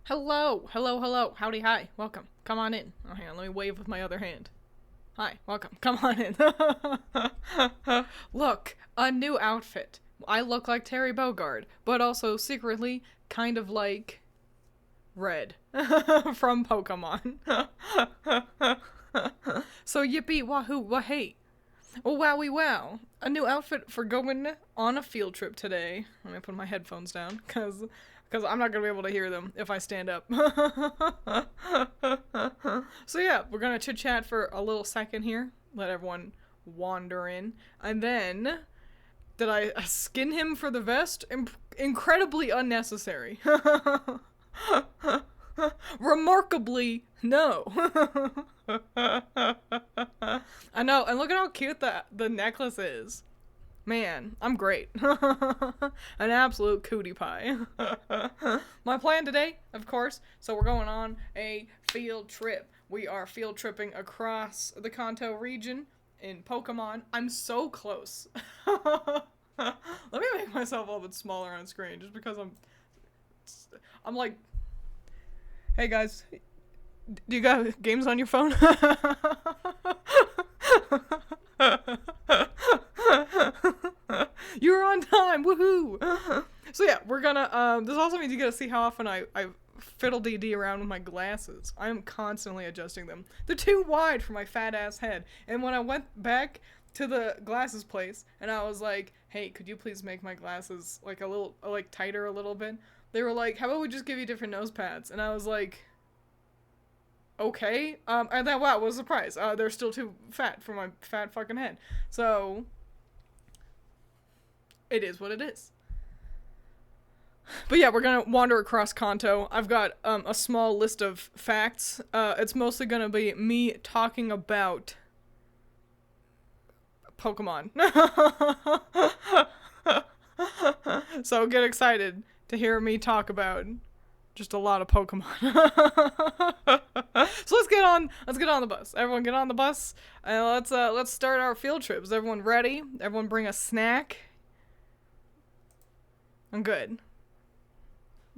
Hello, hello, hello, howdy, hi, welcome, come on in. Oh, hang on, let me wave with my other hand. Hi, welcome, come on in. Look, a new outfit. I look like Terry Bogard, but also secretly kind of like Red from Pokemon. So yippee wahoo wahey. Oh wowie wow. A new outfit for going on a field trip today. Let me put my headphones down, cause I'm not gonna be able to hear them if I stand up. So yeah, we're gonna chit chat for a little second here. Let everyone wander in. And then, did I skin him for the vest? Incredibly unnecessary. Remarkably, no. I know, and look at how cute the necklace is. Man, I'm great. An absolute cootie pie. My plan today, of course, so we're going on a field trip. We are field tripping across the Kanto region in Pokemon. I'm so close. Let me make myself a little bit smaller on screen, just because I'm like, hey guys, do you got games on your phone? You're on time, woohoo! So yeah, we're gonna, this also means you get to see how often I fiddle-dee-dee around with my glasses. I am constantly adjusting them. They're too wide for my fat-ass head. And when I went back to the glasses place, and I was like, hey, could you please make my glasses, like, a little, like, tighter a little bit? They were like, how about we just give you different nose pads? And I was like, okay. And then, wow, what a surprise. They're still too fat for my fat fucking head. So, it is what it is. But yeah, we're gonna wander across Kanto. I've got a small list of facts. It's mostly gonna be me talking about Pokemon. So get excited to hear me talk about just a lot of Pokemon. So let's get on the bus. Everyone get on the bus and let's start our field trip. Is everyone ready? Everyone bring a snack. I'm good.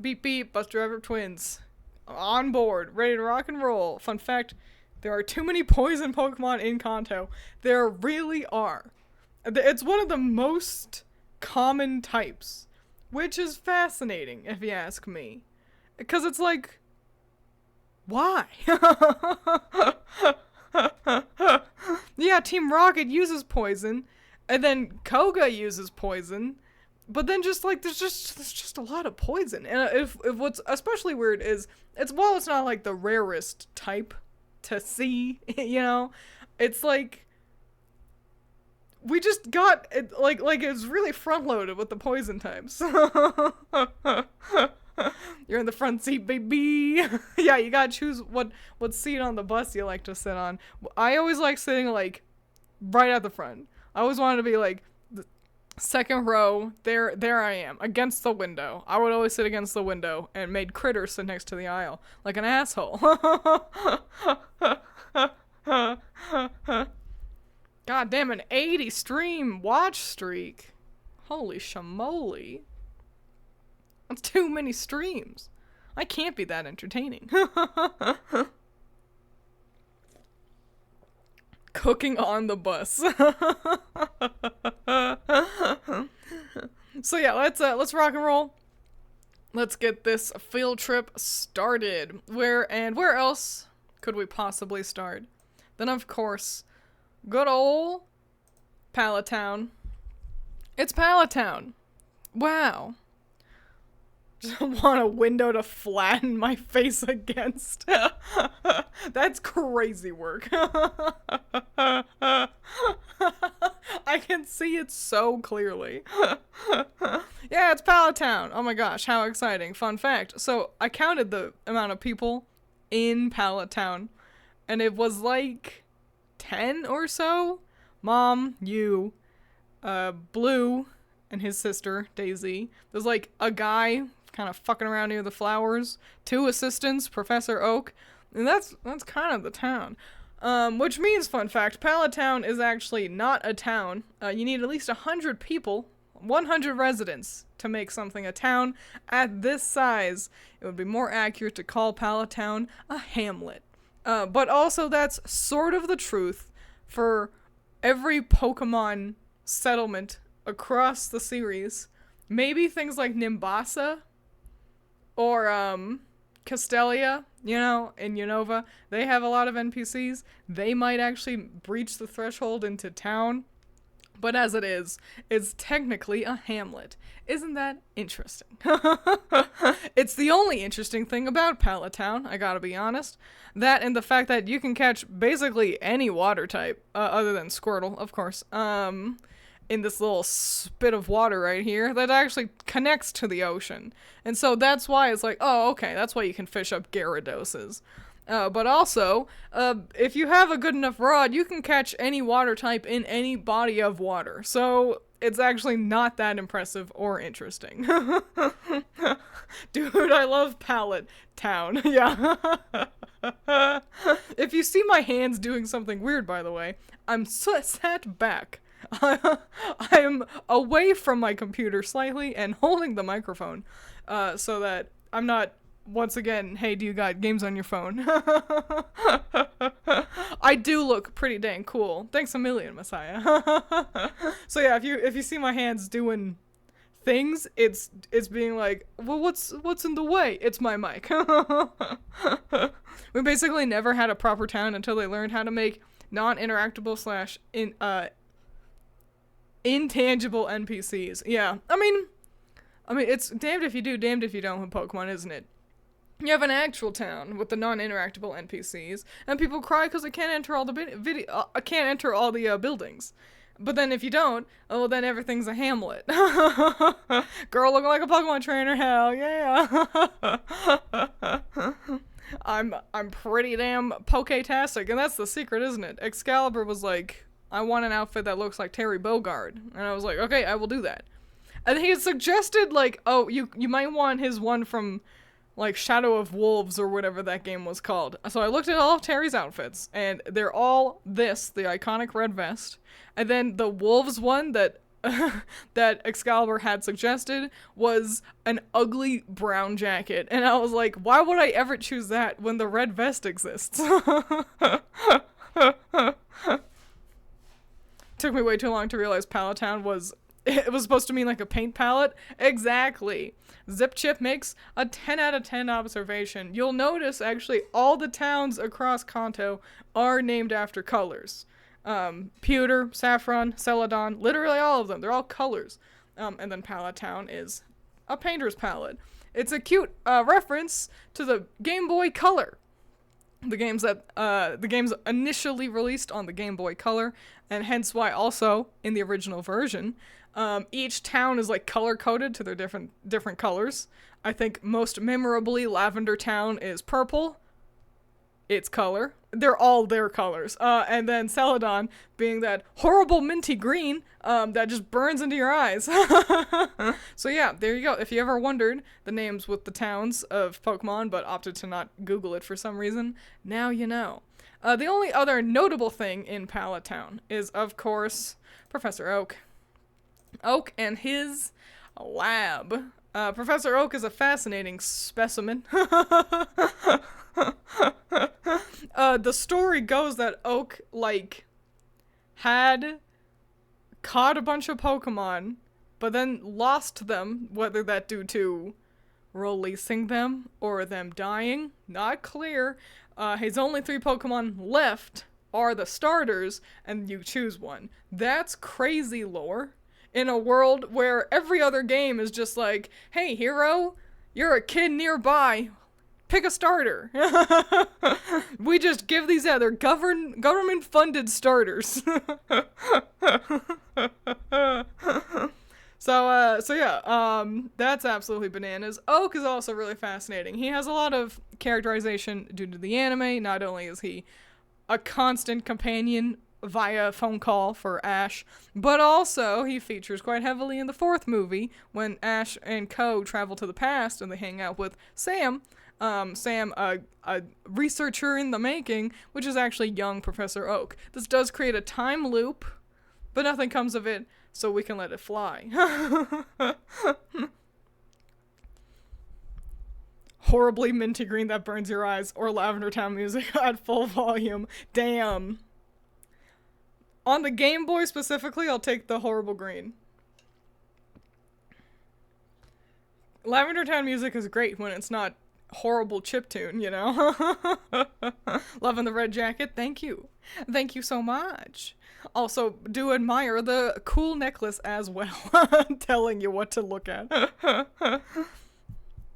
Beep beep, bus driver Twiins. On board, ready to rock and roll. Fun fact, there are too many poison Pokemon in Kanto. There really are. It's one of the most common types, which is fascinating if you ask me. Because it's like, why? Yeah, Team Rocket uses poison, and then Koga uses poison. But then just like there's just a lot of poison. And if what's especially weird is it's not like the rarest type to see, you know, it's like we just got it like it's really front loaded with the poison types. You're in the front seat, baby. Yeah, you gotta choose what seat on the bus you like to sit on. I always like sitting like right at the front. I always wanted to be like second row, there I am, against the window. I would always sit against the window and made Critter sit next to the aisle, like an asshole. God damn, an 80 stream watch streak. Holy shamoly. That's too many streams. I can't be that entertaining. Cooking on the bus. So yeah, let's rock and roll. Let's get this field trip started. Where else could we possibly start? Then of course, good ol' Pallet Town. It's Pallet Town. Wow. Just want a window to flatten my face against. That's crazy work. I can see it so clearly. Yeah, it's Pallet Town. Oh my gosh, how exciting. Fun fact. So I counted the amount of people in Pallet Town, and it was like 10 or so. Mom, you, Blue, and his sister, Daisy. There's like a guy kind of fucking around near the flowers, 2 assistants, Professor Oak, and that's kind of the town. Which means, fun fact, Pallet Town is actually not a town. You need at least 100 people, 100 residents to make something a town. At this size, it would be more accurate to call Palatown a hamlet. But also that's sort of the truth for every Pokemon settlement across the series. Maybe things like Nimbasa or Castelia, in Unova, they have a lot of NPCs. They might actually breach the threshold into town. But as it is, it's technically a hamlet. Isn't that interesting? It's the only interesting thing about Palatown, I gotta be honest. That and the fact that you can catch basically any water type, other than Squirtle, of course, in this little spit of water right here that actually connects to the ocean. And so that's why it's like, oh, okay, that's why you can fish up Gyarados. But also, if you have a good enough rod, you can catch any water type in any body of water. So it's actually not that impressive or interesting. Dude, I love Pallet Town. Yeah. If you see my hands doing something weird, by the way, I'm sat back. I'm away from my computer slightly and holding the microphone, so that I'm not, once again, hey, do you got games on your phone? I do look pretty dang cool. Thanks a million, Messiah. So yeah, if you see my hands doing things, it's being like, well, what's in the way? It's my mic. We basically never had a proper town until they learned how to make non-interactable intangible NPCs. Yeah, I mean, it's damned if you do, damned if you don't with Pokemon, isn't it? You have an actual town with the non-interactable NPCs, and people cry because they can't enter all the can't enter all the buildings. But then if you don't, oh, well, then everything's a hamlet. Girl looking like a Pokemon trainer, hell yeah. I'm pretty damn Poke-tastic, and that's the secret, isn't it? Excalibur was like, I want an outfit that looks like Terry Bogard. And I was like, okay, I will do that. And he had suggested, like, oh, you might want his one from, like, Shadow of Wolves or whatever that game was called. So I looked at all of Terry's outfits, and they're all the iconic red vest. And then the Wolves one that that Excalibur had suggested was an ugly brown jacket. And I was like, why would I ever choose that when the red vest exists? Took me way too long to realize Palatown was supposed to mean like a paint palette. Exactly. Zip Chip makes a 10 out of 10 observation. You'll notice actually all the towns across Kanto are named after colors. Pewter, Saffron, Celadon, literally all of them. They're all colors. And then Palatown is a painter's palette. It's a cute reference to the Game Boy Color. The games initially released on the Game Boy Color, and hence why also in the original version, each town is like color coded to their different colors. I think most memorably, Lavender Town is purple. Its color. They're all their colors. And then Celadon being that horrible minty green that just burns into your eyes. So yeah, there you go. If you ever wondered the names with the towns of Pokemon but opted to not Google it for some reason, now you know. The only other notable thing in Palatown is, of course, Professor Oak. Oak and his lab. Professor Oak is a fascinating specimen. The story goes that Oak, had caught a bunch of Pokemon, but then lost them, whether that due to releasing them or them dying, not clear. His only 3 Pokemon left are the starters, and you choose one. That's crazy lore. In a world where every other game is just like, hey, hero, you're a kid nearby. Pick a starter. We just give these out. They're government-funded starters. So yeah, that's absolutely bananas. Oak is also really fascinating. He has a lot of characterization due to the anime. Not only is he a constant companion via phone call for Ash, but also he features quite heavily in the 4th movie when Ash and Co travel to the past and they hang out with Sam. Sam, a researcher in the making, which is actually young Professor Oak. This does create a time loop, but nothing comes of it so we can let it fly. Horribly minty green that burns your eyes, or Lavender Town music at full volume. Damn. On the Game Boy specifically, I'll take the horrible green. Lavender Town music is great when it's not horrible chiptune, you know? Loving the red jacket. Thank you. Thank you so much. Also, do admire the cool necklace as well. Telling you what to look at.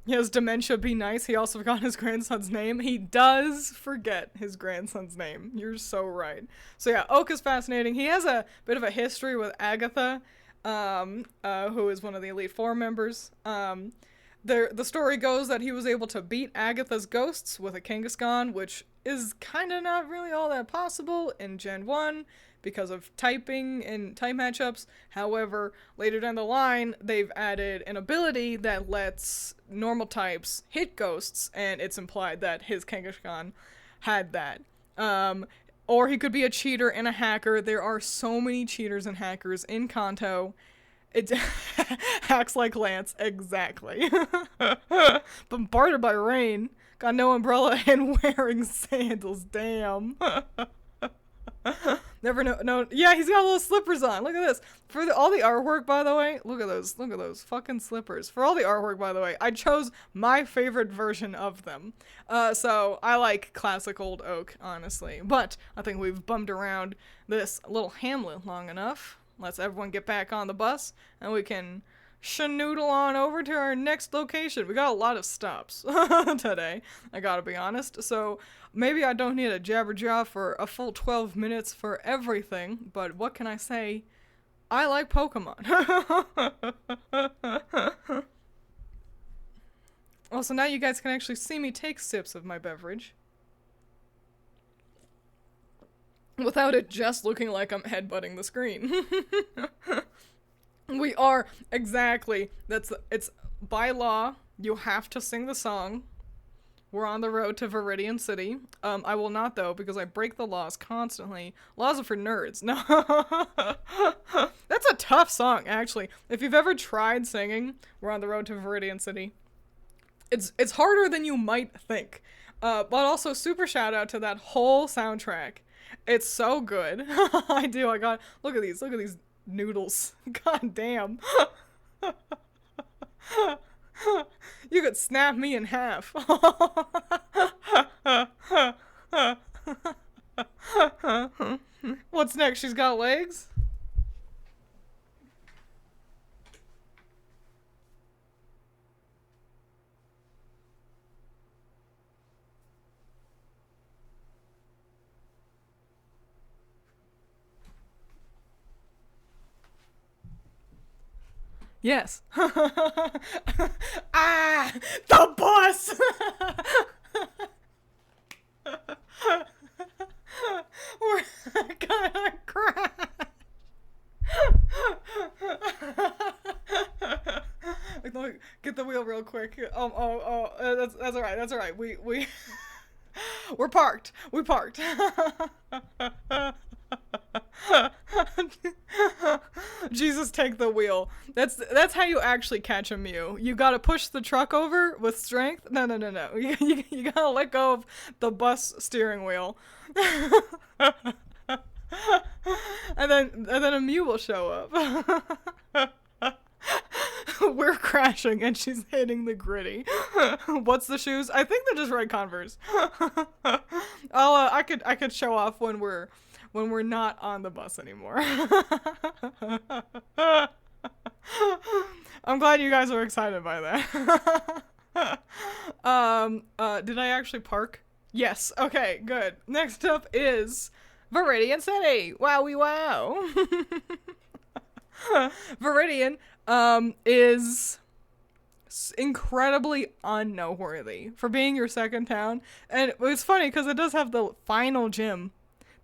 He has dementia, be nice. He also forgot his grandson's name. He does forget his grandson's name. You're so right. So yeah, Oak is fascinating. He has a bit of a history with Agatha, who is one of the Elite Four members. The story goes that he was able to beat Agatha's ghosts with a Kangaskhan, which is kind of not really all that possible in Gen 1 because of typing and type matchups. However, later down the line, they've added an ability that lets normal types hit ghosts, and it's implied that his Kangaskhan had that. Or he could be a cheater and a hacker. There are so many cheaters and hackers in Kanto. It hacks like Lance, exactly. Bombarded by rain. Got no umbrella and wearing sandals, damn. Never know. No, yeah, he's got little slippers on. Look at this. For all the artwork, by the way, look at those fucking slippers. For all the artwork, by the way, I chose my favorite version of them. So I like classic old Oak, honestly. But I think we've bummed around this little hamlet long enough. Let's everyone get back on the bus, and we can schnoodle on over to our next location. We got a lot of stops today, I gotta be honest. So maybe I don't need a jabberjaw for a full 12 minutes for everything, but what can I say? I like Pokemon. Well, so now you guys can actually see me take sips of my beverage. Without it just looking like I'm headbutting the screen. We are, exactly. It's by law, you have to sing the song. We're on the road to Viridian City. I will not, though, because I break the laws constantly. Laws are for nerds. No. That's a tough song, actually. If you've ever tried singing We're on the Road to Viridian City, it's harder than you might think. But also, super shout out to that whole soundtrack. It's so good. I got, look at these noodles. God damn. You could snap me in half. What's next? She's got legs? Yes. Ah! The bus! We're gonna crash! Get the wheel real quick. That's alright, that's alright. We're parked. We parked. Jesus, take the wheel. That's how you actually catch a Mew. You gotta push the truck over with strength. No. You gotta let go of the bus steering wheel. and then a Mew will show up. We're crashing and she's hitting the gritty. What's the shoes? I think they're just red Converse. I could show off when we're not on the bus anymore. I'm glad you guys are excited by that. Did I actually park? Yes. Okay, good. Next up is Viridian City. Wowie wow. Viridian is incredibly unnoteworthy for being your second town. And it's funny because it does have the final gym.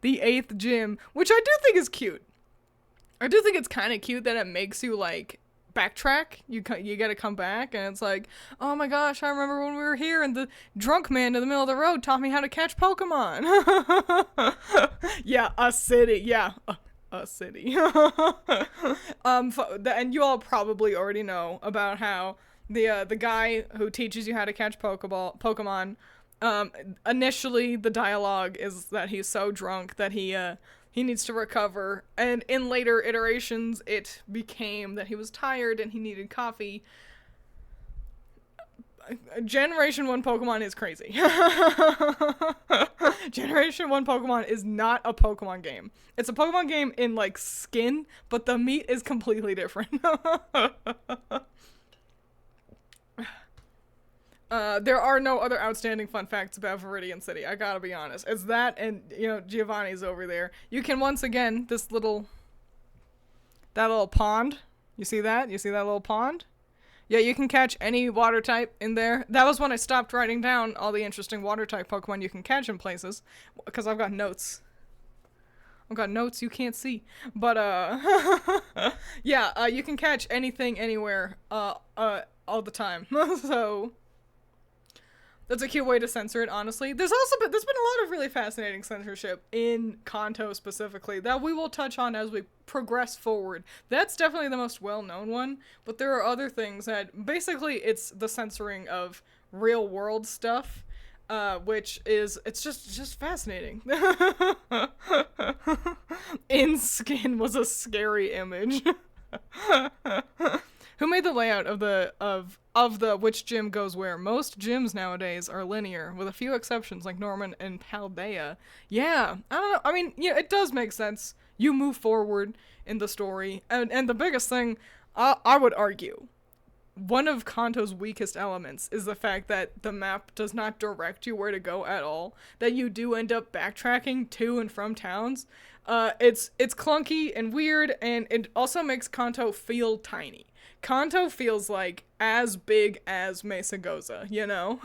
The 8th gym, which I do think is cute. I do think it's kind of cute that it makes you, like, backtrack. You gotta come back, and it's like, oh my gosh, I remember when we were here, and the drunk man in the middle of the road taught me how to catch Pokemon. Yeah, a city, yeah. a city. And you all probably already know about how the guy who teaches you how to catch Pokemon, initially the dialogue is that he's so drunk that he needs to recover, and in later iterations it became that he was tired and he needed coffee. Generation 1 Pokemon is crazy. Generation 1 Pokemon is not a Pokemon game. It's a Pokemon game in, like, skin, but the meat is completely different. There are no other outstanding fun facts about Viridian City, I gotta be honest. It's that and, you know, Giovanni's over there. You can once again, that little pond. You see that? You see that little pond? Yeah, you can catch any water type in there. That was when I stopped writing down all the interesting water type Pokemon you can catch in places, because I've got notes. I've got notes you can't see. But, yeah, you can catch anything, anywhere, all the time. So, that's a cute way to censor it, honestly. There's been a lot of really fascinating censorship in Kanto specifically that we will touch on as we progress forward. That's definitely the most well-known one, but there are other things that, basically, it's the censoring of real-world stuff, which is, it's just fascinating. In Skin was a scary image. Who made the layout of the which gym goes where? Most gyms nowadays are linear, with a few exceptions like Norman and Paldea. Yeah, I don't know. I mean, yeah, it does make sense. You move forward in the story, and the biggest thing, I would argue, one of Kanto's weakest elements is the fact that the map does not direct you where to go at all. That you do end up backtracking to and from towns. It's clunky and weird, and it also makes Kanto feel tiny. Kanto feels like as big as Mesagoza, you know?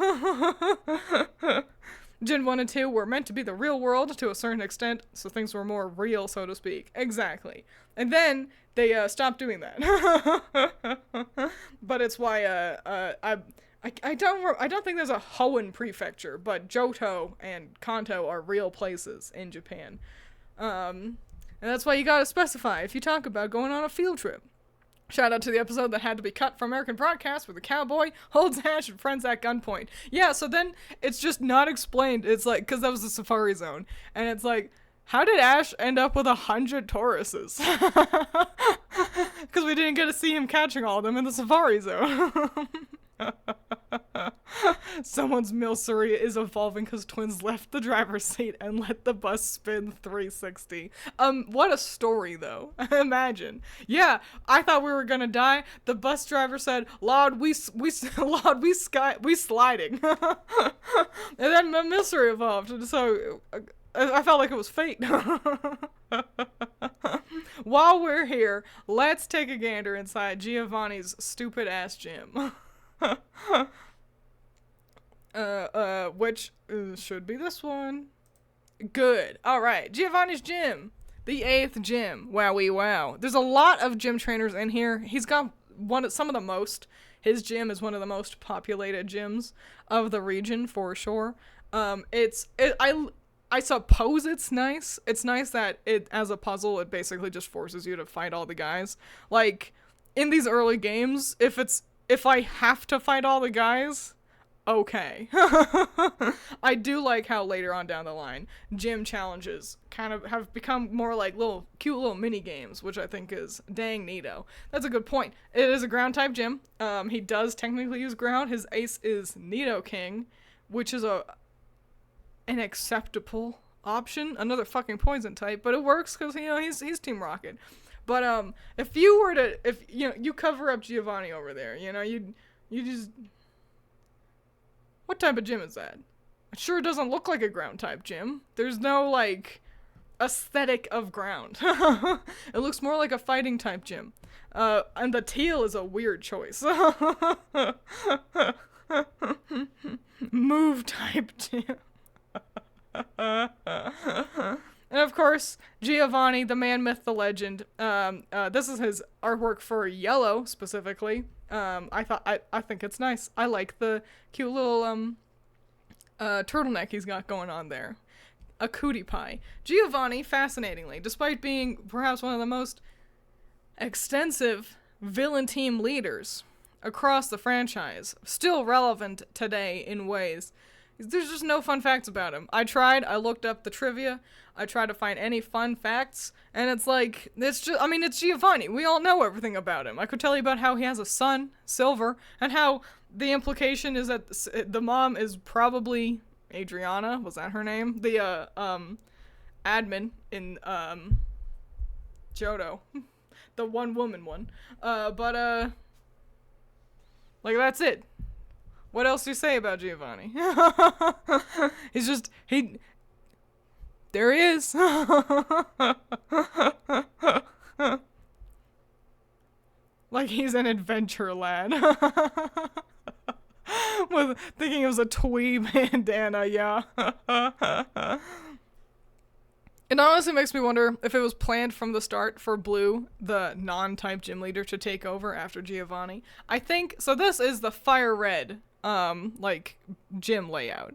Gen 1 and 2 were meant to be the real world to a certain extent, so things were more real, so to speak. Exactly. And then they stopped doing that. But it's why I don't think there's a Hoenn prefecture, but Johto and Kanto are real places in Japan. And that's why you gotta specify if you talk about going on a field trip. Shout out to the episode that had to be cut from American Broadcast where the cowboy holds Ash and friends at gunpoint. Yeah, so then it's just not explained. It's like, because that was the Safari Zone. And it's like, how did Ash end up with 100 Tauruses? Because we didn't get to see him catching all of them in the Safari Zone. Someone's Milcery is evolving because Twiins left the driver's seat and let the bus spin 360. What a story, though. Imagine. Yeah, I thought we were gonna die. The bus driver said, "Lord, we sliding." And then Milcery evolved, and so I felt like it was fate. While we're here, let's take a gander inside Giovanni's stupid-ass gym. Which should be this one. Good. Alright, Giovanni's gym. The 8th gym. Wowie wow. There's a lot of gym trainers in here. He's got some of the most. His gym is one of the most populated gyms of the region, for sure. I suppose it's nice. It's nice that as a puzzle, it basically just forces you to fight all the guys. Like, in these early games, if I have to fight all the guys, okay. I do like how later on down the line, gym challenges kind of have become more like cute little mini games, which I think is dang neato. That's a good point. It is a ground type gym. He does technically use ground. His ace is Nidoking, which is an acceptable option. Another fucking poison type, but it works because, you know, he's Team Rocket. But if you cover up Giovanni over there, you know, you just, what type of gym is that? It sure doesn't look like a ground type gym. There's no like aesthetic of ground. It looks more like a fighting type gym. And the teal is a weird choice. Move type gym. And of course, Giovanni, the man, myth, the legend. This is his artwork for Yellow, specifically. I think it's nice. I like the cute little turtleneck he's got going on there. a cutie pie. Giovanni, fascinatingly, despite being perhaps one of the most extensive villain team leaders across the franchise, still relevant today in ways. There's just no fun facts about him. I looked up the trivia, I tried to find any fun facts, and it's like, it's Giovanni. We all know everything about him. I could tell you about how he has a son, Silver, and how the implication is that the mom is probably Adriana, was that her name? The, admin in, Johto. The one-woman one. Like, that's it. What else do you say about Giovanni? There he is. Like he's an adventure lad. With thinking it was a twee bandana, yeah. It honestly makes me wonder if it was planned from the start for Blue, the non-type gym leader, to take over after Giovanni. I think, so this is the Fire Red, gym layout.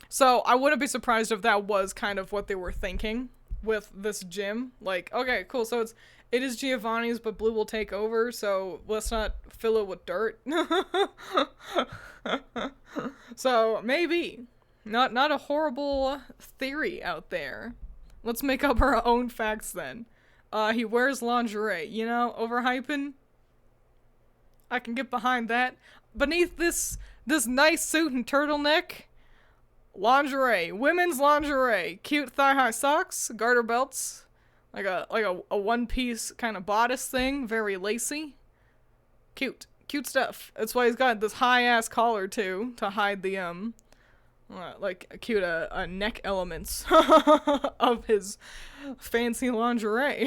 So I wouldn't be surprised if that was kind of what they were thinking with this gym. Like, okay, cool, so it is Giovanni's, but Blue will take over, so let's not fill it with dirt. So, maybe. Not a horrible theory out there. Let's make up our own facts then. He wears lingerie, overhyping? I can get behind that. Beneath this nice suit and turtleneck, lingerie, women's lingerie, cute thigh-high socks, garter belts, like a one-piece kind of bodice thing, very lacy. Cute stuff. That's why he's got this high-ass collar too, to hide the cute neck elements of his fancy lingerie.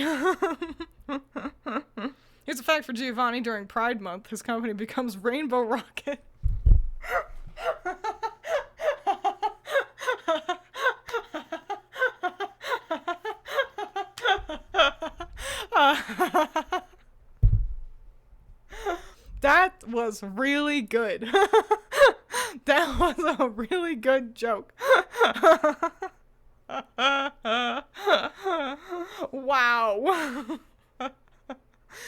Here's a fact for Giovanni: during Pride Month, his company becomes Rainbow Rocket. That was really good. That was a really good joke. Wow.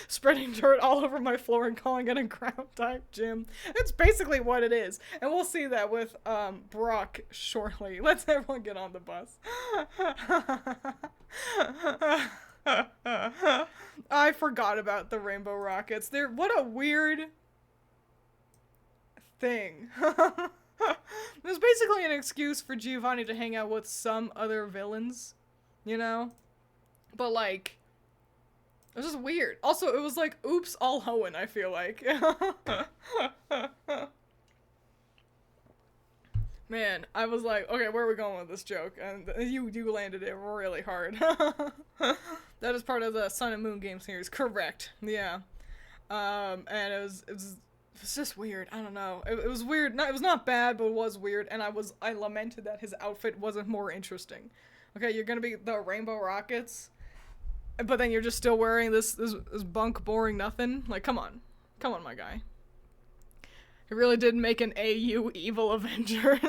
Spreading dirt all over my floor and calling it a ground type gym. It's basically what it is. And we'll see that with Brock shortly. Let's everyone get on the bus. I forgot about the Rainbow Rockets. What a weird thing. It was basically an excuse for Giovanni to hang out with some other villains, But like, it was just weird. Also, it was like, oops, all hoeing, I feel like. Man, I was like, okay, where are we going with this joke? And you landed it really hard. That is part of the Sun and Moon game series. Correct. Yeah. And it was just weird. I don't know. It was weird. It was not bad, but it was weird. And I lamented that his outfit wasn't more interesting. Okay, you're gonna be the Rainbow Rockets, but then you're just still wearing this bunk boring nothing. Like, come on, my guy. He really did make an AU Evil Avenger.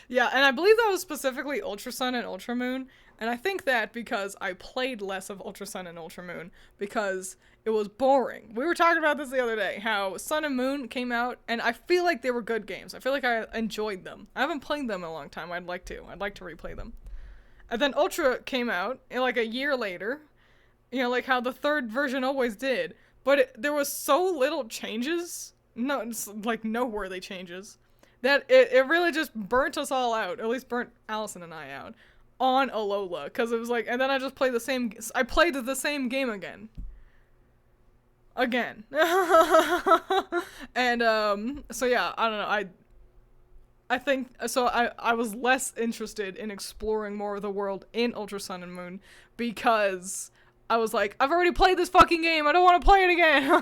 Yeah, and I believe that was specifically Ultra Sun and Ultra Moon. And I think that because I played less of Ultra Sun and Ultra Moon because it was boring. We were talking about this the other day, how Sun and Moon came out, and I feel like they were good games. I feel like I enjoyed them. I haven't played them in a long time. I'd like to replay them. And then Ultra came out, like a year later, like how the third version always did. But there was so little changes, like noteworthy changes, that it really just burnt us all out. At least burnt Allison and I out on Alola, because it was like, and then I just played the same game again. And so yeah, I don't know. I think so. I was less interested in exploring more of the world in Ultra Sun and Moon because I was like, I've already played this fucking game. I don't want to play it again.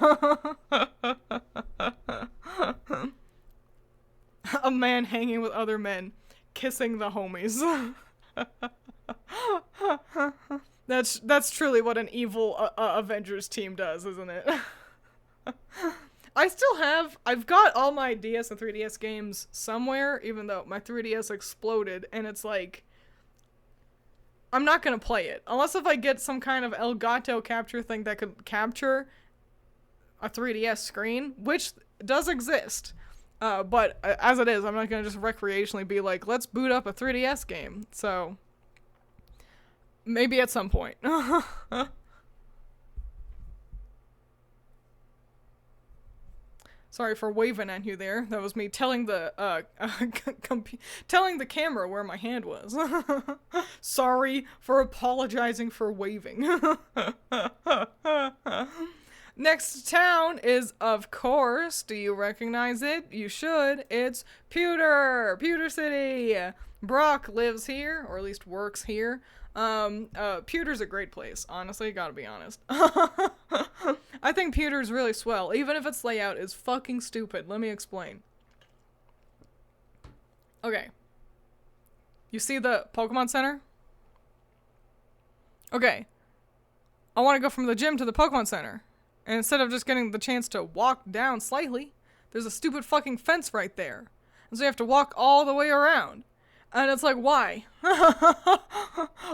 A man hanging with other men, kissing the homies. That's truly what an evil Avengers team does, isn't it? I've got all my DS and 3DS games somewhere, even though my 3DS exploded, and it's like, I'm not gonna play it. Unless if I get some kind of Elgato capture thing that could capture a 3DS screen, which does exist. But as it is, I'm not gonna just recreationally be like, let's boot up a 3DS game. So, maybe at some point. Sorry for waving at you there. That was me telling the telling the camera where my hand was. Sorry for apologizing for waving. Next town is, of course, do you recognize it? You should. It's Pewter City. Brock lives here, or at least works here. Pewter's a great place, honestly, gotta be honest. I think Pewter's really swell, even if its layout is fucking stupid. Let me explain. Okay. You see the Pokemon Center? Okay. I want to go from the gym to the Pokemon Center. And instead of just getting the chance to walk down slightly, there's a stupid fucking fence right there. And so you have to walk all the way around. And it's like, why?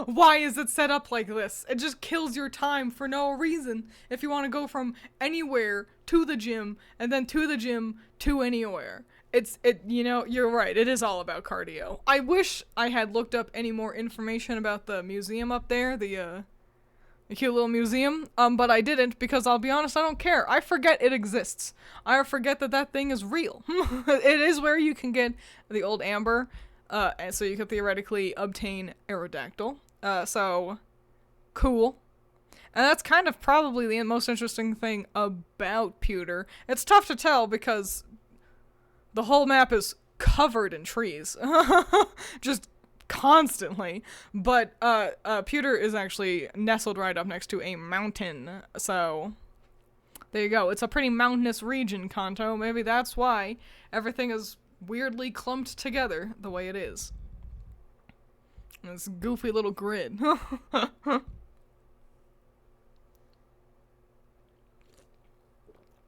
Why is it set up like this? It just kills your time for no reason if you want to go from anywhere to the gym and then to the gym to anywhere. You know, you're right. It is all about cardio. I wish I had looked up any more information about the museum up there, the cute little museum, but I didn't because I'll be honest, I don't care. I forget it exists. I forget that thing is real. It is where you can get the old amber. And so you could theoretically obtain Aerodactyl. So, cool. And that's kind of probably the most interesting thing about Pewter. It's tough to tell because the whole map is covered in trees. Just constantly. But, Pewter is actually nestled right up next to a mountain. So, there you go. It's a pretty mountainous region, Kanto. Maybe that's why everything is weirdly clumped together the way it is. This goofy little grid.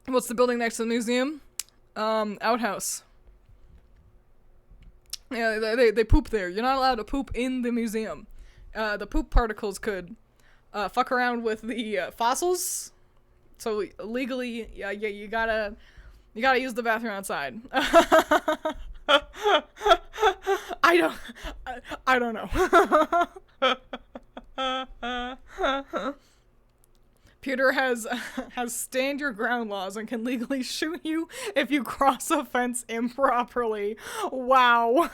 What's the building next to the museum? Outhouse. Yeah, they poop there. You're not allowed to poop in the museum. The poop particles could fuck around with the fossils. So legally, yeah, you gotta use the bathroom outside. I don't know. Pewter has stand your ground laws and can legally shoot you if you cross a fence improperly. Wow.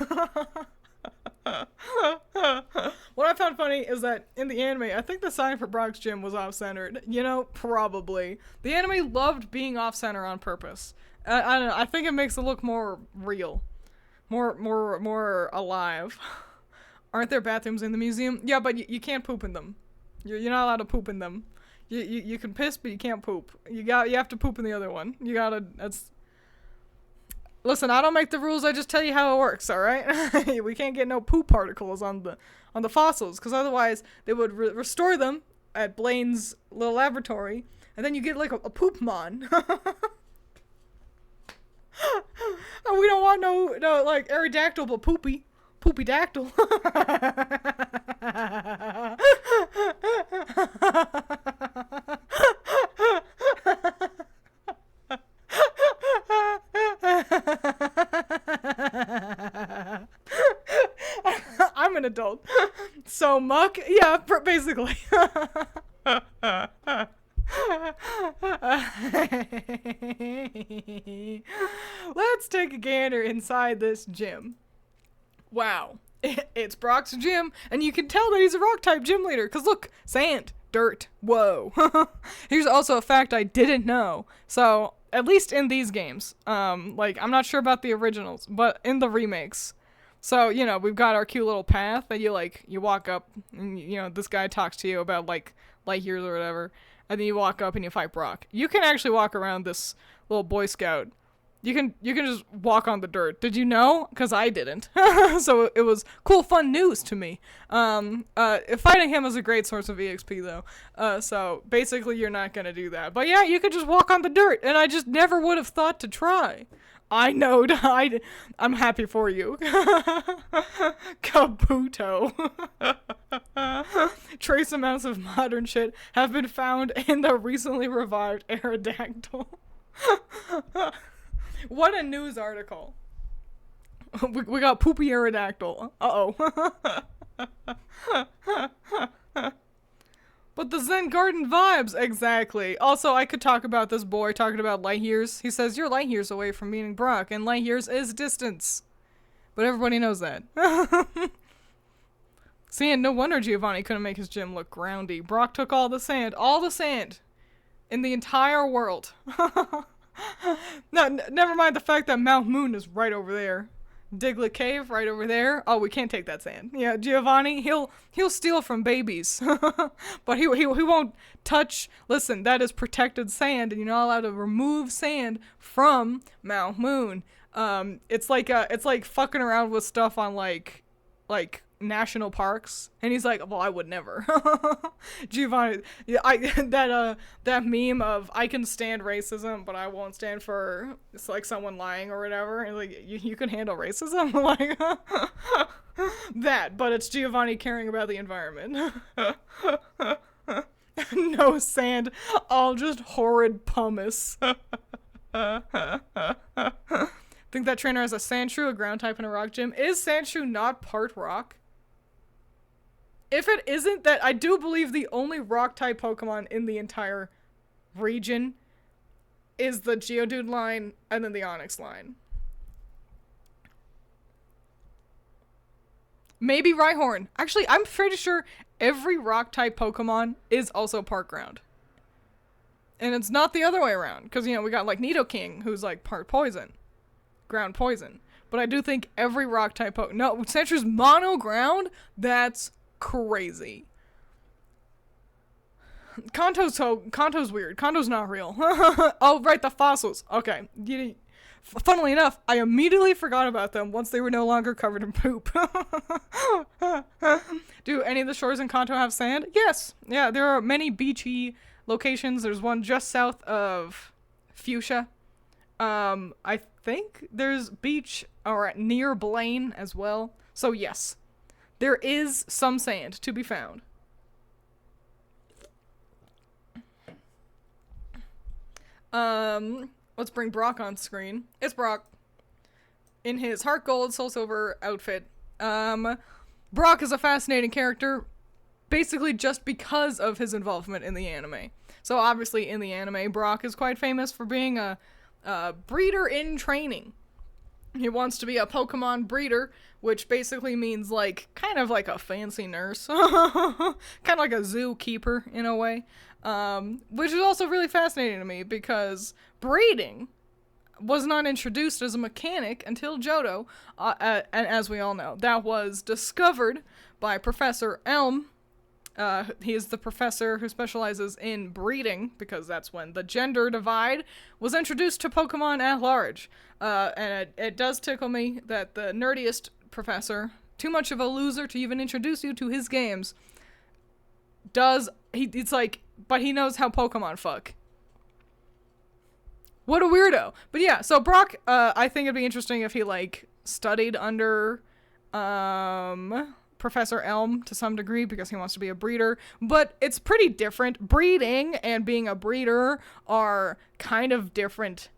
What I found funny is that in the anime, I think the sign for Brock's gym was off-centered. You know, probably. The anime loved being off-center on purpose. I don't know, I think it makes it look more real. More alive. Aren't there bathrooms in the museum? Yeah, but you can't poop in them. You're not allowed to poop in them. You can piss, but you can't poop. You have to poop in the other one. Listen, I don't make the rules, I just tell you how it works, alright? We can't get no poop particles on the fossils, because otherwise they would restore them at Blaine's little laboratory, and then you get like a poop mon. We don't want no like Aerodactyl, but poopy dactyl. I'm an adult. So muck? Yeah, basically. Let's take a gander inside this gym. Wow. It's Brock's gym, and you can tell that he's a rock-type gym leader, because look, sand, dirt, whoa. Here's also a fact I didn't know. So, at least in these games, like, I'm not sure about the originals, but in the remakes. So, you know, we've got our cute little path that you walk up, and, you know, this guy talks to you about, like, light years or whatever, and then you walk up and you fight Brock. You can actually walk around this little Boy Scout You can just walk on the dirt. Did you know? Because I didn't. So it was cool, fun news to me. Fighting him is a great source of EXP though. So basically you're not gonna do that. But yeah, you could just walk on the dirt, and I just never would have thought to try. I know. I'm happy for you. Kabuto. Trace amounts of modern shit have been found in the recently revived Aerodactyl. What a news article. We got poopy Aerodactyl. Uh-oh. But the Zen Garden vibes, exactly. Also, I could talk about this boy talking about light years. He says, you're light years away from meeting Brock, and light years is distance. But everybody knows that. See, and no wonder Giovanni couldn't make his gym look groundy. Brock took all the sand in the entire world. No, never mind the fact that Mount Moon is right over there. Diglett Cave right over there. Oh, we can't take that sand. Yeah, Giovanni, he'll steal from babies. But he won't touch. Listen, that is protected sand, and you're not allowed to remove sand from Mount Moon. It's like fucking around with stuff on like national parks, and he's like, well, I would never. Giovanni, yeah, that meme of I can stand racism, but I won't stand for it's like someone lying or whatever, and like you can handle racism. Like that, but it's Giovanni caring about the environment. No sand, all just horrid pumice. Think that trainer has a Sandshrew, a ground type, and a rock gym. Is Sandshrew not part rock? If it isn't, that I do believe the only rock type Pokemon in the entire region is the Geodude line and then the Onix line. Maybe Rhyhorn. Actually, I'm pretty sure every rock type Pokemon is also part ground. And it's not the other way around, because, you know, we got like Nidoking, who's like part poison. Ground poison. But I do think every rock type Pokemon. No, Sandshrew's mono ground? That's crazy. Kanto's weird. Kanto's not real. Oh, right, the fossils. Okay. Funnily enough, I immediately forgot about them once they were no longer covered in poop. Do any of the shores in Kanto have sand? Yes. Yeah, there are many beachy locations. There's one just south of Fuchsia. I think there's beach or near Blaine as well. So yes. There is some sand to be found. Let's bring Brock on screen. It's Brock. In his heart gold, soul silver outfit. Brock is a fascinating character, basically just because of his involvement in the anime. So obviously in the anime, Brock is quite famous for being a breeder in training. He wants to be a Pokemon breeder, which basically means like kind of like a fancy nurse. Kind of like a zookeeper in a way. Which is also really fascinating to me because breeding was not introduced as a mechanic until Johto, and as we all know, that was discovered by Professor Elm. He is the professor who specializes in breeding, because that's when the gender divide was introduced to Pokemon at large. And it does tickle me that the nerdiest professor, too much of a loser to even introduce you to his games, it's like, but he knows how Pokemon fuck. What a weirdo. But yeah, so Brock, I think it'd be interesting if he, like, studied under, Professor Elm to some degree because he wants to be a breeder, but it's pretty different. Breeding and being a breeder are kind of different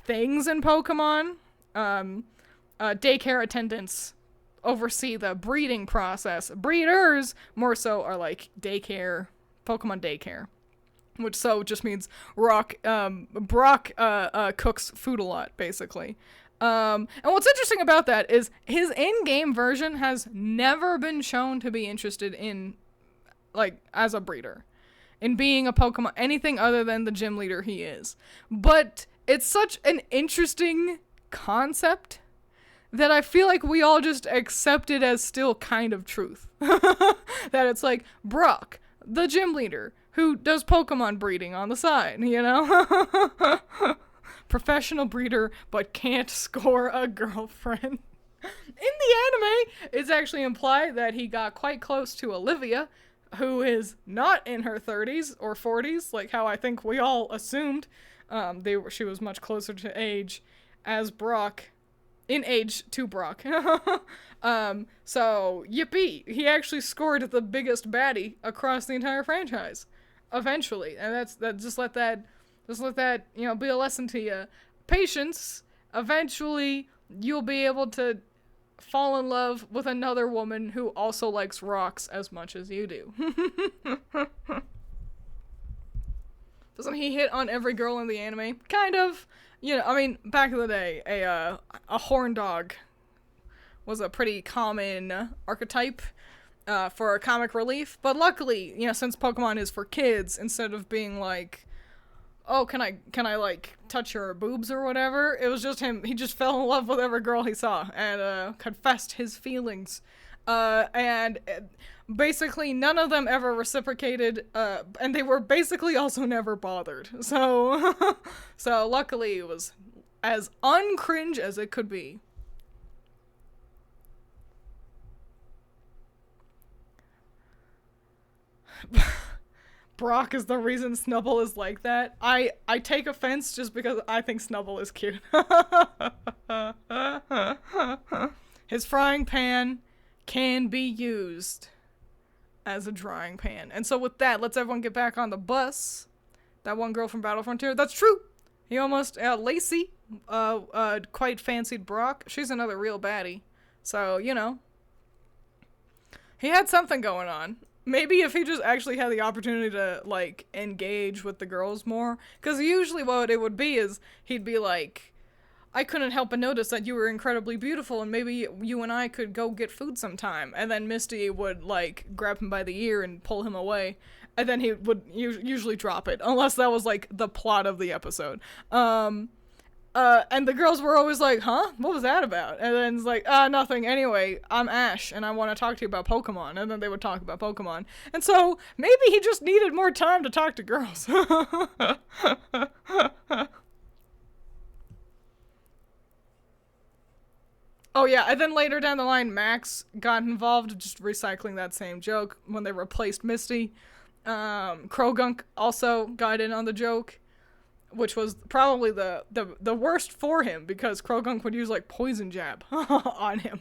things in Pokemon. Daycare attendants oversee the breeding process. Breeders more so are like daycare, Pokemon daycare, which so just means Brock cooks food a lot, basically. And what's interesting about that is his in-game version has never been shown to be interested in, like, as a breeder, in being a Pokemon, anything other than the gym leader he is. But it's such an interesting concept that I feel like we all just accept it as still kind of truth. That it's like, Brock, the gym leader, who does Pokemon breeding on the side, you know? professional breeder, but can't score a girlfriend. In the anime, it's actually implied that he got quite close to Olivia, who is not in her 30s or 40s, like how I think we all assumed. She was much closer to age as Brock, in age to Brock. So, yippee, he actually scored the biggest baddie across the entire franchise, eventually, and just let that, you know, be a lesson to you. Patience, eventually, you'll be able to fall in love with another woman who also likes rocks as much as you do. Doesn't he hit on every girl in the anime? Kind of. You know, I mean, back in the day, a horn dog was a pretty common archetype for comic relief. But luckily, you know, since Pokemon is for kids, instead of being like, oh, can I like touch your boobs or whatever? It was just him. He just fell in love with every girl he saw and confessed his feelings. And basically none of them ever reciprocated, and they were basically also never bothered. So, so luckily it was as uncringe as it could be. Brock is the reason Snubbull is like that. I take offense just because I think Snubbull is cute. His frying pan can be used as a drying pan. And so with that, let's everyone get back on the bus. That one girl from Battle Frontier, that's true. He almost, Lacey, quite fancied Brock. She's another real baddie. So, you know, he had something going on. Maybe if he just actually had the opportunity to, like, engage with the girls more. Because usually what it would be is, he'd be like, I couldn't help but notice that you were incredibly beautiful, and maybe you and I could go get food sometime. And then Misty would, like, grab him by the ear and pull him away. And then he would usually drop it, unless that was, like, the plot of the episode. And the girls were always like, huh? What was that about? And then it's like, nothing. Anyway, I'm Ash, and I want to talk to you about Pokemon. And then they would talk about Pokemon. And so, maybe he just needed more time to talk to girls. Oh yeah, and then later down the line, Max got involved, just recycling that same joke when they replaced Misty. Krogunk also got in on the joke, which was probably the worst for him, because Krogunk would use, like, poison jab on him.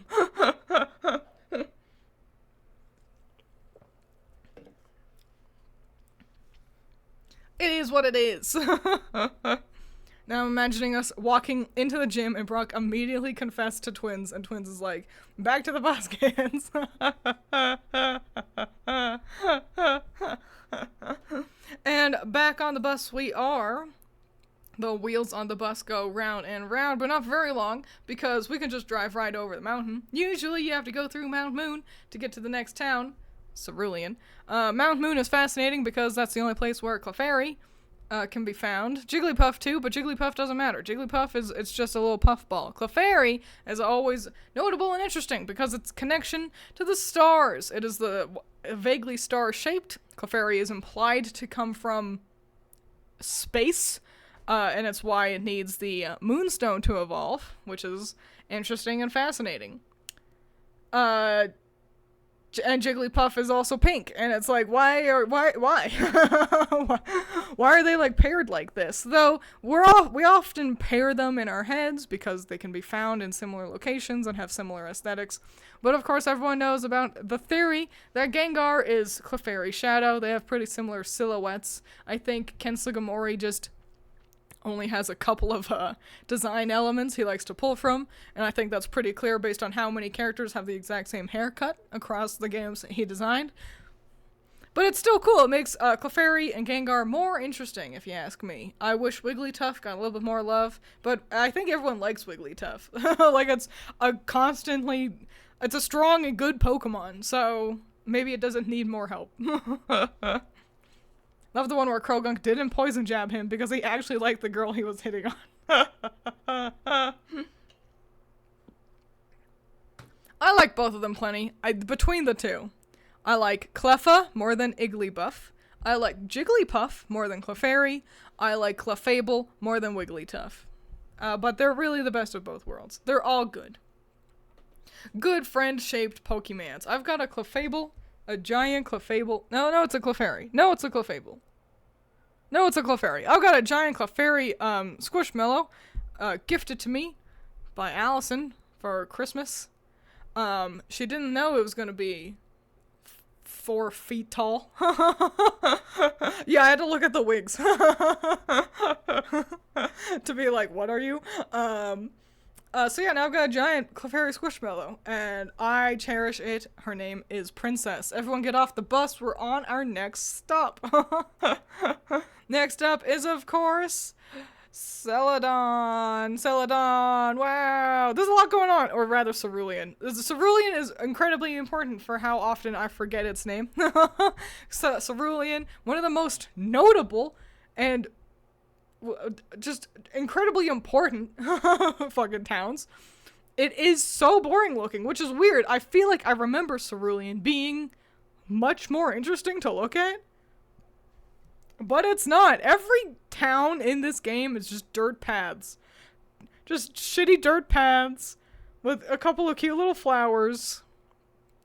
It is what it is. Now I'm imagining us walking into the gym and Brock immediately confessed to Twiins, and Twiins is like, back to the bus, kids. And back on the bus we are. The wheels on the bus go round and round, but not very long, because we can just drive right over the mountain. Usually you have to go through Mount Moon to get to the next town, Cerulean. Mount Moon is fascinating because that's the only place where Clefairy can be found. Jigglypuff too, but Jigglypuff doesn't matter. Jigglypuff it's just a little puffball. Clefairy is always notable and interesting because its connection to the stars. It is the vaguely star-shaped. Clefairy is implied to come from space, and it's why it needs the Moonstone to evolve, which is interesting and fascinating. And Jigglypuff is also pink, and it's like, why? Why are they, like, paired like this? Though, we often pair them in our heads because they can be found in similar locations and have similar aesthetics. But of course, everyone knows about the theory that Gengar is Clefairy Shadow. They have pretty similar silhouettes. I think Ken Sugimori just only has a couple of design elements he likes to pull from, and I think that's pretty clear based on how many characters have the exact same haircut across the games he designed. But it's still cool. It makes Clefairy and Gengar more interesting, if you ask me. I wish Wigglytuff got a little bit more love, but I think everyone likes Wigglytuff. Like, it's a strong and good Pokemon, so maybe it doesn't need more help. Love the one where Krogunk didn't poison jab him because he actually liked the girl he was hitting on. I like both of them plenty. Between the two, I like Cleffa more than Igglybuff. I like Jigglypuff more than Clefairy. I like Clefable more than Wigglytuff. but they're really the best of both worlds. They're all good. Good friend-shaped Pokemons. I've got a Clefable, a giant Clefable. No, it's a Clefairy. No, it's a Clefable. No, it's a Clefairy. I've got a giant Clefairy Squishmallow gifted to me by Allison for Christmas. She didn't know it was gonna be 4 feet tall. Yeah, I had to look at the wigs to be like, what are you? So yeah, now I've got a giant Clefairy Squishmallow, and I cherish it. Her name is Princess. Everyone get off the bus. We're on our next stop. Next up is, of course, Celadon. Celadon. Wow. There's a lot going on. Or rather, Cerulean. Cerulean is incredibly important for how often I forget its name. Cerulean, one of the most notable and just incredibly important fucking towns. It is so boring looking, which is weird. I feel like I remember Cerulean being much more interesting to look at. But it's not. Every town in this game is just dirt paths. Just shitty dirt paths with a couple of cute little flowers.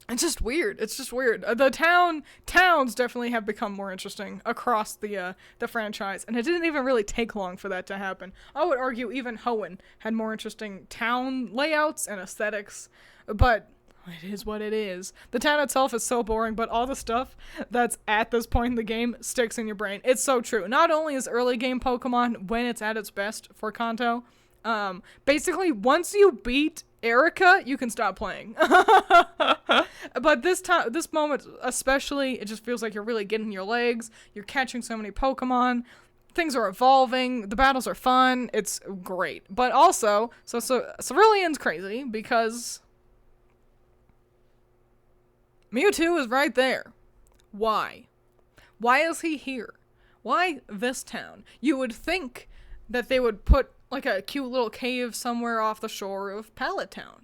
It's just weird. It's just weird. The towns definitely have become more interesting across the franchise, and it didn't even really take long for that to happen. I would argue even Hoenn had more interesting town layouts and aesthetics, but it is what it is. The town itself is so boring, but all the stuff that's at this point in the game sticks in your brain. It's so true. Not only is early game Pokemon when it's at its best for Kanto, basically once you beat Erica, you can stop playing. But this moment especially, it just feels like you're really getting your legs. You're catching so many Pokemon. Things are evolving. The battles are fun. It's great. But also, so Cerulean's crazy because Mewtwo is right there. Why? Why is he here? Why this town? You would think that they would put like a cute little cave somewhere off the shore of Pallet Town.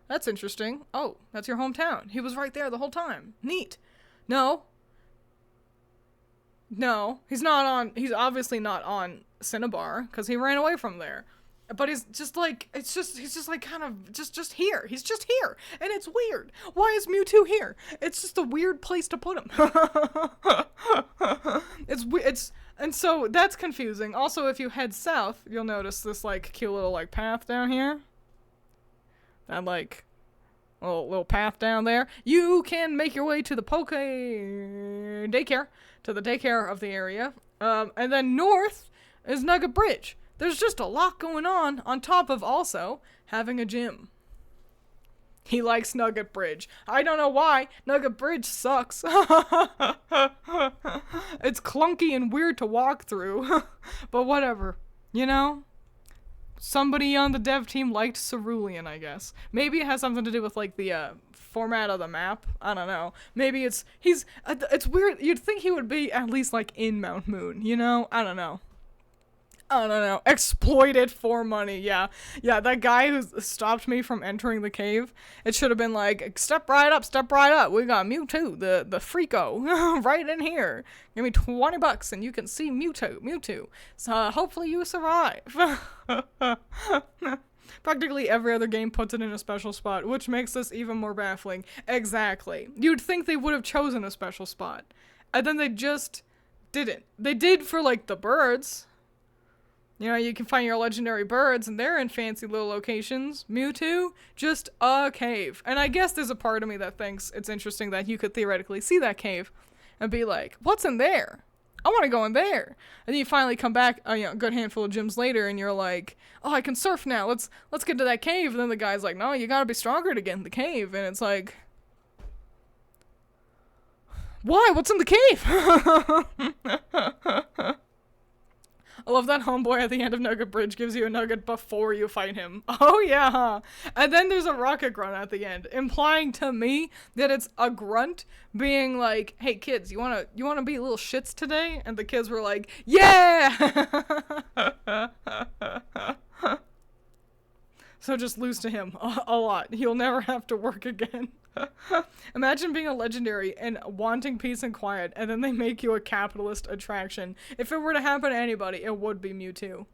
That's interesting. Oh, that's your hometown. He was right there the whole time. Neat. No, he's obviously not on Cinnabar, because he ran away from there. But he's just like, he's just like kind of just here. He's just here. And it's weird. Why is Mewtwo here? It's just a weird place to put him. And so that's confusing. Also, if you head south, you'll notice this like cute little like path down here. That like little path down there. You can make your way to the daycare, to the daycare of the area. And then north is Nugget Bridge. There's just a lot going on top of also having a gym. He likes Nugget Bridge. I don't know why. Nugget Bridge sucks. It's clunky and weird to walk through. But whatever. You know? Somebody on the dev team liked Cerulean, I guess. Maybe it has something to do with like the format of the map. I don't know. Maybe it's weird. You'd think he would be at least like in Mount Moon, you know? I don't know. Exploited for money. Yeah, that guy who stopped me from entering the cave, it should have been like, step right up. We got Mewtwo, the freako, right in here. Give me $20 and you can see Mewtwo. So hopefully you survive. Practically every other game puts it in a special spot, which makes this even more baffling. Exactly. You'd think they would have chosen a special spot. And then they just didn't. They did for like the birds. You know, you can find your legendary birds, and they're in fancy little locations. Mewtwo, just a cave. And I guess there's a part of me that thinks it's interesting that you could theoretically see that cave and be like, what's in there? I want to go in there. And then you finally come back a good handful of gyms later, and you're like, oh, I can surf now. Let's get to that cave. And then the guy's like, no, you gotta be stronger to get in the cave. And it's like, why? What's in the cave? I love that homeboy at the end of Nugget Bridge gives you a nugget before you fight him. Oh yeah, huh? And then there's a rocket grunt at the end, implying to me that it's a grunt being like, hey kids, you wanna be little shits today? And the kids were like, yeah! So just lose to him a lot. He'll never have to work again. Imagine being a legendary and wanting peace and quiet, and then they make you a capitalist attraction. If it were to happen to anybody, it would be Mewtwo.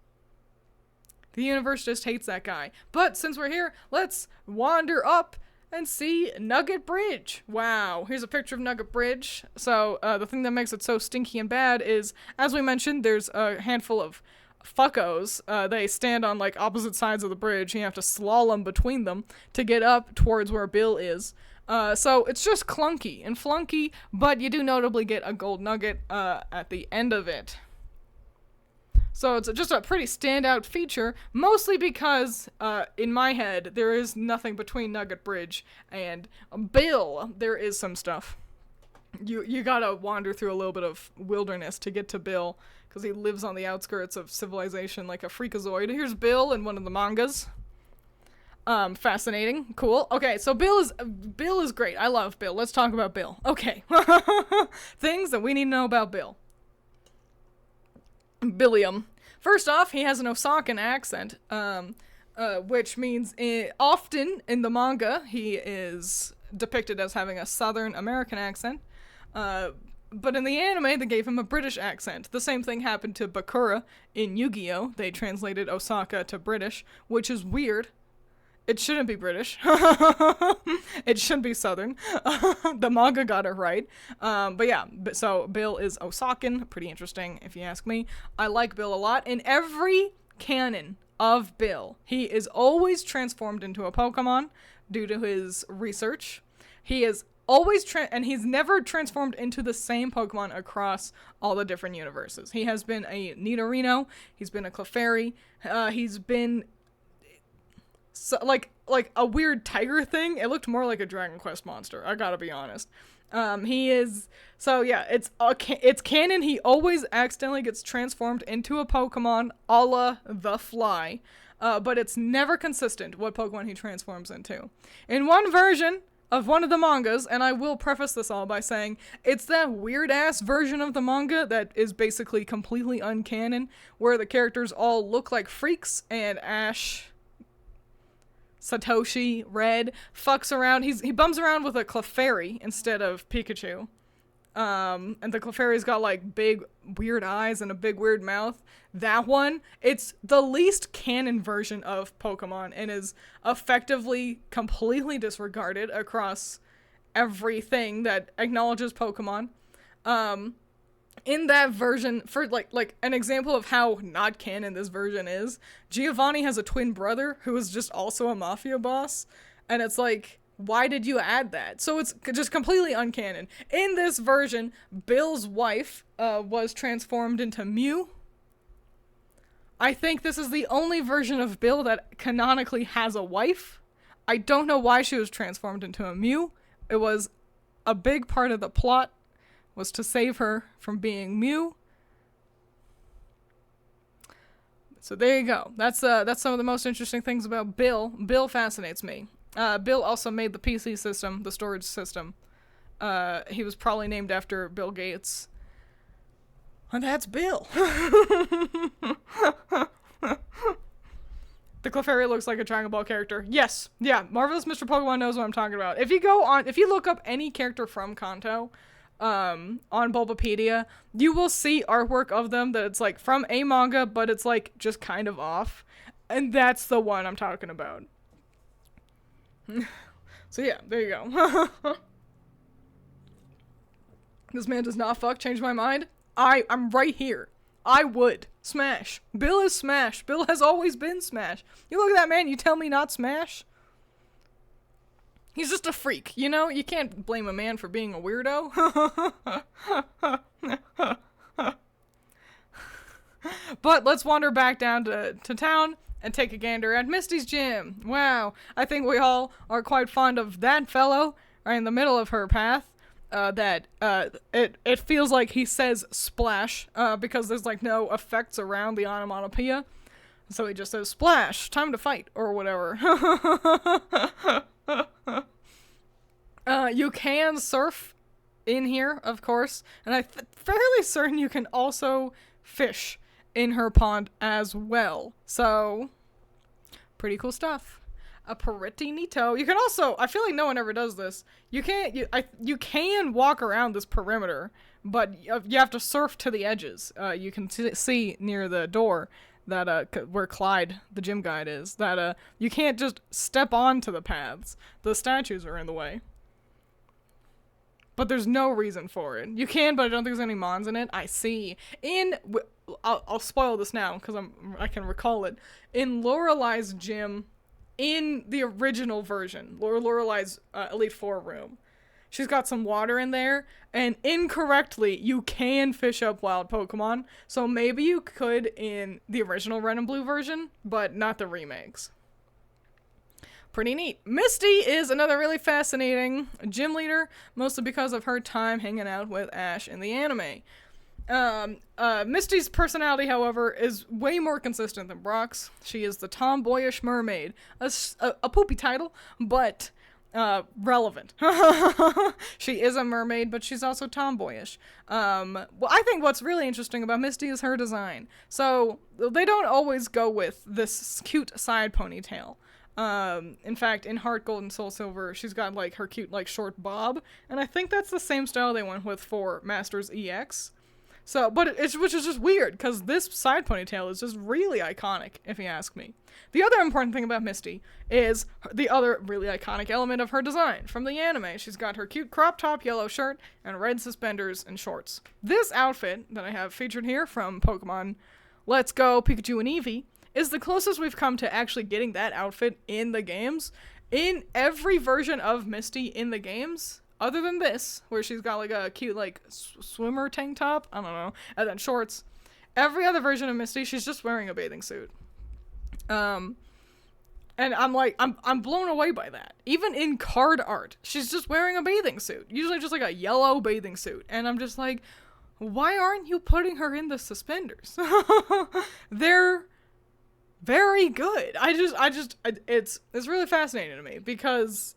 The universe just hates that guy. But since we're here, let's wander up and see Nugget Bridge. Wow, here's a picture of Nugget Bridge. So the thing that makes it so stinky and bad is, as we mentioned, there's a handful of fuckos. They stand on like opposite sides of the bridge. You have to slalom between them to get up towards where Bill is. So it's just clunky and flunky, but you do notably get a gold nugget at the end of it. So it's just a pretty standout feature, mostly because, in my head, there is nothing between Nugget Bridge and Bill. There is some stuff. You gotta wander through a little bit of wilderness to get to Bill, because he lives on the outskirts of civilization like a freakazoid. Here's Bill in one of the mangas. Fascinating. Cool. Okay, so Bill is great. I love Bill. Let's talk about Bill. Okay. Things that we need to know about Bill. Billiam. First off, he has an Osakan accent, which means often in the manga he is depicted as having a Southern American accent, but in the anime they gave him a British accent. The same thing happened to Bakura in Yu-Gi-Oh! They translated Osaka to British, which is weird. It shouldn't be British. It should be Southern. The manga got it right. But yeah, so Bill is Osakan. Pretty interesting, if you ask me. I like Bill a lot. In every canon of Bill, he is always transformed into a Pokemon due to his research. He is always and he's never transformed into the same Pokemon across all the different universes. He has been a Nidorino. He's been a Clefairy. He's been... So, like a weird tiger thing. It looked more like a Dragon Quest monster, I gotta be honest. He is... So, yeah, it's canon. He always accidentally gets transformed into a Pokemon a la the Fly. But it's never consistent what Pokemon he transforms into. In one version of one of the mangas, and I will preface this all by saying, it's that weird-ass version of the manga that is basically completely uncanon, where the characters all look like freaks, and Ash... Satoshi, Red, fucks around. He bums around with a Clefairy instead of Pikachu. And the Clefairy's got, like, big, weird eyes and a big, weird mouth. That one, it's the least canon version of Pokemon and is effectively completely disregarded across everything that acknowledges Pokemon. In that version, for like an example of how not canon this version is, Giovanni has a twin brother who is just also a mafia boss, and it's like, why did you add that? So it's just completely uncanon. In this version, Bill's wife was transformed into Mew. I think this is the only version of Bill that canonically has a wife. I don't know why she was transformed into a Mew. It was a big part of the plot, was to save her from being Mew. So there you go. That's some of the most interesting things about Bill. Bill fascinates me. Bill also made the PC system, the storage system. He was probably named after Bill Gates. And that's Bill. The Clefairy looks like a Dragon Ball character. Yes. Yeah, Marvelous Mr. Pokemon knows what I'm talking about. If you look up any character from Kanto, on Bulbapedia, you will see artwork of them that it's like from a manga, but it's like just kind of off. And that's the one I'm talking about. So yeah, there you go. This man does not fuck change my mind. I'm right here. I would. Smash. Bill is Smash. Bill has always been Smash. You look at that man, you tell me not Smash? He's just a freak, you know? You can't blame a man for being a weirdo. But let's wander back down to town and take a gander at Misty's gym. Wow. I think we all are quite fond of that fellow right in the middle of her path. It feels like he says splash, because there's like no effects around the onomatopoeia. So he just says splash, time to fight, or whatever. You can surf in here, of course, and I'm fairly certain you can also fish in her pond as well. So, pretty cool stuff. A pretty neato. You can also, I feel like no one ever does this. You can walk around this perimeter, but you have to surf to the edges. You can see near the door that where Clyde, the gym guide, is, that you can't just step onto the paths. The statues are in the way. But there's no reason for it. You can, but I don't think there's any mons in it. I see. I'll spoil this now because I can recall it. In Lorelei's gym, in the original version, Lorelei's Elite Four room, she's got some water in there, and incorrectly, you can fish up wild Pokemon. So maybe you could in the original Red and Blue version, but not the remakes. Pretty neat. Misty is another really fascinating gym leader, mostly because of her time hanging out with Ash in the anime. Misty's personality, however, is way more consistent than Brock's. She is the tomboyish mermaid. A poopy title, but relevant. She is a mermaid, but she's also tomboyish. Well, I think what's really interesting about Misty is her design. So, they don't always go with this cute side ponytail. In fact, in Heart Gold and Soul Silver, she's got, like, her cute, like, short bob, and I think that's the same style they went with for Masters EX. So, but which is just weird, because this side ponytail is just really iconic, if you ask me. The other important thing about Misty is the other really iconic element of her design. From the anime, she's got her cute crop top yellow shirt and red suspenders and shorts. This outfit that I have featured here from Pokemon Let's Go Pikachu and Eevee is the closest we've come to actually getting that outfit in the games. In every version of Misty in the games, other than this, where she's got like a cute like swimmer tank top, I don't know, and then shorts, every other version of Misty, she's just wearing a bathing suit. And I'm blown away by that. Even in card art, she's just wearing a bathing suit. Usually just like a yellow bathing suit. And I'm just like, why aren't you putting her in the suspenders? They're very good. It's really fascinating to me because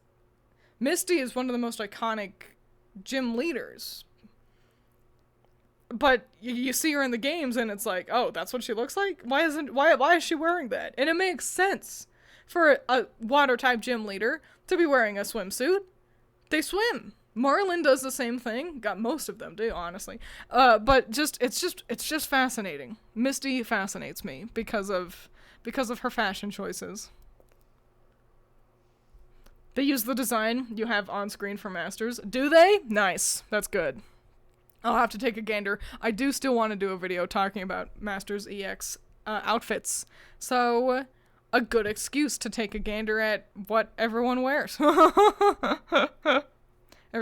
Misty is one of the most iconic gym leaders. But you see her in the games and it's like, oh, that's what she looks like? Why is she wearing that? And it makes sense for a water type gym leader to be wearing a swimsuit. They swim. Marlin does the same thing. Got most of them do, honestly. But it's just fascinating. Misty fascinates me because of her fashion choices. They use the design you have on screen for Masters. Do they? Nice. That's good. I'll have to take a gander. I do still want to do a video talking about Masters EX outfits. So, a good excuse to take a gander at what everyone wears. Ever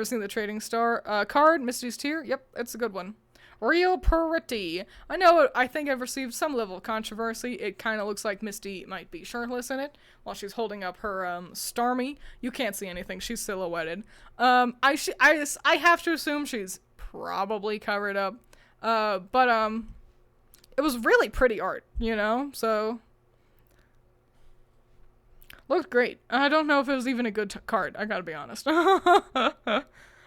seen the Trading Star card? Misty's Tier? Yep, it's a good one. Real pretty. I think I've received some level of controversy. It kind of looks like Misty might be shirtless in it while she's holding up her Starmie. You can't see anything. She's silhouetted. I have to assume she's probably covered up. But it was really pretty art, you know? So looked great. I don't know if it was even a good card. I gotta be honest.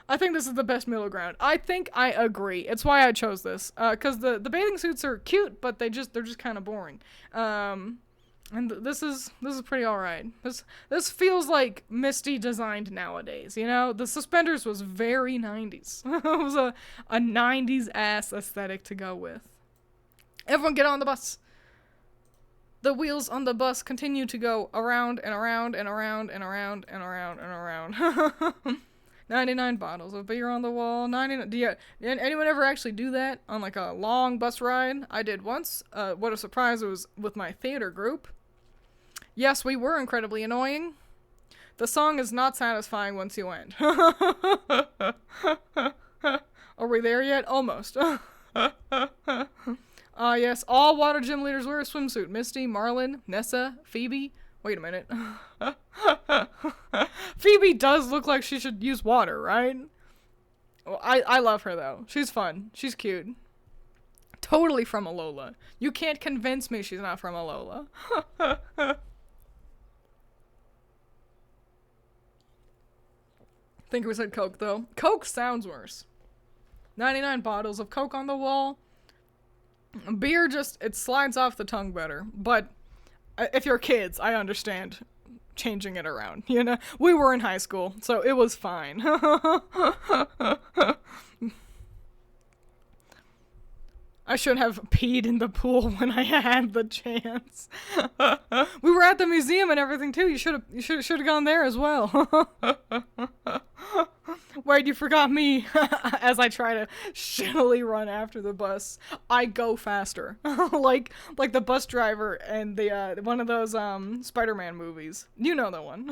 I think this is the best middle ground. I think I agree. It's why I chose this. Because the bathing suits are cute, but they're just kind of boring. And this is pretty alright. This feels like Misty designed nowadays, you know? The suspenders was very 90s. It was a 90s ass aesthetic to go with. Everyone get on the bus. The wheels on the bus continue to go around and around and around and around and around and around. 99 bottles of beer on the wall. 99. Did anyone ever actually do that on like a long bus ride? I did once. What a surprise. It was with my theater group. Yes, we were incredibly annoying. The song is not satisfying once you end. Are we there yet? Almost. Yes, all water gym leaders wear a swimsuit. Misty, Marlin, Nessa, Phoebe. Wait a minute. Phoebe does look like she should use water, right? Well, I love her, though. She's fun. She's cute. Totally from Alola. You can't convince me she's not from Alola. Think we said Coke, though. Coke sounds worse. 99 bottles of Coke on the wall. Beer just, it slides off the tongue better. But if you're kids, I understand changing it around, you know? We were in high school, so it was fine. I should have peed in the pool when I had the chance. We were at the museum and everything too. You should have gone there as well. Wait, you forgot me. As I try to shittily run after the bus, I go faster, like the bus driver and the one of those Spider-Man movies. You know the one.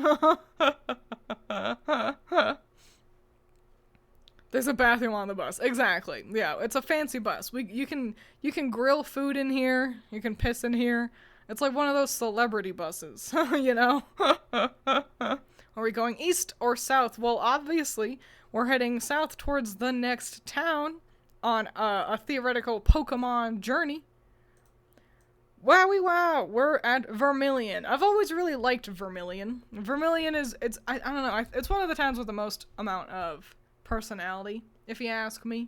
There's a bathroom on the bus. Exactly. Yeah, it's a fancy bus. You can grill food in here. You can piss in here. It's like one of those celebrity buses, you know? Are we going east or south? Well, obviously, we're heading south towards the next town on a theoretical Pokemon journey. Wowie wow, we're at Vermilion. I've always really liked Vermilion. Vermilion is, I don't know, it's one of the towns with the most amount of personality, if you ask me.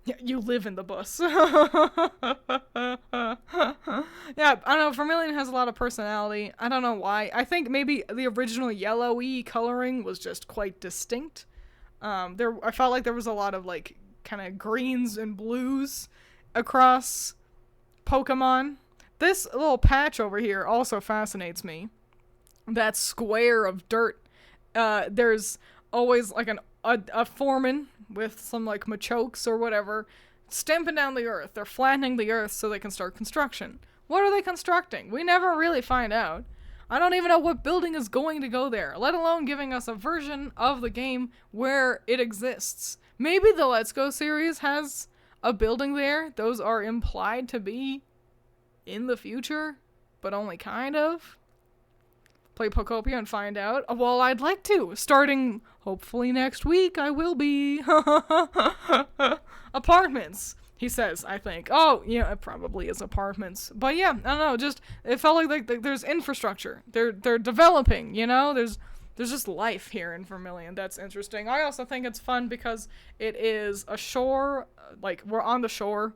Yeah, you live in the bus. Yeah, I don't know, Vermilion has a lot of personality. I don't know why. I think maybe the original yellowy coloring was just quite distinct. I felt like there was a lot of, like, kind of greens and blues across Pokemon. This little patch over here also fascinates me. That square of dirt. There's always, like, a foreman with some, like, machokes or whatever stamping down the earth. They're flattening the earth so they can start construction. What are they constructing? We never really find out. I don't even know what building is going to go there, let alone giving us a version of the game where it exists. Maybe the Let's Go series has a building there. Those are implied to be in the future, but only kind of. Play Pokopia and find out. Well, I'd like to. Starting, hopefully next week, I will be. Apartments, he says, I think. Oh, yeah, it probably is apartments. But yeah, I don't know, just, it felt like there's infrastructure. They're developing, you know? There's just life here in Vermilion. That's interesting. I also think it's fun because it is a shore, like, we're on the shore.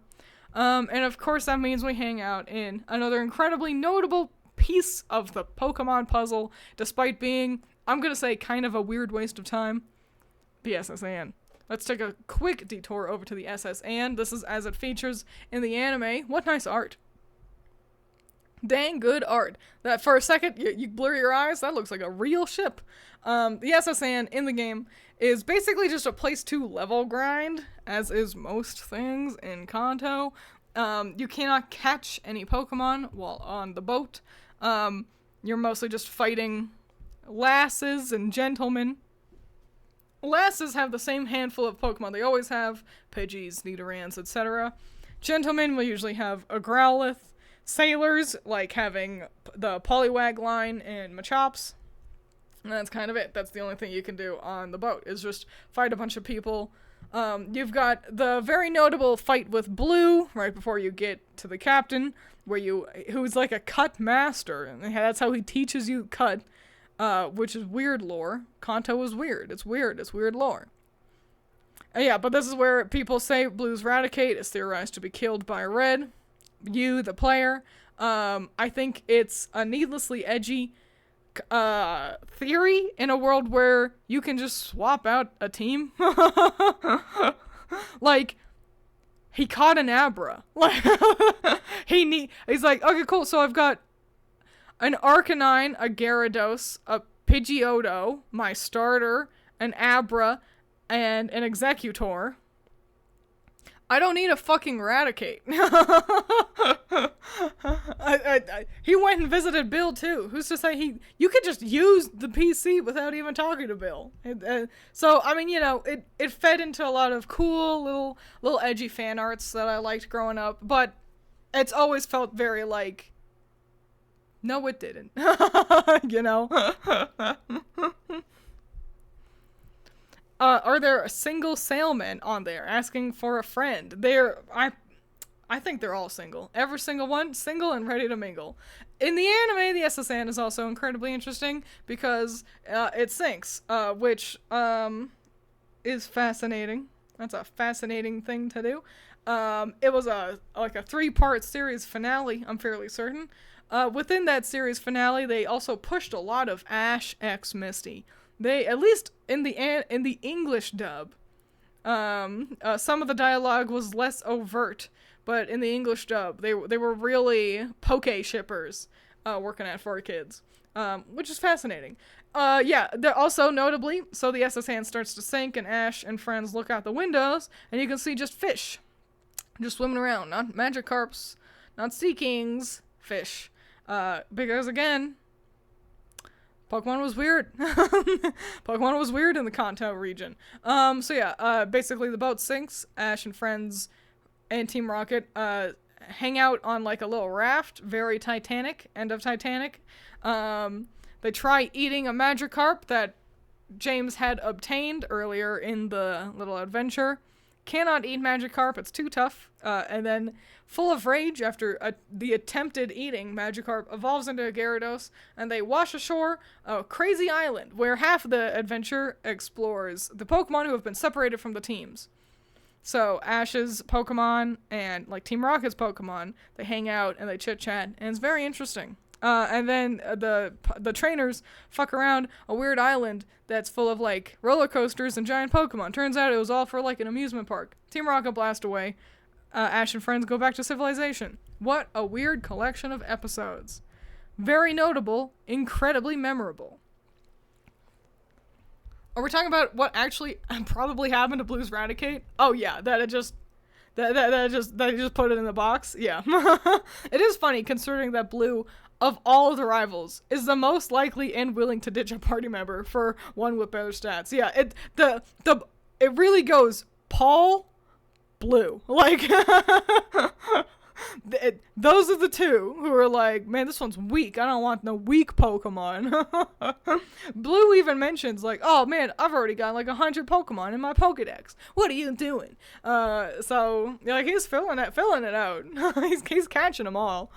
And of course that means we hang out in another incredibly notable piece of the Pokemon puzzle, despite being, I'm gonna say, kind of a weird waste of time, the SS Anne. Let's take a quick detour over to the SS Anne. This is as it features in the anime. What nice art. Dang good art. That for a second, you blur your eyes, that looks like a real ship. The SS Anne in the game is basically just a place to level grind, as is most things in Kanto. You cannot catch any Pokemon while on the boat. You're mostly just fighting lasses and gentlemen. Lasses have the same handful of Pokemon they always have, Pidgeys, Nidorans, etc. Gentlemen will usually have a Growlithe. Sailors like having the Poliwag line and Machops. And that's kind of it. That's the only thing you can do on the boat, is just fight a bunch of people. You've got the very notable fight with Blue right before you get to the captain, who's like a cut master, and that's how he teaches you cut, which is weird lore. Kanto is weird. It's weird lore. Yeah, but this is where people say Blue's Raticate is theorized to be killed by Red. You, the player. I think it's a needlessly edgy theory in a world where you can just swap out a team. Like, he caught an Abra. He's like, okay, cool, so I've got an Arcanine, a Gyarados, a Pidgeotto, my starter, an Abra, and an Executor. I don't need a fucking Raticate. He went and visited Bill too. Who's to say you could just use the PC without even talking to Bill. So, I mean, you know, it fed into a lot of cool little edgy fan arts that I liked growing up, but it's always felt very like, no, it didn't. You know? Are there single sailmen on there asking for a friend? I think they're all single. Every single one, single and ready to mingle. In the anime, the SS Anne is also incredibly interesting because it sinks, which is fascinating. That's a fascinating thing to do. It was like a 3-part series finale, I'm fairly certain. Within that series finale, they also pushed a lot of Ash x Misty. They, at least in the English dub, Some of the dialogue was less overt, but in the English dub, they were really poke shippers working at 4Kids, which is fascinating. Yeah, they're also notably, so the SSN starts to sink, and Ash and friends look out the windows, and you can see just fish, just swimming around, not Magikarps, not Sea Kings, fish. Because again, Pokemon was weird. Pokemon was weird in the Kanto region. So yeah, basically the boat sinks. Ash and friends and Team Rocket hang out on like a little raft. Very Titanic. End of Titanic. They try eating a Magikarp that James had obtained earlier in the little adventure. Cannot eat Magikarp, it's too tough. And then, full of rage after the attempted eating, Magikarp evolves into a Gyarados, and they wash ashore a crazy island where half of the adventure explores the Pokemon who have been separated from the teams. So Ash's Pokemon and like Team Rocket's Pokemon, they hang out and they chit-chat, and it's very interesting. And then the trainers fuck around a weird island that's full of like roller coasters and giant Pokemon. Turns out it was all for like an amusement park. Team Rocket blast away. Ash and friends go back to civilization. What a weird collection of episodes. Very notable, incredibly memorable. Are we talking about what actually probably happened to Blue's Raticate? Oh yeah, that just put it in the box. Yeah. It is funny considering that Blue, of all of the rivals, is the most likely and willing to ditch a party member for one with better stats. Yeah, it really goes Paul, Blue. Like, those are the two who are like, man, this one's weak. I don't want no weak Pokemon. Blue even mentions like, oh man, I've already got like 100 Pokemon in my Pokedex. What are you doing? So like he's filling it out. he's catching them all.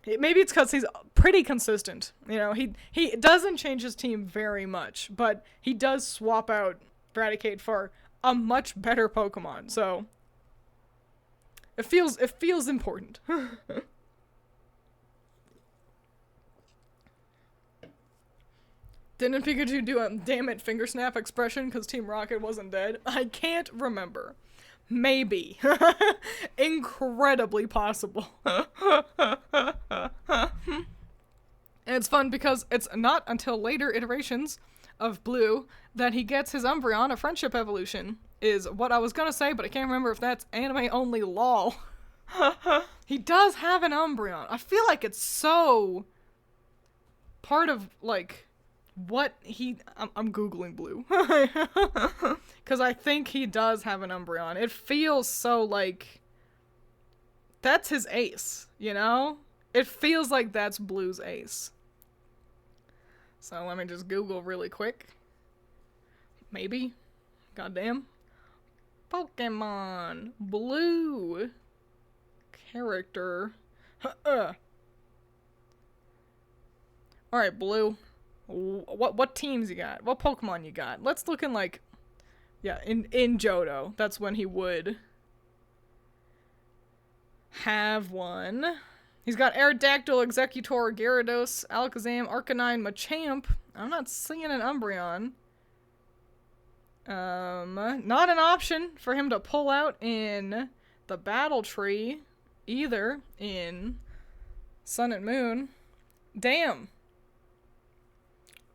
Maybe it's because he's pretty consistent. You know, he doesn't change his team very much, but he does swap out Raticate for a much better Pokemon. So it feels important. Didn't Pikachu do a damn it finger snap expression because Team Rocket wasn't dead? I can't remember. Maybe. Incredibly possible. And it's fun because it's not until later iterations of Blue that he gets his Umbreon, a friendship evolution, is what I was gonna say, but I can't remember if that's anime only, lol. He does have an Umbreon. I feel like it's so part of, like, what he... I'm Googling Blue. Because I think he does have an Umbreon. It feels so, like... That's his ace, you know? It feels like that's Blue's ace. So let me just Google really quick. Maybe. Goddamn. Pokemon. Blue. Character. Alright, Blue. What teams you got? What Pokemon you got? Let's look in like... Yeah, in Johto. That's when he would... have one. He's got Aerodactyl, Executor, Gyarados, Alakazam, Arcanine, Machamp. I'm not seeing an Umbreon. Not an option for him to pull out in the Battle Tree either in Sun and Moon. Damn.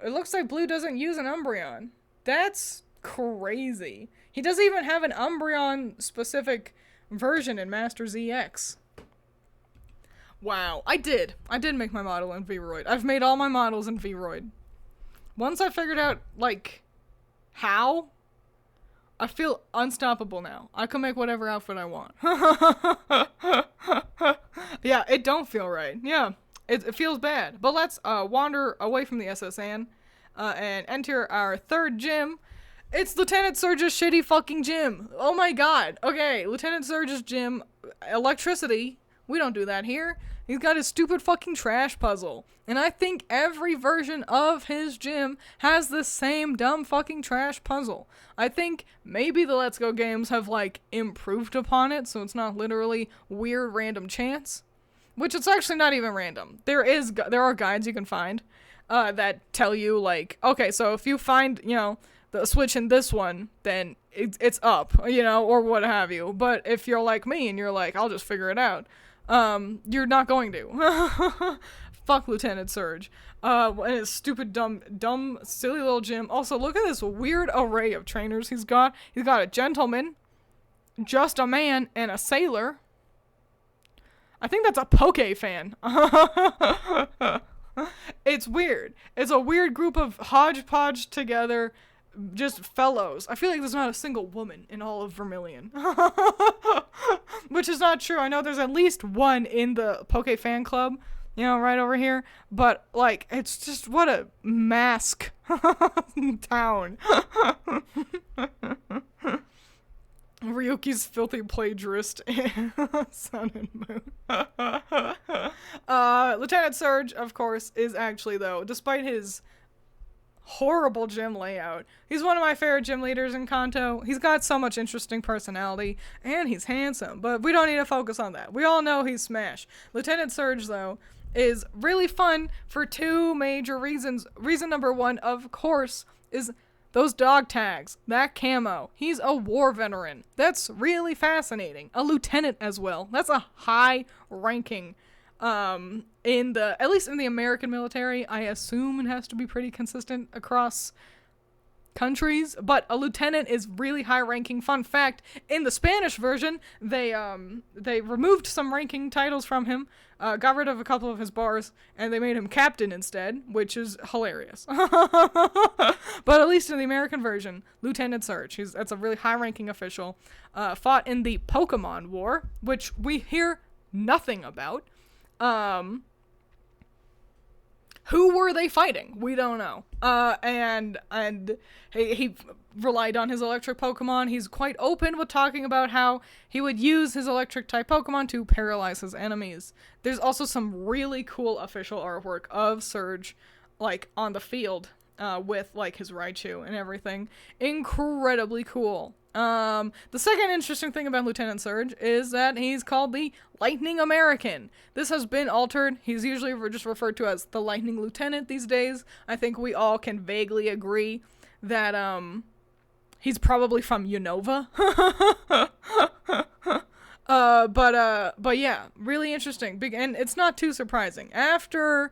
It looks like Blue doesn't use an Umbreon. That's crazy. He doesn't even have an Umbreon specific version in Master ZX. Wow. I did make my model in Vroid. I've made all my models in Vroid. Once I figured out, like, how, I feel unstoppable now. I can make whatever outfit I want. Yeah, it don't feel right. Yeah, it feels bad. But let's wander away from the SSN and enter our third gym. It's Lieutenant Surge's shitty fucking gym. Oh my god. Okay, Lieutenant Surge's gym, electricity. We don't do that here. He's got his stupid fucking trash puzzle. And I think every version of his gym has the same dumb fucking trash puzzle. I think maybe the Let's Go games have, like, improved upon it, so it's not literally weird random chance. Which it's actually not even random. There are guides you can find that tell you, like, okay, so if you find, you know, the switch in this one, then it's up, you know, or what have you. But if you're like me and you're like, I'll just figure it out, you're not going to. Fuck Lieutenant Surge. And his stupid, dumb, silly little gym. Also, look at this weird array of trainers he's got. He's got a gentleman, just a man, and a sailor. I think that's a Poke fan. It's weird. It's a weird group of hodgepodge together, just fellows. I feel like there's not a single woman in all of Vermilion. Which is not true. I know there's at least one in the Poke fan club, you know, right over here. But, like, it's just, what a mask town. Ryuki's filthy plagiarist in Sun and Moon. Lieutenant Surge, of course, is actually, though, despite his horrible gym layout, he's one of my favorite gym leaders in Kanto. He's got so much interesting personality, and he's handsome, but we don't need to focus on that. We all know he's smash. Lieutenant Surge, though, is really fun for two major reasons. Reason number one, of course, is those dog tags, that camo. He's a war veteran. That's really fascinating. A lieutenant as well. That's a high ranking at least in the American military. I assume it has to be pretty consistent across countries, but a lieutenant is really high ranking. Fun fact, in the Spanish version, they removed some ranking titles from him, got rid of a couple of his bars, and they made him captain instead, which is hilarious. But at least in the American version, Lieutenant Surge, that's a really high ranking official, fought in the Pokemon War, which we hear nothing about. Who were they fighting? We don't know. And he relied on his electric Pokemon. He's quite open with talking about how he would use his electric type Pokemon to paralyze his enemies. There's also some really cool official artwork of Surge, like, on the field, with, like, his Raichu and everything. Incredibly cool. The second interesting thing about Lieutenant Surge is that he's called the Lightning American. This has been altered. He's usually just referred to as the Lightning Lieutenant these days. I think we all can vaguely agree that, he's probably from Unova. But yeah, really interesting. And it's not too surprising. After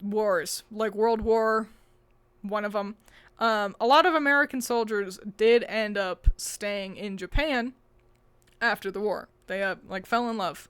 wars, like World War, one of them, a lot of American soldiers did end up staying in Japan after the war. They, fell in love,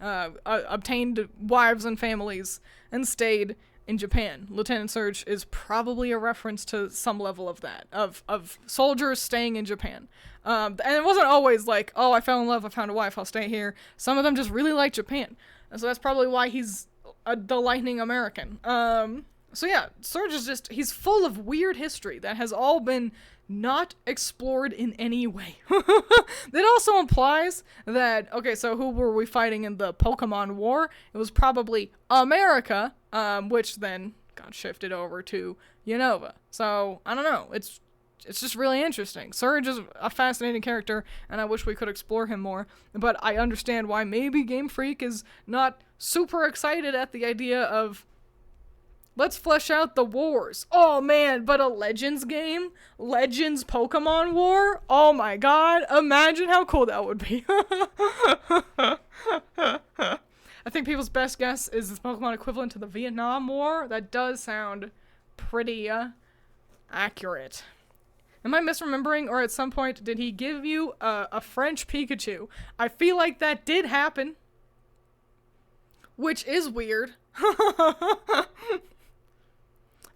obtained wives and families, and stayed in Japan. Lieutenant Surge is probably a reference to some level of that, of soldiers staying in Japan. And it wasn't always like, oh, I fell in love, I found a wife, I'll stay here. Some of them just really like Japan. And so that's probably why he's the Lightning American. So yeah, Surge is he's full of weird history that has all been not explored in any way. That also implies that, okay, so who were we fighting in the Pokemon War? It was probably America, which then got shifted over to Unova. So, I don't know, it's just really interesting. Surge is a fascinating character, and I wish we could explore him more, but I understand why maybe Game Freak is not super excited at the idea of, let's flesh out the wars. Oh man, but a Legends game? Legends Pokemon War? Oh my god, imagine how cool that would be. I think people's best guess is this Pokemon equivalent to the Vietnam War. That does sound pretty, accurate. Am I misremembering, or at some point did he give you a French Pikachu? I feel like that did happen. Which is weird.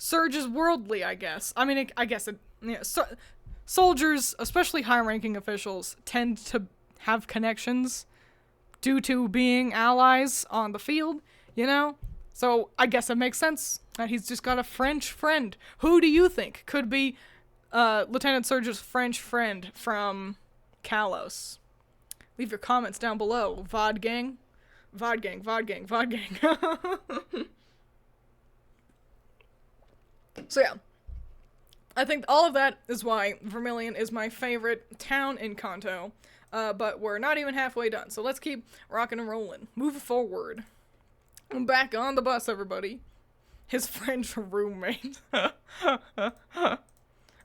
Surge is worldly, I guess. I mean, soldiers, especially high-ranking officials, tend to have connections due to being allies on the field, you know? So I guess it makes sense that he's just got a French friend. Who do you think could be Lieutenant Surge's French friend from Kalos? Leave your comments down below. VOD gang. VOD gang, VOD gang, VOD gang. So yeah, I think all of that is why Vermilion is my favorite town in Kanto, but we're not even halfway done, so let's keep rocking and rolling. Move forward. I'm back on the bus, everybody. His French roommate.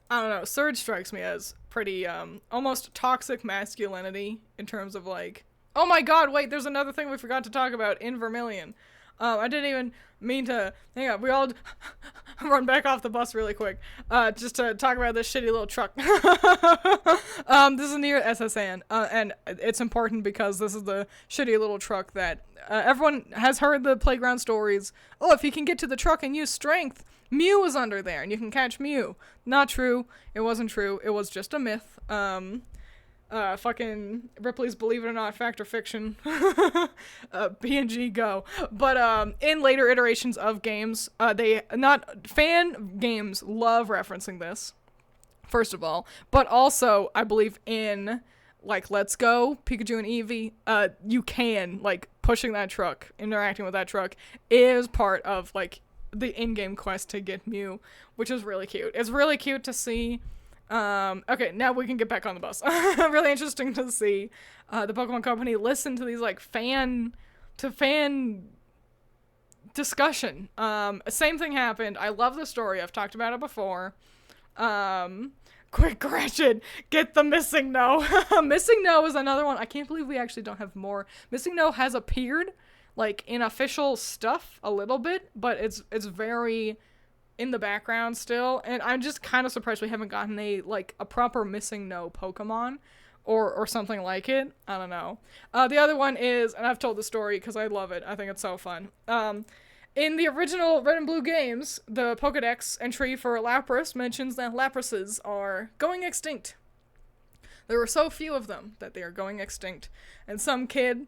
I don't know, Surge strikes me as pretty, almost toxic masculinity in terms of like, oh my god, wait, there's another thing we forgot to talk about in Vermilion. I didn't even mean to, hang on, we all run back off the bus really quick, just to talk about this shitty little truck. This is near SSN, and it's important because this is the shitty little truck that, everyone has heard the playground stories. Oh, if you can get to the truck and use strength, Mew is under there, and you can catch Mew. Not true. It wasn't true. It was just a myth. Fucking Ripley's Believe It or Not Fact or Fiction. PNG go. But, in later iterations of games, fan games love referencing this, first of all. But also, I believe in, like, Let's Go, Pikachu and Eevee, you can, like, pushing that truck, interacting with that truck, is part of, like, the in-game quest to get Mew, which is really cute. It's really cute to see. Okay, now we can get back on the bus. Really interesting to see the Pokemon Company listen to these, like, fan discussion. Same thing happened. I love the story. I've talked about it before. Quick, Gretchen, get the Missing No. Missing No is another one. I can't believe we actually don't have more. Missing No has appeared, like, in official stuff a little bit, but it's very in the background still, and I'm just kind of surprised we haven't gotten a proper Missing No Pokemon or something like it. I don't know. The other one is, and I've told the story because I love it. I think it's so fun. In the original Red and Blue games, the Pokedex entry for Lapras mentions that Laprases are going extinct. There were so few of them that they are going extinct, and some kid,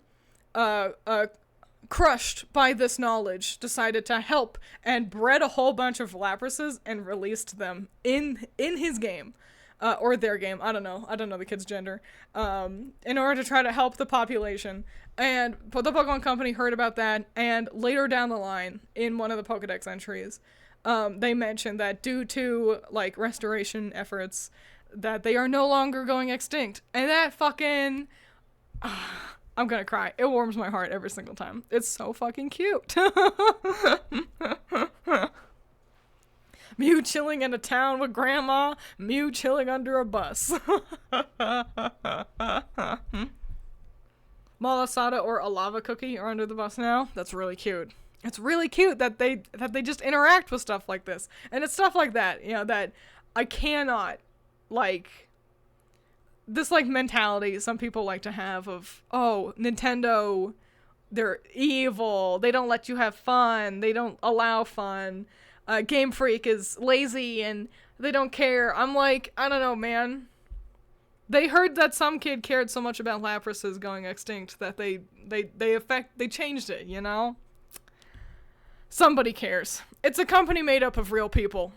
crushed by this knowledge, decided to help and bred a whole bunch of Laprases and released them in his game, or their game. I don't know the kid's gender, in order to try to help the population. And the Pokemon Company heard about that, and later down the line, in one of the Pokedex entries, they mentioned that due to, like, restoration efforts, that they are no longer going extinct. And that fucking... I'm gonna cry. It warms my heart every single time. It's so fucking cute. Mew chilling in a town with grandma. Mew chilling under a bus. Malasada or a lava cookie are under the bus now. That's really cute. It's really cute that they just interact with stuff like this. And it's stuff like that, you know, that I cannot, like... This, like, mentality some people like to have of, oh, Nintendo, they're evil, they don't let you have fun, they don't allow fun, Game Freak is lazy and they don't care. I'm like, I don't know, man. They heard that some kid cared so much about Laprases going extinct that they changed it, you know? Somebody cares. It's a company made up of real people.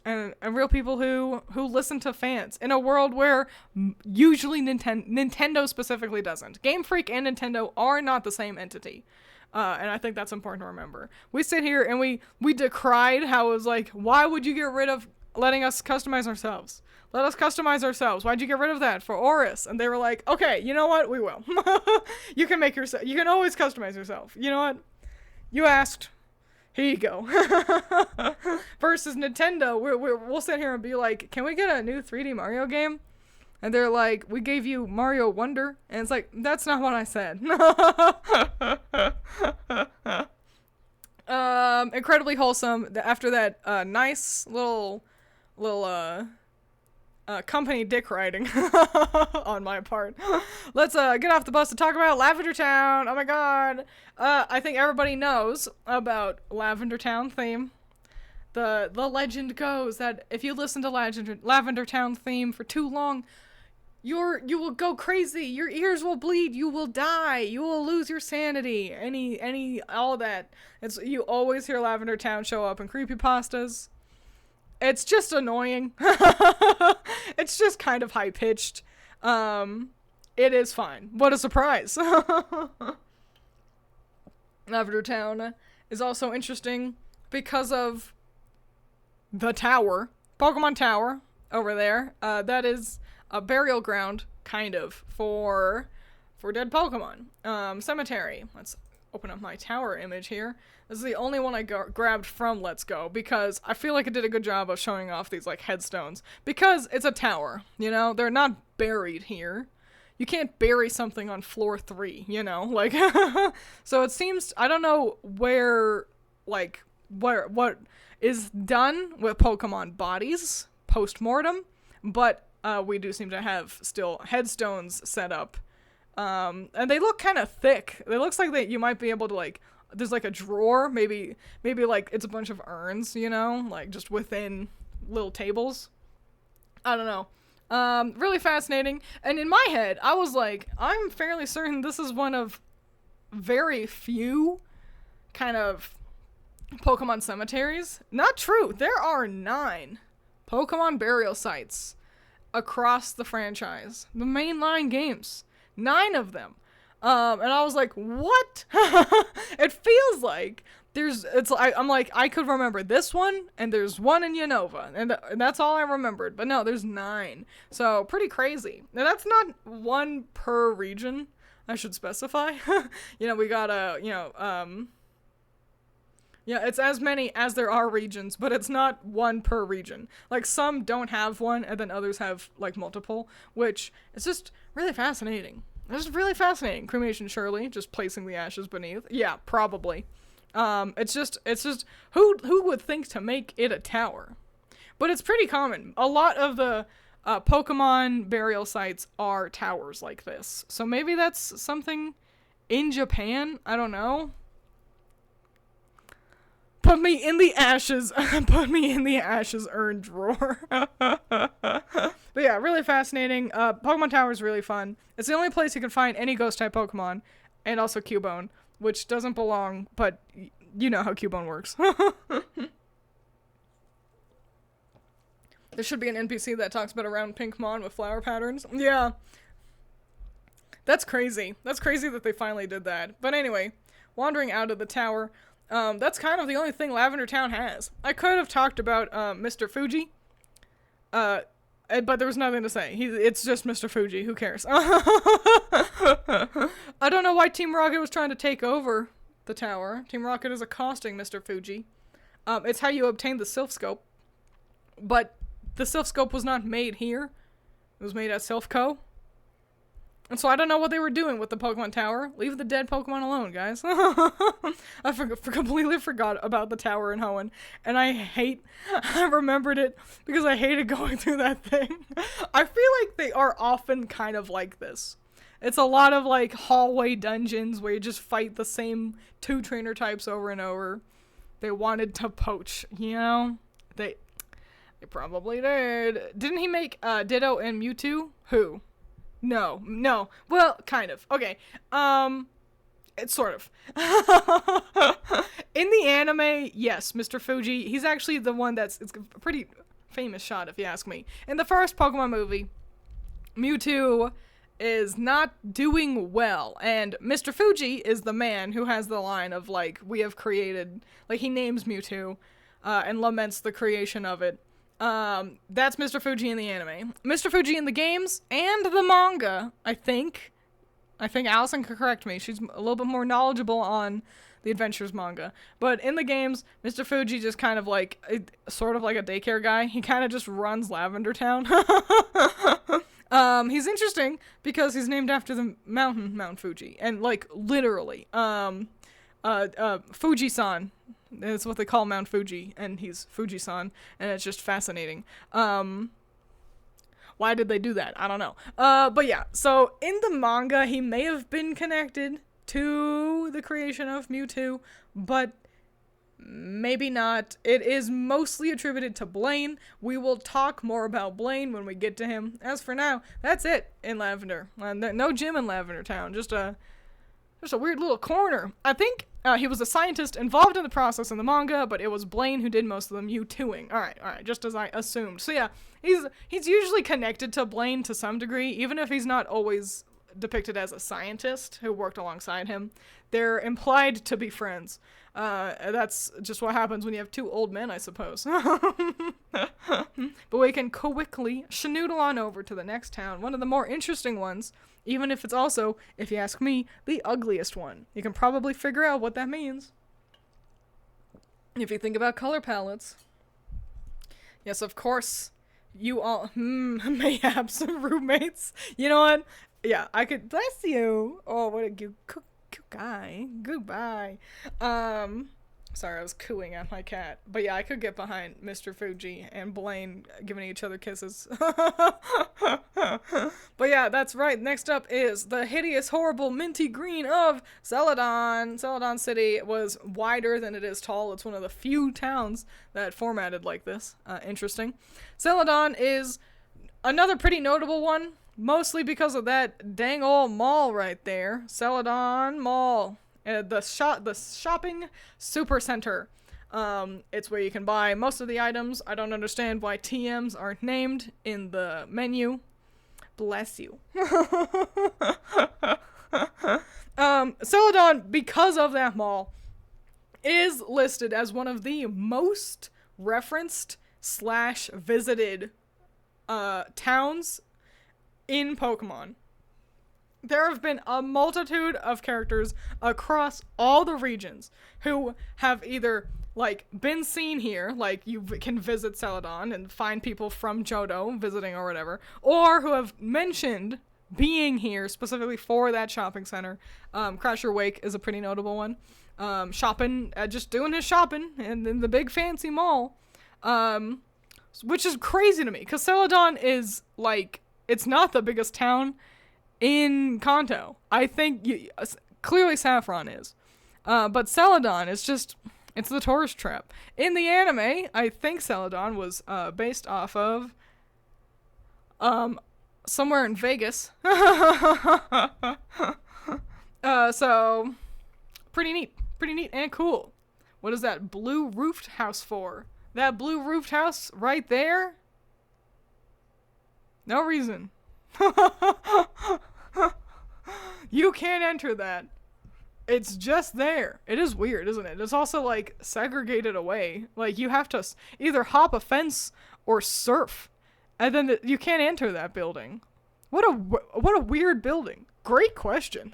And real people who listen to fans in a world where usually Nintendo specifically doesn't. Game Freak and Nintendo are not the same entity. And I think that's important to remember. We sit here and we decried how it was like, why would you get rid of letting us customize ourselves? Let us customize ourselves. Why'd you get rid of that for Oris? And they were like, okay, you know what? We will. You can make yourself. You can always customize yourself. You know what? You asked. Here you go. Versus Nintendo, we'll sit here and be like, can we get a new 3D Mario game? And they're like, we gave you Mario Wonder. And it's like, that's not what I said. Incredibly wholesome. After that nice little company dick riding on my part. Let's get off the bus to talk about Lavender Town. Oh my god. I think everybody knows about Lavender Town theme. The legend goes that if you listen to Lavender Town theme for too long, you will go crazy. Your ears will bleed. You will die. You will lose your sanity. All that. You always hear Lavender Town show up in creepypastas. It's just annoying. It's just kind of high-pitched. It is fine. What a surprise. Lavender Town is also interesting because of the tower. Pokemon Tower over there. That is a burial ground, kind of, for dead Pokemon. Cemetery. Let's open up my tower image here. This is the only one I grabbed from Let's Go because I feel like it did a good job of showing off these like headstones because it's a tower, you know? They're not buried here. You can't bury something on floor 3, you know? Like, so it seems, I don't know where, like, what is done with Pokemon bodies post-mortem, but we do seem to have still headstones set up. And they look kind of thick. It looks like that you might be able to, like, there's like a drawer, maybe like it's a bunch of urns, you know, like just within little tables. I don't know. Really fascinating. And in my head, I was like, I'm fairly certain this is one of very few kind of Pokemon cemeteries. Not true. There are 9 Pokemon burial sites across the franchise. The mainline games. 9 of them. And I was like, what? It feels like I'm like, I could remember this one, and there's one in Unova, and that's all I remembered. But no, there's 9. So, pretty crazy. Now, that's not one per region, I should specify. You know, we got yeah, it's as many as there are regions, but it's not one per region. Like, some don't have one, and then others have, like, multiple, which is just really fascinating. It's really fascinating. Cremation, surely. Just placing the ashes beneath. Yeah, probably. It's just, who would think to make it a tower? But it's pretty common. A lot of the Pokemon burial sites are towers like this. So maybe that's something in Japan? I don't know. Put me in the ashes. Put me in the ashes urn drawer. But yeah, really fascinating. Pokemon Tower is really fun. It's the only place you can find any ghost-type Pokemon, and also Cubone, which doesn't belong, but you know how Cubone works. There should be an NPC that talks about a round pink mon with flower patterns. Yeah. That's crazy. That's crazy that they finally did that. But anyway, wandering out of the tower, that's kind of the only thing Lavender Town has. I could have talked about Mr. Fuji, but there was nothing to say. It's just Mr. Fuji. Who cares? I don't know why Team Rocket was trying to take over the tower. Team Rocket is accosting Mr. Fuji. It's how you obtain the Sylph Scope. But the Sylph Scope was not made here. It was made at Sylph Co. And so I don't know what they were doing with the Pokemon Tower. Leave the dead Pokemon alone, guys. I completely forgot about the tower in Hoenn. And I remembered it because I hated going through that thing. I feel like they are often kind of like this. It's a lot of like hallway dungeons where you just fight the same 2 trainer types over and over. They wanted to poach, you know? They probably did. Didn't he make Ditto and Mewtwo? Who? No. Well, kind of. Okay. It's sort of. In the anime, yes, Mr. Fuji, he's actually the one it's a pretty famous shot, if you ask me. In the first Pokemon movie, Mewtwo is not doing well, and Mr. Fuji is the man who has the line of, like, we have created, like, he names Mewtwo, and laments the creation of it. That's Mr. Fuji in the anime. Mr. Fuji in the games and the manga, I think Allison could correct me. She's a little bit more knowledgeable on the Adventures manga. But in the games, Mr. Fuji just kind of like, sort of like a daycare guy. He kind of just runs Lavender Town. He's interesting because he's named after the mountain, Mount Fuji. And, like, literally, Fuji-san. It's what they call Mount Fuji, and he's Fuji-san, and it's just fascinating. Why did they do that? I don't know. But yeah, so in the manga, he may have been connected to the creation of Mewtwo, but maybe not. It is mostly attributed to Blaine. We will talk more about Blaine when we get to him. As for now, that's it in Lavender. No gym in Lavender Town, just a weird little corner. I think he was a scientist involved in the process in the manga, but it was Blaine who did most of the Mewtwoing. Alright, just as I assumed. So yeah, he's usually connected to Blaine to some degree, even if he's not always depicted as a scientist who worked alongside him. They're implied to be friends. That's just what happens when you have 2 old men, I suppose. But we can quickly schnoodle on over to the next town, one of the more interesting ones, even if it's also, if you ask me, the ugliest one. You can probably figure out what that means if you think about color palettes. Yes, of course, you all, may have some roommates. You know what? Yeah, I could, bless you. Oh, what a cute guy. Goodbye. Sorry, I was cooing at my cat. But yeah, I could get behind Mr. Fuji and Blaine giving each other kisses. But yeah, that's right. Next up is the hideous, horrible, minty green of Celadon. Celadon City was wider than it is tall. It's one of the few towns that formatted like this. Interesting. Celadon is another pretty notable one, mostly because of that dang old mall right there. Celadon Mall. The shopping super center. It's where you can buy most of the items. I don't understand why TMs aren't named in the menu. Bless you. Celadon, because of that mall, is listed as one of the most referenced / visited towns in Pokemon. There have been a multitude of characters across all the regions who have either, like, been seen here, like, you can visit Celadon and find people from Johto visiting or whatever, or who have mentioned being here specifically for that shopping center. Crasher Wake is a pretty notable one. Shopping, just doing his shopping in the big fancy mall, which is crazy to me, because Celadon is, like, it's not the biggest town in Kanto. I think clearly Saffron is. But Celadon is just, it's the tourist trap. In the anime, I think Celadon was based off of somewhere in Vegas. So pretty neat and cool. What is that blue roofed house for? That blue roofed house right there? No reason. You can't enter that. It's just there. It is weird, isn't it? It's also, like, segregated away. Like, you have to either hop a fence or surf, and then you can't enter that building. What a weird building. Great question.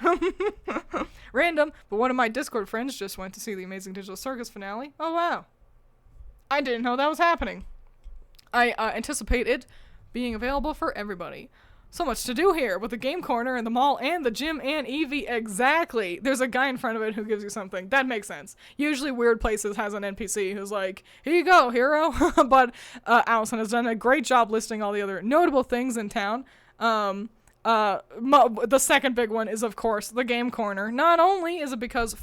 Random, but one of my Discord friends just went to see the Amazing Digital Circus finale. Oh, wow. I didn't know that was happening. I anticipate it being available for everybody. So much to do here with the game corner and the mall and the gym and Eevee. Exactly. There's a guy in front of it who gives you something. That makes sense. Usually Weird Places has an NPC who's like, here you go, hero. But Allison has done a great job listing all the other notable things in town. The second big one is, of course, the game corner. Not only is it because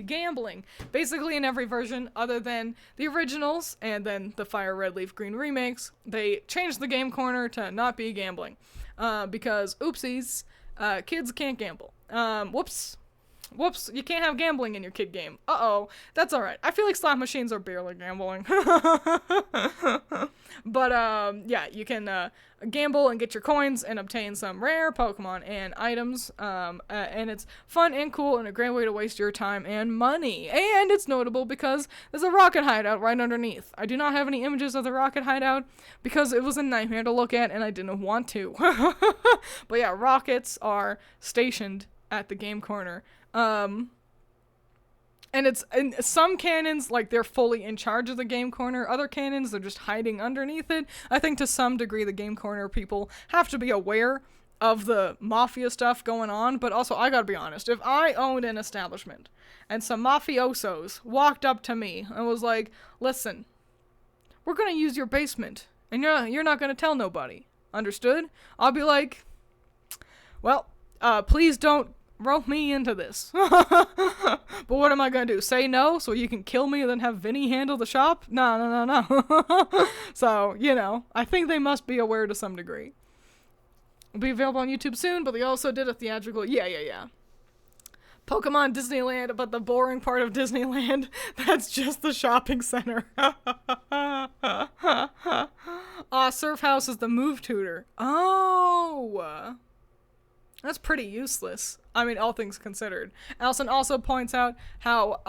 gambling, basically in every version other than the originals and then the Fire Red Leaf Green remakes, they changed the game corner to not be gambling. Because, oopsies, kids can't gamble. Whoops, you can't have gambling in your kid game. Uh-oh, that's alright. I feel like slot machines are barely gambling. But, yeah, you can, gamble and get your coins and obtain some rare Pokemon and items, and it's fun and cool and a great way to waste your time and money. And it's notable because there's a rocket hideout right underneath. I do not have any images of the rocket hideout because it was a nightmare to look at and I didn't want to. But yeah, rockets are stationed at the game corner. And some cannons, like, they're fully in charge of the game corner. Other cannons, they're just hiding underneath it. I think to some degree the game corner people have to be aware of the mafia stuff going on. But also, I gotta be honest, if I owned an establishment and some mafiosos walked up to me and was like, listen, we're gonna use your basement and you're not gonna tell nobody. Understood? I'll be like, well, please don't rope me into this. But what am I gonna do? Say no so you can kill me and then have Vinny handle the shop? No. So, you know, I think they must be aware to some degree. It'll be available on YouTube soon, but they also did a theatrical. Yeah. Pokemon Disneyland, but the boring part of Disneyland, that's just the shopping center. Surf House is the move tutor. Oh! That's pretty useless. I mean, all things considered. Allison also points out how,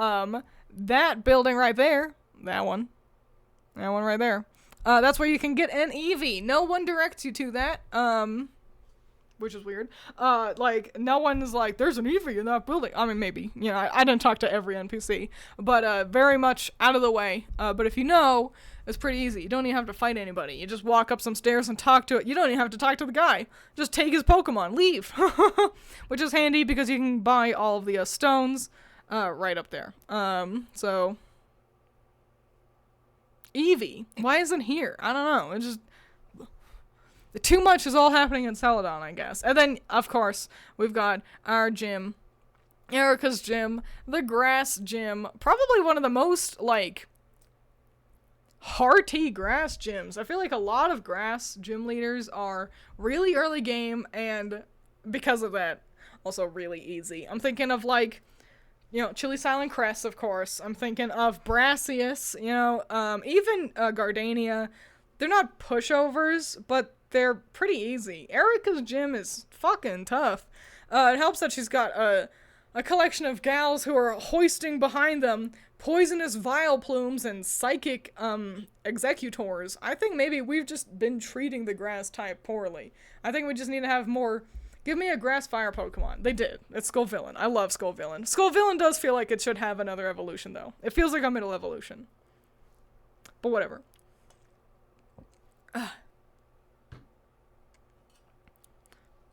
that building right there, that one right there, that's where you can get an Eevee. No one directs you to that. which is weird. Like, no one is like, there's an Eevee in that building. I mean, maybe. You know, I didn't talk to every NPC. But, very much out of the way. But if you know, it's pretty easy. You don't even have to fight anybody. You just walk up some stairs and talk to it. You don't even have to talk to the guy. Just take his Pokemon. Leave. Which is handy because you can buy all of the stones right up there. So... Eevee. Why isn't here? I don't know. It just... Too much is all happening in Celadon, I guess. And then, of course, we've got our gym. Erica's gym. The grass gym. Probably one of the most, like, hearty grass gyms. I feel like a lot of grass gym leaders are really early game, and because of that, also really easy. I'm thinking of, like... You know, Chili Silent Crest, of course. I'm thinking of Brassius, you know, even Gardania. They're not pushovers, but they're pretty easy. Erica's gym is fucking tough. It helps that she's got a collection of gals who are hoisting behind them poisonous Vileplumes and psychic executors. I think maybe we've just been treating the grass type poorly. I think we just need to have more... Give me a grass fire Pokemon. They did. It's Skullvillain. I love Skullvillain. Skullvillain does feel like it should have another evolution, though. It feels like a middle evolution. But whatever.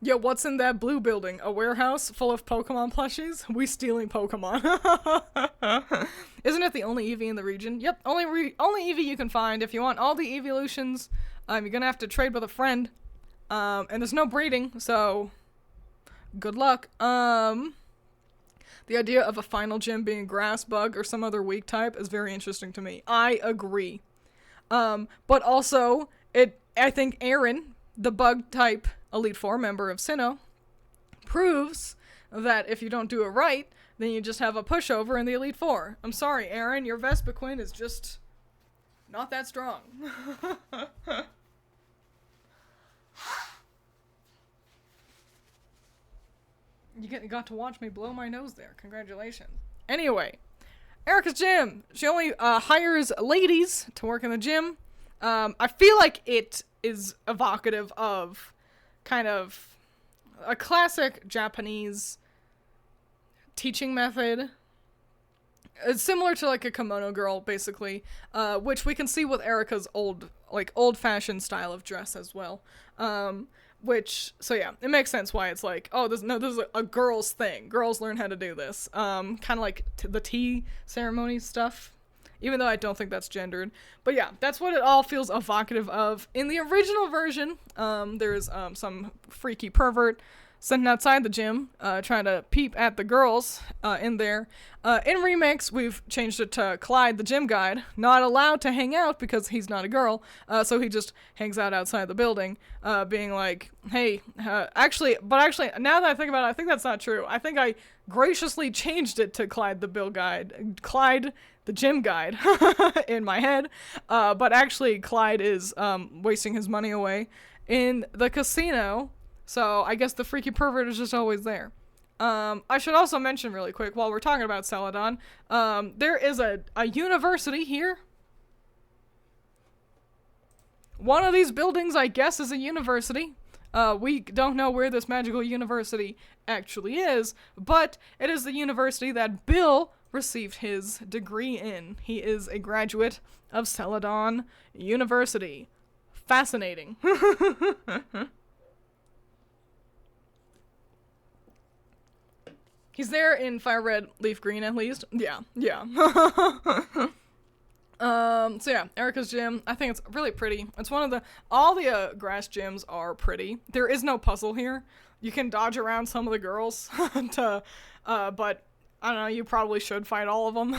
Yo, what's in that blue building? A warehouse full of Pokemon plushies? We stealing Pokemon. Isn't it the only Eevee in the region? Yep, only Eevee you can find. If you want all the evolutions, you're gonna have to trade with a friend. And there's no breeding, so good luck. The idea of a final gym being grass, bug, or some other weak type is very interesting to me. I agree. But also, I think Aaron, the bug type Elite Four member of Sinnoh, proves that if you don't do it right, then you just have a pushover in the Elite Four. I'm sorry, Aaron, your Vespiquen is just not that strong. You got to watch me blow my nose there. Congratulations. Anyway, Erica's gym. She only hires ladies to work in the gym. I feel like it is evocative of kind of a classic Japanese teaching method. It's similar to like a kimono girl, basically, which we can see with Erica's old-fashioned style of dress as well. So yeah, it makes sense why it's like, oh, this is a girl's thing. Girls learn how to do this. Kind of like the tea ceremony stuff, even though I don't think that's gendered. But yeah, that's what it all feels evocative of. In the original version, there's some freaky pervert sitting outside the gym, trying to peep at the girls in there. In remakes, we've changed it to Clyde, the gym guide, not allowed to hang out because he's not a girl, so he just hangs out outside the building, being like, hey, actually, now that I think about it, I think that's not true. I think I graciously changed it to Clyde the gym guide, in my head, but actually Clyde is wasting his money away in the casino. So, I guess the freaky pervert is just always there. I should also mention really quick, while we're talking about Celadon, there is a university here. One of these buildings, I guess, is a university. We don't know where this magical university actually is, but it is the university that Bill received his degree in. He is a graduate of Celadon University. Fascinating. He's there in Fire Red, Leaf Green, at least. Yeah. So yeah, Erica's gym. I think it's really pretty. It's one of all the grass gyms are pretty. There is no puzzle here. You can dodge around some of the girls but I don't know, you probably should fight all of them.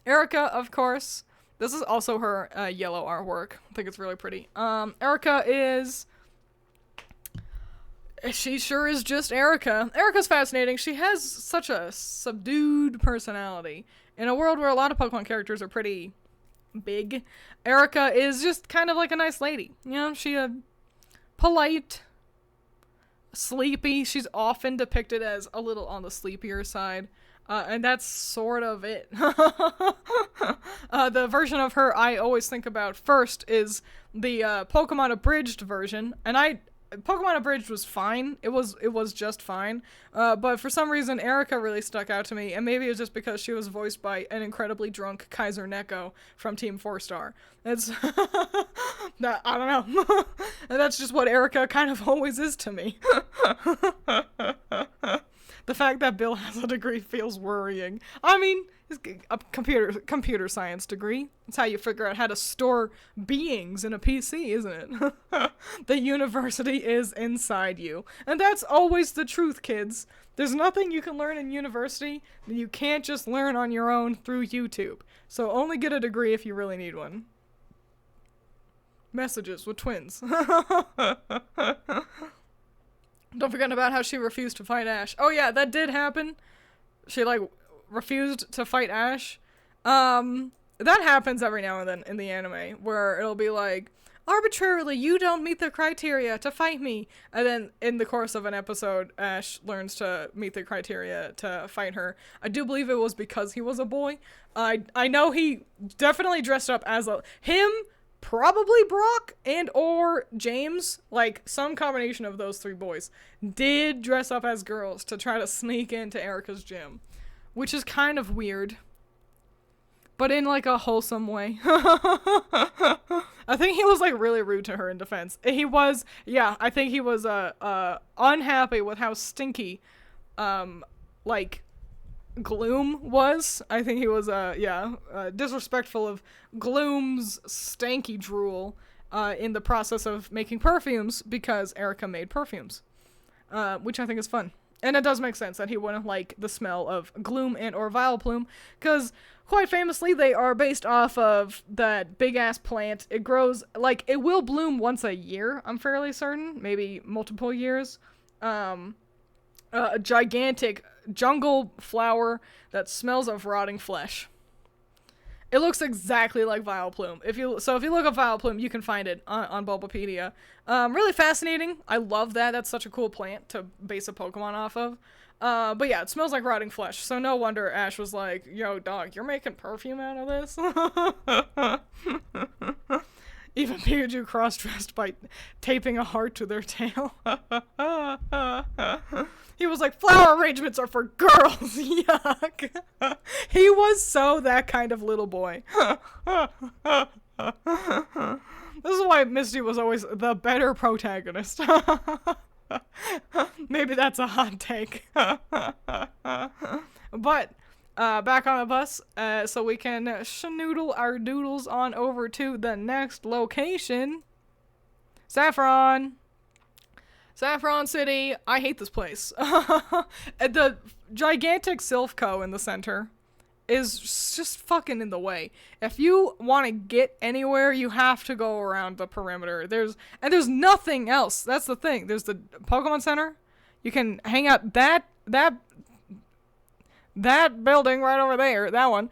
Erica, of course. This is also her yellow artwork. I think it's really pretty. Erica is... She sure is just Erica. Erica's fascinating. She has such a subdued personality. In a world where a lot of Pokemon characters are pretty big, Erica is just kind of like a nice lady. You know, she's polite, sleepy. She's often depicted as a little on the sleepier side. And that's sort of it. The version of her I always think about first is the Pokemon Abridged version. And Pokemon Abridged was fine. It was just fine. But for some reason, Erica really stuck out to me, and maybe it's just because she was voiced by an incredibly drunk Kaiser Neko from Team 4 Star. It's that I don't know. And that's just what Erica kind of always is to me. The fact that Bill has a degree feels worrying. I mean, it's a computer science degree. It's how you figure out how to store beings in a PC, isn't it? The university is inside you. And that's always the truth, kids. There's nothing you can learn in university that you can't just learn on your own through YouTube. So only get a degree if you really need one. Messages with twins. Don't forget about how she refused to fight Ash. Oh yeah, that did happen. She, like, refused to fight Ash. That happens every now and then in the anime, where it'll be like, arbitrarily, you don't meet the criteria to fight me. And then, in the course of an episode, Ash learns to meet the criteria to fight her. I do believe it was because he was a boy. I know he definitely dressed up as him, probably Brock and or James, like some combination of those three boys, did dress up as girls to try to sneak into Erica's gym, which is kind of weird, but in like a wholesome way. I think he was like really rude to her in defense. He was, yeah, I think he was unhappy with how stinky like Gloom was. I think he was disrespectful of Gloom's stanky drool in the process of making perfumes, because Erica made perfumes, which I think is fun. And it does make sense that he wouldn't like the smell of Gloom and or Vileplume, because quite famously they are based off of that big ass plant. It grows, like, it will bloom once a year, I'm fairly certain, maybe multiple years. A gigantic jungle flower that smells of rotting flesh. It looks exactly like Vileplume. If you look up Vileplume, you can find it on Bulbapedia. Really fascinating. I love that. That's such a cool plant to base a Pokemon off of. But yeah, it smells like rotting flesh. So no wonder Ash was like, "Yo, dog, you're making perfume out of this?" Even Pikachu cross-dressed by taping a heart to their tail. He was like, flower arrangements are for girls. Yuck. He was so that kind of little boy. This is why Misty was always the better protagonist. Maybe that's a hot take. But back on the bus, so we can schnoodle our doodles on over to the next location. Saffron City. I hate this place. The gigantic Silphco in the center is just fucking in the way. If you want to get anywhere, you have to go around the perimeter. There's nothing else. That's the thing. There's the Pokemon Center. You can hang out that building right over there, that one.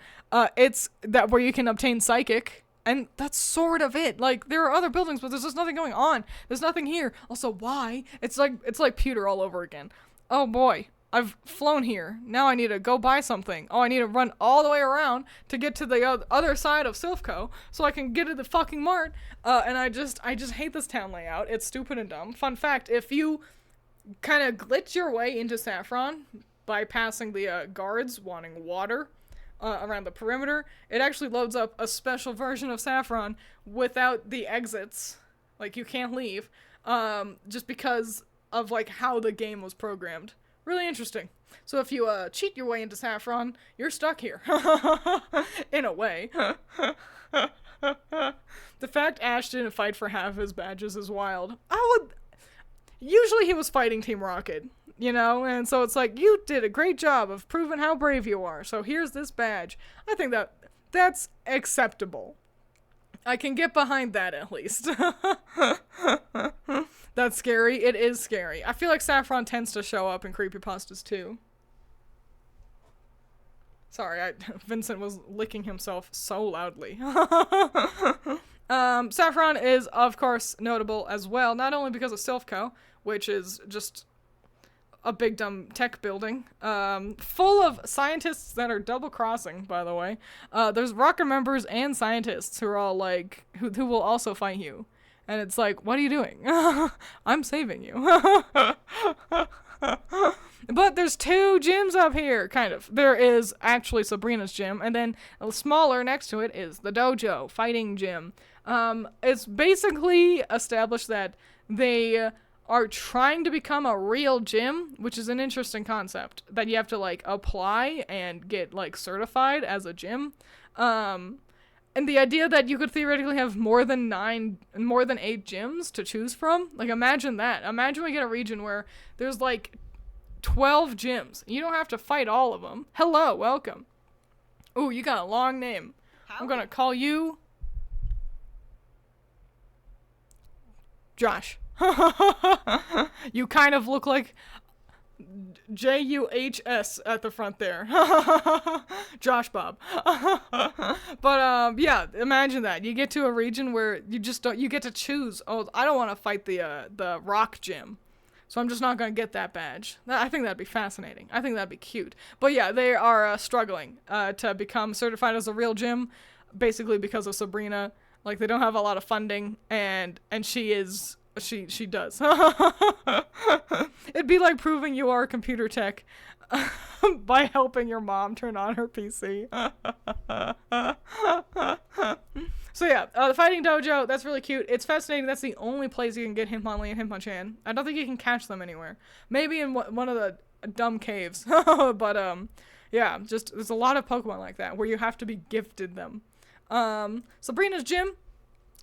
It's that where you can obtain Psychic. And that's sort of it. Like, there are other buildings, but there's just nothing going on. There's nothing here. Also, why? It's like pewter all over again. Oh boy, I've flown here. Now I need to go buy something. Oh, I need to run all the way around to get to the other side of Silphco so I can get to the fucking mart. And I just hate this town layout. It's stupid and dumb. Fun fact, if you kind of glitch your way into Saffron by passing the guards wanting water around the perimeter, it actually loads up a special version of Saffron without the exits. Like, you can't leave, just because of, like, how the game was programmed. Really interesting. So if you cheat your way into Saffron, you're stuck here. In a way. The fact Ash didn't fight for half his badges is wild. Usually he was fighting Team Rocket, you know, and so it's like, you did a great job of proving how brave you are, so here's this badge. I think that's acceptable. I can get behind that, at least. That's scary. It is scary. I feel like Saffron tends to show up in creepypastas, too. Sorry, Vincent was licking himself so loudly. Saffron is, of course, notable as well, not only because of Silphco, which is just a big dumb tech building, full of scientists that are double-crossing, by the way. There's rocket members and scientists who are all like, who will also fight you. And it's like, what are you doing? I'm saving you. But there's 2 gyms up here, kind of. There is actually Sabrina's gym, and then a smaller next to it is the dojo, fighting gym. It's basically established that they are trying to become a real gym, which is an interesting concept, that you have to, like, apply and get, like, certified as a gym. And the idea that you could theoretically have more than 8 gyms to choose from, like, imagine that. Imagine we get a region where there's, like, 12 gyms. You don't have to fight all of them. Hello, welcome. Ooh, you got a long name. Howdy. I'm gonna call you Josh. You kind of look like Juhs at the front there. Josh Bob. But yeah, imagine that. You get to a region where you just don't, you get to choose, oh, I don't want to fight the rock gym, so I'm just not going to get that badge. I think that'd be fascinating. I think that'd be cute. But yeah, they are struggling to become certified as a real gym, basically because of Sabrina. Like, they don't have a lot of funding, and she does. It'd be like proving you are computer tech by helping your mom turn on her PC. So yeah, the fighting dojo, that's really cute. It's fascinating. That's the only place you can get Hitmonlee and Hitmonchan. I don't think you can catch them anywhere. Maybe in one of the dumb caves. But yeah, just there's a lot of Pokemon like that where you have to be gifted them. Sabrina's gym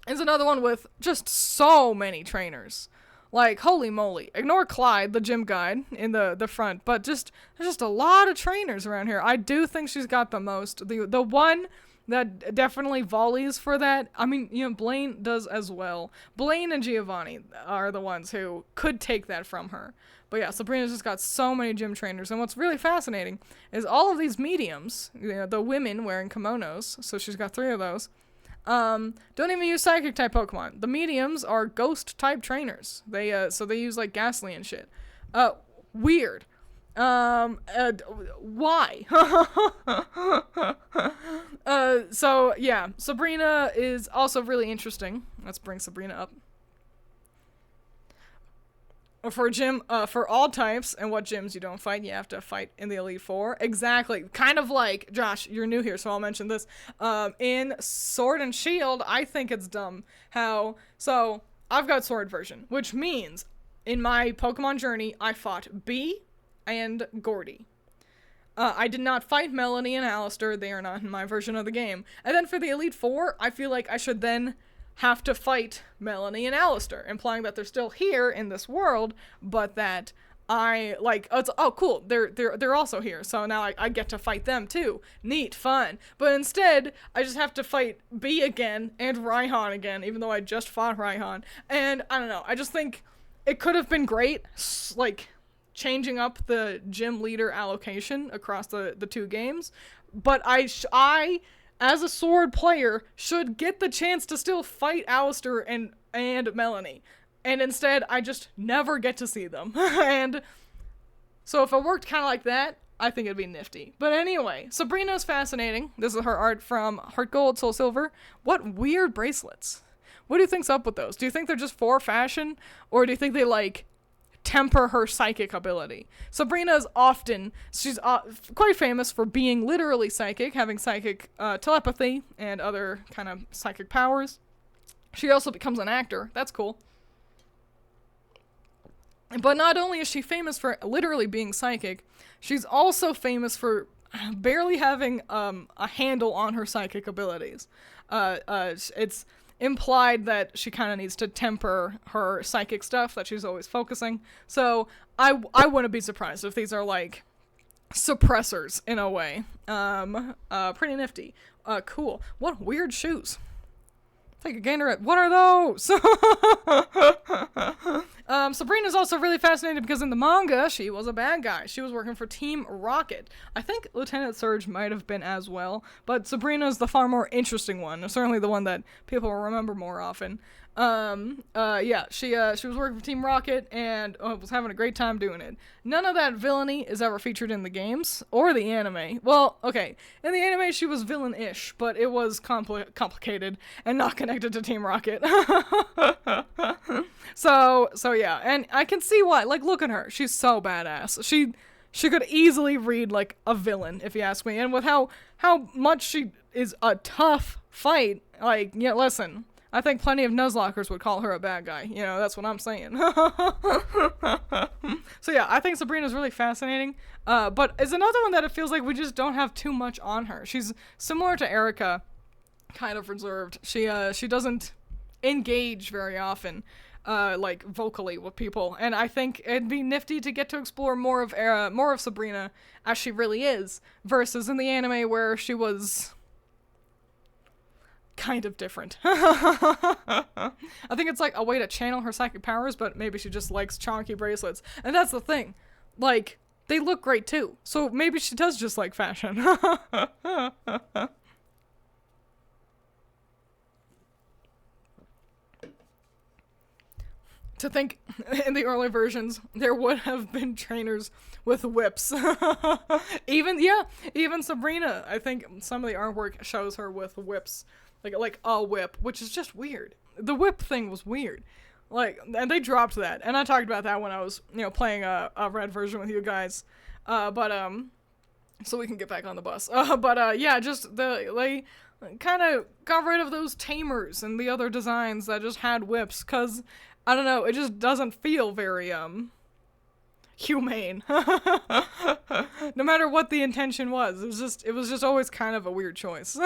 is another one with just so many trainers. Like, holy moly. Ignore Clyde, the gym guide, in the front, but there's just a lot of trainers around here. I do think she's got the most. The one that definitely volleys for that, I mean, you know, Blaine does as well. Blaine and Giovanni are the ones who could take that from her. But yeah, Sabrina's just got so many gym trainers, and what's really fascinating is all of these mediums, you know, the women wearing kimonos, so she's got 3 of those, don't even use psychic type Pokemon. The mediums are ghost type trainers. So they use like Ghastly and shit. Weird. Why? So yeah, Sabrina is also really interesting. Let's bring Sabrina up. For all types and what gyms you don't fight, you have to fight in the Elite Four. Exactly. Kind of like, Josh, you're new here, so I'll mention this. In Sword and Shield, I think it's dumb so I've got Sword version, which means in my Pokemon journey, I fought Bee and Gordy. I did not fight Melanie and Alistair. They are not in my version of the game. And then for the Elite Four, I feel like I should then have to fight Melanie and Alistair, implying that they're still here in this world, but that I, like, oh cool, they're also here, so now I get to fight them too. Neat, fun. But instead, I just have to fight Bee again and Raihan again, even though I just fought Raihan. And I don't know, I just think it could have been great, like, changing up the gym leader allocation across the 2 games, but I as a Sword player, should get the chance to still fight Alistair and Melanie. And instead, I just never get to see them. And so if it worked kind of like that, I think it'd be nifty. But anyway, Sabrina's fascinating. This is her art from Heart Gold, Soul Silver. What weird bracelets. What do you think's up with those? Do you think they're just for fashion? Or do you think they, like, temper her psychic ability? Sabrina's she's quite famous for being literally psychic, having psychic telepathy and other kind of psychic powers. She also becomes an actor. That's cool. But not only is she famous for literally being psychic, she's also famous for barely having a handle on her psychic abilities. It's implied that she kind of needs to temper her psychic stuff that she's always focusing. So I wouldn't be surprised if these are like suppressors in a way. Pretty nifty. Cool. What weird shoes. Take a gander at what are those? Sabrina's also really fascinating because in the manga, she was a bad guy. She was working for Team Rocket. I think Lieutenant Surge might have been as well, but Sabrina's the far more interesting one. Certainly the one that people will remember more often. Yeah, she was working for Team Rocket and was having a great time doing it. None of that villainy is ever featured in the games or the anime. Well, okay, in the anime she was villain-ish, but it was complicated and not connected to Team Rocket. So yeah, and I can see why. Like, look at her. She's so badass. She could easily read like a villain, if you ask me. And with how much she is a tough fight, like, yeah, listen, I think plenty of Nuzlockers would call her a bad guy. You know, that's what I'm saying. So yeah, I think Sabrina's really fascinating. But it's another one that it feels like we just don't have too much on her. She's similar to Erica, kind of reserved. She doesn't engage very often, like vocally with people, and I think it'd be nifty to get to explore more of Sabrina as she really is, versus in the anime where she was kind of different. I think it's like a way to channel her psychic powers, but maybe she just likes chonky bracelets, and that's the thing. Like, they look great too, so maybe she does just like fashion. To think in the early versions there would have been trainers with whips. Even Sabrina, I think some of the artwork shows her with whips, like a whip, which is just weird. The whip thing was weird, like, and they dropped that, and I talked about that when I was, playing a red version with you guys, so we can get back on the bus. Yeah, just they kind of got rid of those tamers and the other designs that just had whips, cause I don't know, it just doesn't feel very, humane. No matter what the intention was, it was just always kind of a weird choice.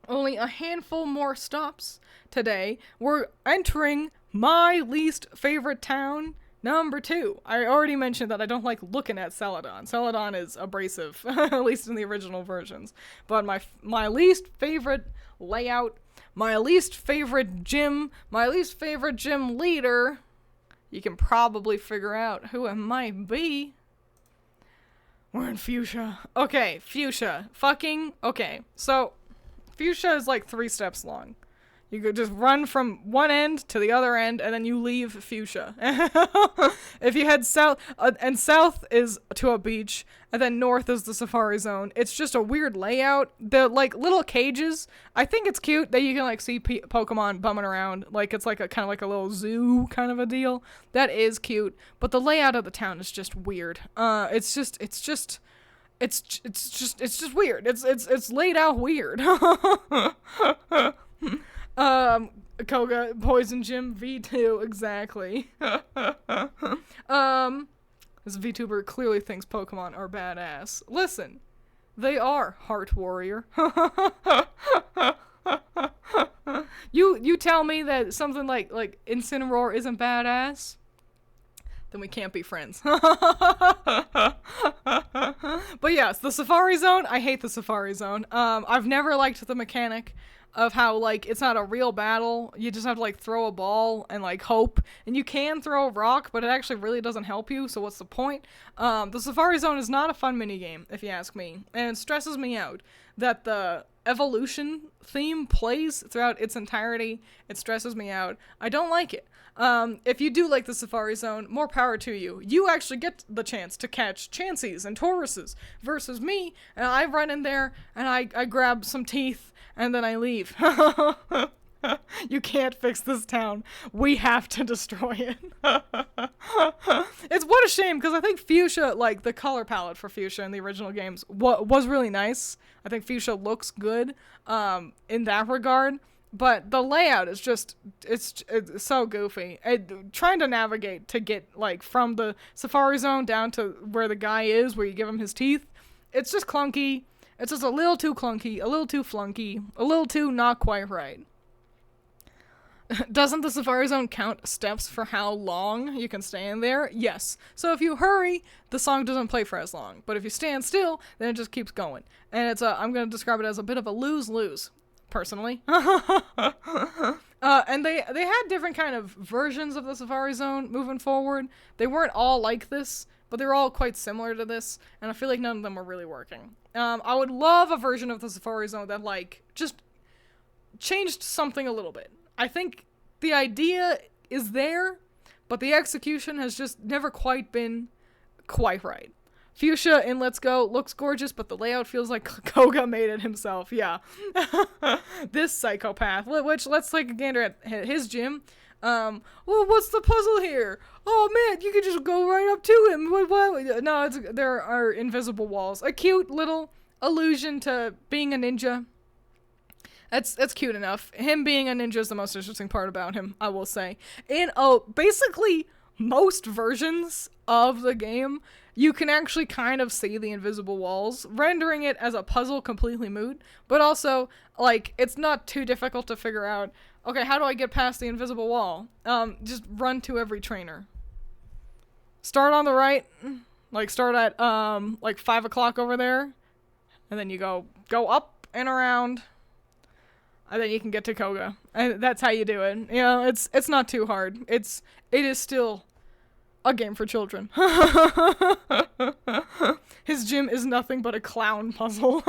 Only a handful more stops today. We're entering my least favorite town, number 2. I already mentioned that I don't like looking at Celadon. Celadon is abrasive, at least in the original versions. But my least favorite layout, my least favorite gym leader, you can probably figure out who it might be. We're in Fuchsia. Okay, Fuchsia. Okay, so Fuchsia is like 3 steps long. You could just run from one end to the other end, and then you leave Fuchsia. If you head south, and south is to a beach, and then north is the Safari Zone. It's just a weird layout. The, like, little cages, I think it's cute that you can, like, see Pokemon bumming around. Like, it's like a kind of like a little zoo kind of a deal. That is cute. But the layout of the town is just weird. It's just weird. It's laid out weird. Koga, Poison Gym, V2, exactly. This VTuber clearly thinks Pokemon are badass. Listen, they are, Heart Warrior. You tell me that something like Incineroar isn't badass, then we can't be friends. But yes, the Safari Zone, I hate the Safari Zone. I've never liked the mechanic of how, like, it's not a real battle. You just have to, like, throw a ball and, like, hope. And you can throw a rock, but it actually really doesn't help you, so what's the point? The Safari Zone is not a fun minigame, if you ask me. And it stresses me out that the evolution theme plays throughout its entirety. It stresses me out. I don't like it. If you do like the Safari Zone, more power to you. You actually get the chance to catch Chanseys and Tauruses versus me, and I run in there, and I grab some teeth, and then I leave. You can't fix this town. We have to destroy it. It's what a shame, because I think Fuchsia, like, the color palette for Fuchsia in the original games was really nice. I think Fuchsia looks good in that regard. But the layout is just, it's so goofy. Trying to navigate to get, like, from the Safari Zone down to where the guy is, where you give him his teeth, it's just clunky. It's just a little too clunky, a little too flunky, a little too not quite right. Doesn't the Safari Zone count steps for how long you can stay in there? Yes. So if you hurry, the song doesn't play for as long. But if you stand still, then it just keeps going. And it's I'm going to describe it as a bit of a lose-lose, personally. And they had different kind of versions of the Safari Zone moving forward. They weren't all like this, but they were all quite similar to this, and I feel like none of them were really working. I would love a version of the Safari Zone that, like, just changed something a little bit. I think the idea is there, but the execution has just never quite been quite right. Fuchsia in Let's Go looks gorgeous, but the layout feels like Koga made it himself. Yeah. This psychopath. Which, let's take a gander at his gym. Well, what's the puzzle here? Oh man, you can just go right up to him. What? No, there are invisible walls. A cute little allusion to being a ninja. That's cute enough. Him being a ninja is the most interesting part about him, I will say. In basically most versions of the game, you can actually kind of see the invisible walls, rendering it as a puzzle completely moot, but also, like, it's not too difficult to figure out, okay, how do I get past the invisible wall? Just run to every trainer. Start on the right, like, start at, like, 5 o'clock over there, and then you go up and around, and then you can get to Koga. And that's how you do it. You know, it's not too hard. It is still a game for children. His gym is nothing but a clown puzzle.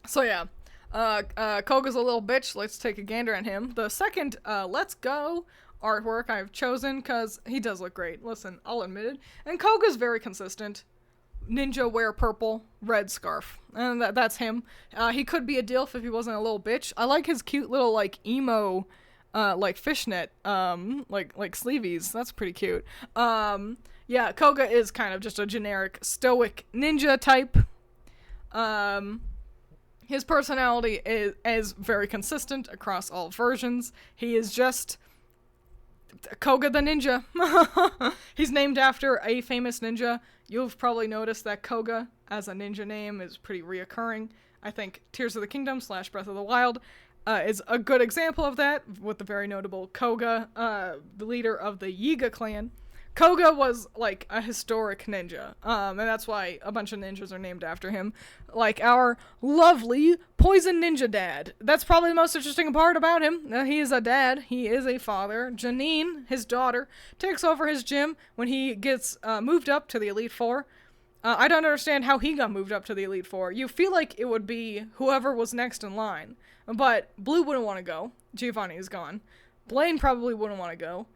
So yeah, Koga's a little bitch. Let's take a gander at him. The second Let's Go artwork I've chosen, because he does look great. Listen, I'll admit it. And Koga's very consistent. Ninja wear purple, red scarf. And that's him. He could be a dilf if he wasn't a little bitch. I like his cute little, like, emo, like, fishnet, like sleeveys. That's pretty cute. Yeah, Koga is kind of just a generic stoic ninja type. His personality is very consistent across all versions. He is just Koga the ninja. He's named after a famous ninja. You've probably noticed that Koga as a ninja name is pretty reoccurring. I think Tears of the Kingdom / Breath of the Wild is a good example of that, with the very notable Koga, the leader of the Yiga clan. Koga was, like, a historic ninja, and that's why a bunch of ninjas are named after him. Like our lovely Poison Ninja dad. That's probably the most interesting part about him. He is a dad. He is a father. Janine, his daughter, takes over his gym when he gets moved up to the Elite Four. I don't understand how he got moved up to the Elite Four. You feel like it would be whoever was next in line. But Blue wouldn't want to go. Giovanni is gone. Blaine probably wouldn't want to go.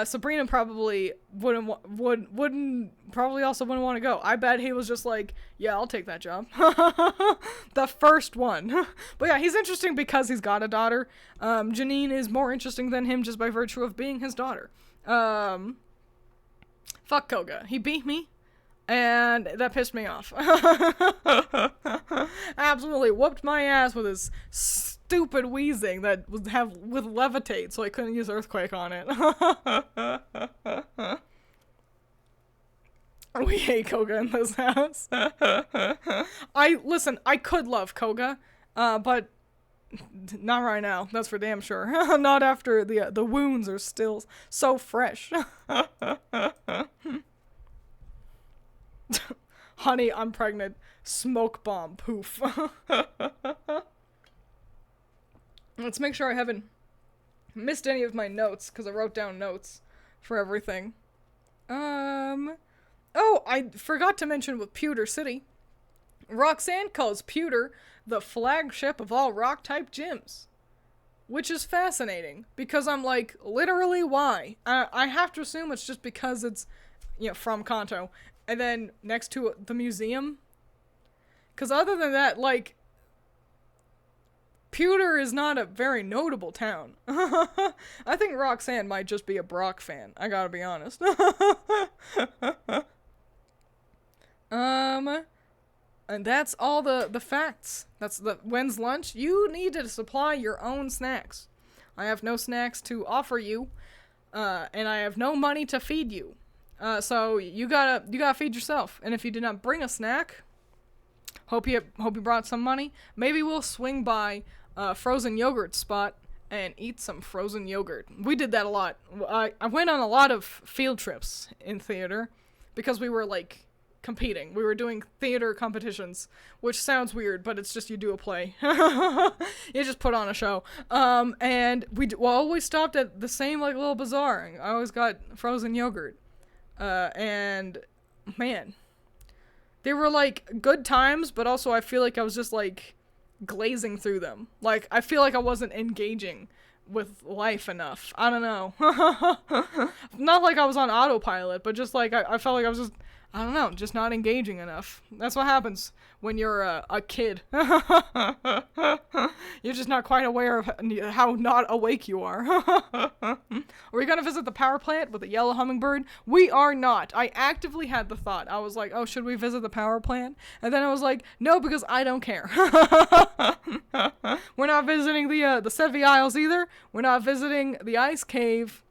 Sabrina probably probably also wouldn't want to go. I bet he was just like, yeah, I'll take that job. The first one. But yeah, he's interesting because he's got a daughter. Janine is more interesting than him just by virtue of being his daughter. Fuck Koga. He beat me, and that pissed me off. Absolutely whooped my ass with his stupid wheezing that would have with levitate, so I couldn't use earthquake on it. We hate Koga in this house. Listen, I could love Koga, but not right now. That's for damn sure. Not after the wounds are still so fresh. Honey, I'm pregnant. Smoke bomb. Poof. Let's make sure I haven't missed any of my notes, because I wrote down notes for everything. Oh, I forgot to mention with Pewter City. Roxanne calls Pewter the flagship of all rock-type gyms. Which is fascinating, because I'm like, literally, why? I have to assume it's just because it's, you know, from Kanto. And then next to the museum. Because other than that, like, Pewter is not a very notable town. I think Roxanne might just be a Brock fan. I gotta be honest. And that's all the facts. That's when's lunch? You need to supply your own snacks. I have no snacks to offer you, and I have no money to feed you. So you gotta feed yourself. And if you did not bring a snack, hope you brought some money. Maybe we'll swing by frozen yogurt spot and eat some frozen yogurt. We did that a lot. I went on a lot of field trips in theater because we were like competing. We were doing theater competitions, which sounds weird, but it's just you do a play. You just put on a show. And we always stopped at the same like little bazaar. I always got frozen yogurt. And man, they were like good times, but also I feel like I was just like glazing through them. Like, I feel like I wasn't engaging with life enough. I don't know. Not like I was on autopilot, but just like I felt like I was just, I don't know, just not engaging enough. That's what happens when you're a kid. You're just not quite aware of how not awake you are. Are we gonna visit the power plant with the yellow hummingbird? We are not. I actively had the thought. I was like, oh, should we visit the power plant? And then I was like, no, because I don't care. We're not visiting the Sevi Isles either. We're not visiting the ice cave.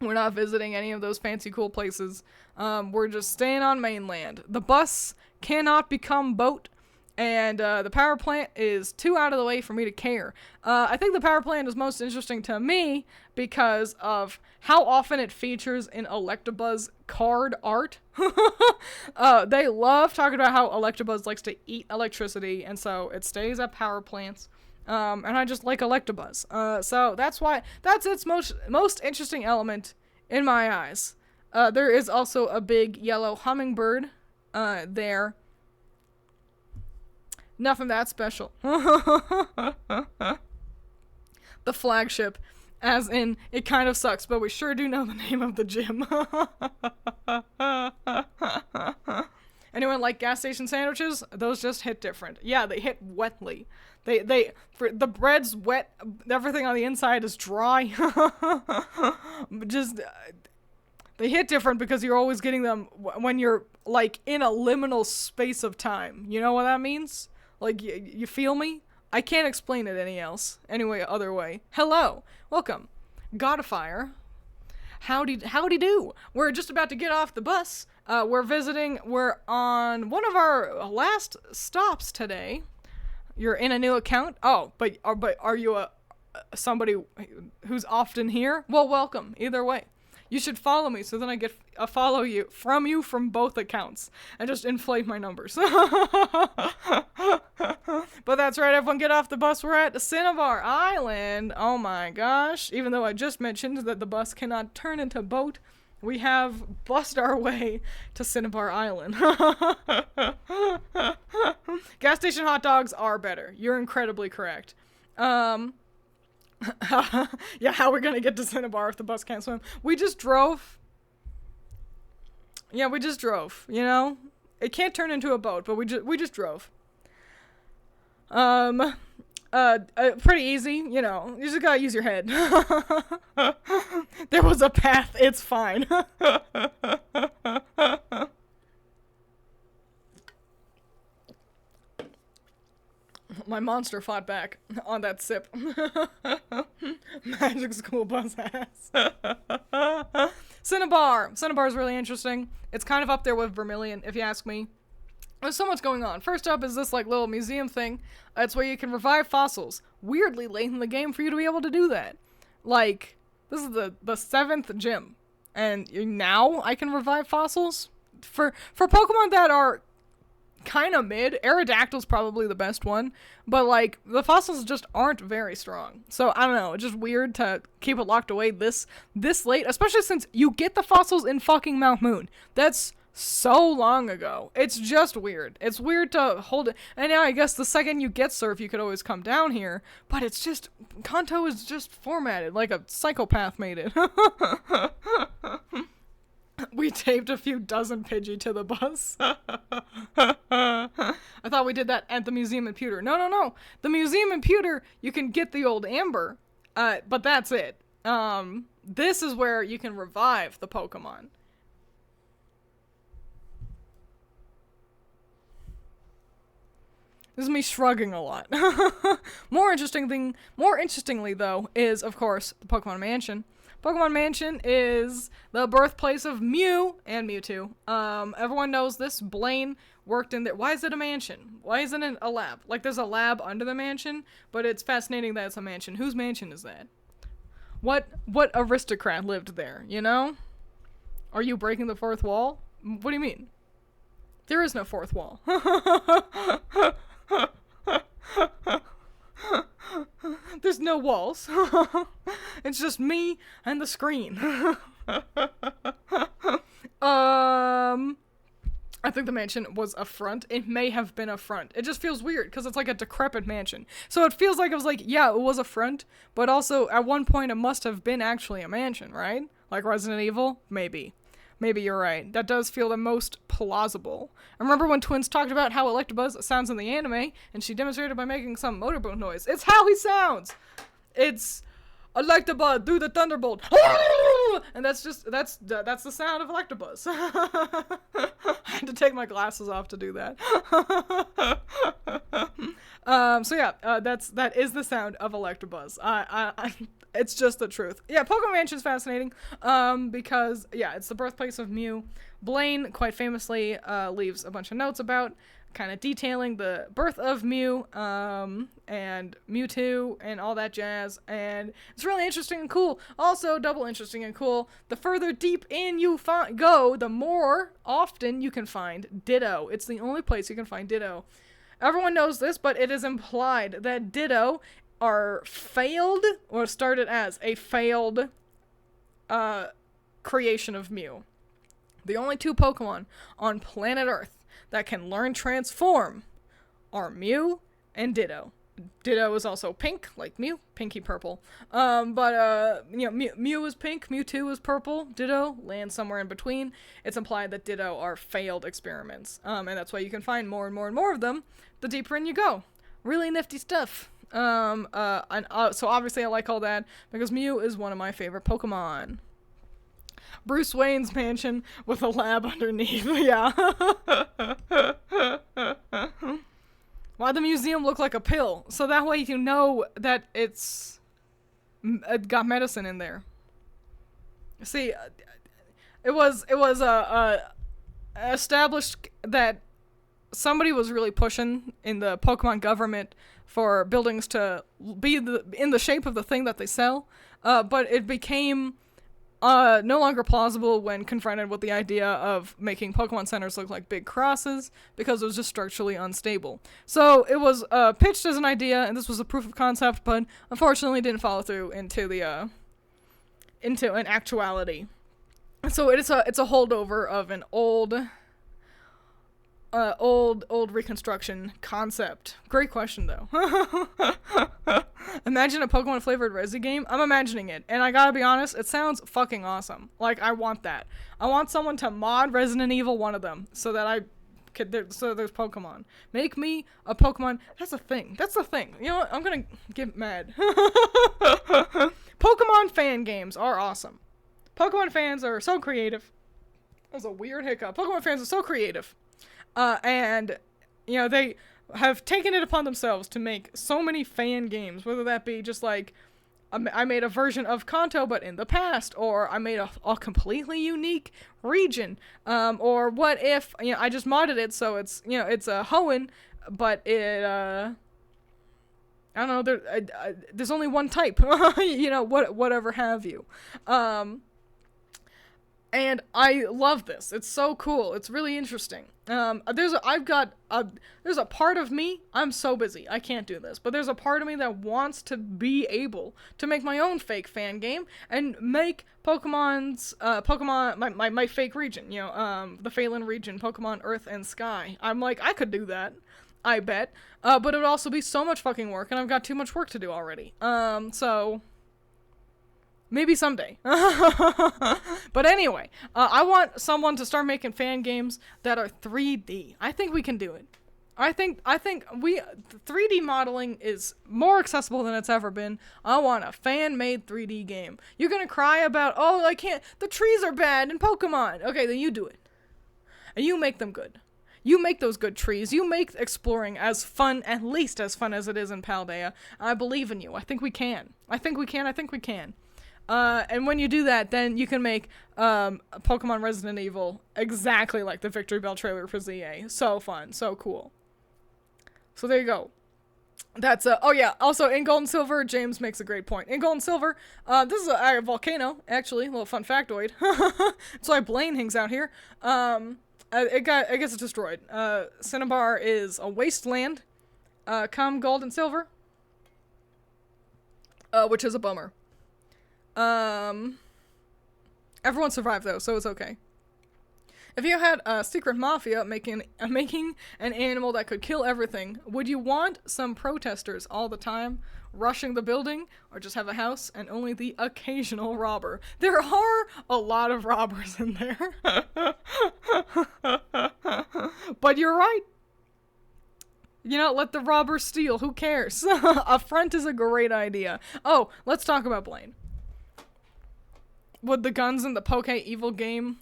We're not visiting any of those fancy cool places. We're just staying on mainland. The bus cannot become boat, and the power plant is too out of the way for me to care. I think the power plant is most interesting to me because of how often it features in Electabuzz card art. They love talking about how Electabuzz likes to eat electricity, and so it stays at power plants. And I just like Electabuzz. So that's why, that's its most interesting element in my eyes. There is also a big yellow hummingbird, there. Nothing that special. The flagship, as in, it kind of sucks, but we sure do know the name of the gym. Anyone like gas station sandwiches? Those just hit different. Yeah, they hit wetly. For the bread's wet, everything on the inside is dry. Just, they hit different because you're always getting them when you're, like, in a liminal space of time. You know what that means? Like, you feel me? I can't explain it other way. Hello. Welcome. Godifier. Howdy do. We're just about to get off the bus. We're on one of our last stops today. You're in a new account? Oh, but are you somebody who's often here? Well, welcome. Either way. You should follow me so then I get a follow you from both accounts and just inflate my numbers. But that's right, everyone, get off the bus. We're at Cinnabar Island. Oh my gosh. Even though I just mentioned that the bus cannot turn into boat, we have bussed our way to Cinnabar Island. Gas station hot dogs are better. You're incredibly correct. Yeah, how we're gonna get to Cinnabar if the bus can't swim? We just drove. Yeah, we just drove, you know? It can't turn into a boat, but we just drove. Pretty easy, you know. You just gotta use your head. There was a path, it's fine. My monster fought back on that sip. Magic school bus ass. Cinnabar. Cinnabar is really interesting. It's kind of up there with Vermilion, if you ask me. There's so much going on. First up is this like little museum thing. It's where you can revive fossils. Weirdly late in the game for you to be able to do that. Like, this is the 7th gym. And now I can revive fossils? For Pokemon that are kind of mid, Aerodactyl's probably the best one, but like the fossils just aren't very strong. So I don't know, it's just weird to keep it locked away this late, especially since you get the fossils in fucking Mount Moon. That's so long ago. It's just weird. It's weird to hold it. And yeah, I guess the second you get Surf, you could always come down here, but it's just, Kanto is just formatted like a psychopath made it. We taped a few dozen Pidgey to the bus. I thought we did that at the Museum and Pewter. No. The Museum and Pewter, you can get the old Amber, but that's it. This is where you can revive the Pokemon. This is me shrugging a lot. More interestingly though, is of course the Pokemon Mansion. Pokemon Mansion is the birthplace of Mew and Mewtwo. Everyone knows this. Blaine worked in there. Why is it a mansion? Why isn't it a lab? Like, there's a lab under the mansion, but it's fascinating that it's a mansion. Whose mansion is that? What aristocrat lived there, you know? Are you breaking the fourth wall? What do you mean? There is no fourth wall. There's no walls. It's just me and the screen. I think the mansion was a front. It may have been a front. It just feels weird because it's like a decrepit mansion. So it feels like it was like, yeah, it was a front, but also at one point it must have been actually a mansion, right? Like Resident Evil? Maybe. Maybe you're right. That does feel the most plausible. I remember when Twiins talked about how Electabuzz sounds in the anime, and she demonstrated by making some motorboat noise. It's how he sounds! It's Electabuzz, do the thunderbolt. And that's the sound of Electabuzz. I had to take my glasses off to do that. So yeah, that is the sound of Electabuzz. It's just the truth. Yeah, Pokemon Mansion's fascinating. Because yeah, it's the birthplace of Mew. Blaine quite famously leaves a bunch of notes about kind of detailing the birth of Mew, and Mewtwo, and all that jazz, and it's really interesting and cool. Also, double interesting and cool, the further deep in you go, the more often you can find Ditto. It's the only place you can find Ditto. Everyone knows this, but it is implied that Ditto are failed, or started as a failed, creation of Mew. The only two Pokemon on planet Earth that can learn Transform are Mew and Ditto. Ditto is also pink, like Mew, pinky purple. Mew is pink, Mewtwo is purple, Ditto lands somewhere in between. It's implied that Ditto are failed experiments, and that's why you can find more and more and more of them the deeper in you go. Really nifty stuff. So obviously I like all that because Mew is one of my favorite Pokemon. Bruce Wayne's mansion with a lab underneath. Yeah. Why the museum look like a pill? So that way you know that it got medicine in there. See, it was established that somebody was really pushing in the Pokemon government for buildings to be in the shape of the thing that they sell, but it became no longer plausible when confronted with the idea of making Pokemon centers look like big crosses, because it was just structurally unstable. So it was pitched as an idea, and this was a proof of concept, but unfortunately didn't follow through into an actuality. So it's a holdover of an old reconstruction concept. Great question, though. Imagine a Pokemon flavored Resi game. I'm imagining it, and I gotta be honest, it sounds fucking awesome. Like, I want that. I want someone to mod Resident Evil one of them so that there's Pokemon. Make me a Pokemon. That's a thing. That's the thing. You know what? I'm gonna get mad. Pokemon fan games are awesome. Pokemon fans are so creative. That was a weird hiccup. Pokemon fans are so creative. And, you know, they have taken it upon themselves to make so many fan games, whether that be just like, I made a version of Kanto, but in the past, or I made a completely unique region, or what if, you know, I just modded it so it's, you know, it's a Hoenn, but it, I don't know, there's only one type, you know, whatever have you. And I love this. It's so cool. It's really interesting. There's a part of me, I'm so busy, I can't do this, but there's a part of me that wants to be able to make my own fake fan game and make Pokemon, my fake region, you know, the Phelan region, Pokemon Earth and Sky. I'm like, I could do that, I bet, but it would also be so much fucking work, and I've got too much work to do already. So maybe someday. But anyway, I want someone to start making fan games that are 3D. I think we can do it. I think 3D modeling is more accessible than it's ever been. I want a fan-made 3D game. You're gonna cry about, oh, the trees are bad in Pokemon. Okay, then you do it. And you make them good. You make those good trees. You make exploring as fun, at least as fun as it is in Paldea. I believe in you. I think we can. I think we can. And when you do that, then you can make Pokemon Resident Evil exactly like the Victory Bell trailer for ZA. So fun, so cool. So there you go. That's oh yeah, also in Gold and Silver, James makes a great point. In Gold and Silver, this is a volcano, actually, a little fun factoid. That's why Blaine hangs out here. It gets destroyed. Cinnabar is a wasteland, come Gold and Silver, which is a bummer. Everyone survived though, so it's okay. If you had a secret mafia making an animal that could kill everything, would you want some protesters all the time rushing the building, or just have a house and only the occasional robber? There are a lot of robbers in there. But you're right. You know, let the robber steal. Who cares? A front is a great idea. Oh, let's talk about Blaine. Would the guns in the Poke Evil game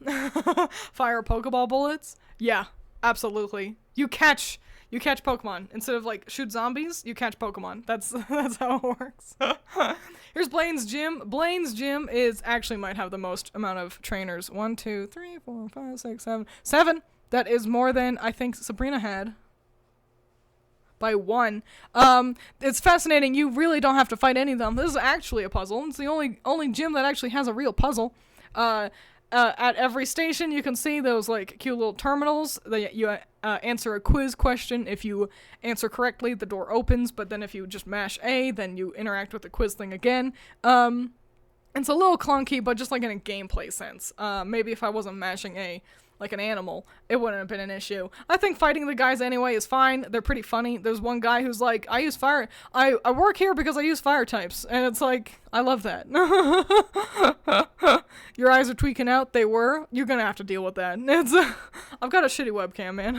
fire Pokeball bullets? Yeah, absolutely. You catch Pokemon. Instead of, like, shoot zombies, you catch Pokemon. That's how it works. Here's Blaine's gym. Blaine's gym actually might have the most amount of trainers. 1, 2, 3, 4, 5, 6, 7. 7! That is more than I think Sabrina had. By 1. It's fascinating. You really don't have to fight any of them. This is actually a puzzle. It's the only gym that actually has a real puzzle. At every station, you can see those, like, cute little terminals that you answer a quiz question. If you answer correctly, the door opens, but then if you just mash A, then you interact with the quiz thing again. It's a little clunky, but just, like, in a gameplay sense. Maybe if I wasn't mashing A like an animal, it wouldn't have been an issue. I think fighting the guys anyway is fine. They're pretty funny. There's one guy who's like, I work here because I use fire types. And it's like, I love that. Your eyes are tweaking out. They were. You're gonna have to deal with that. I've got a shitty webcam, man.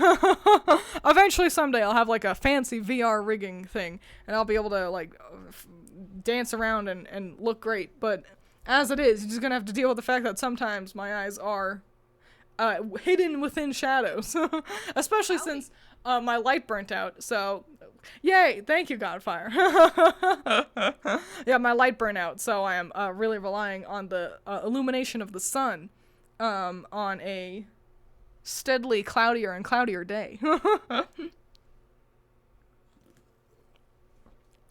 Eventually someday I'll have like a fancy VR rigging thing, and I'll be able to like dance around and look great. But as it is, you're just gonna have to deal with the fact that sometimes my eyes are hidden within shadows. Especially since my light burnt out, so yay, thank you, Godfire. Yeah, my light burnt out, so I am really relying on the illumination of the sun on a steadily cloudier and cloudier day.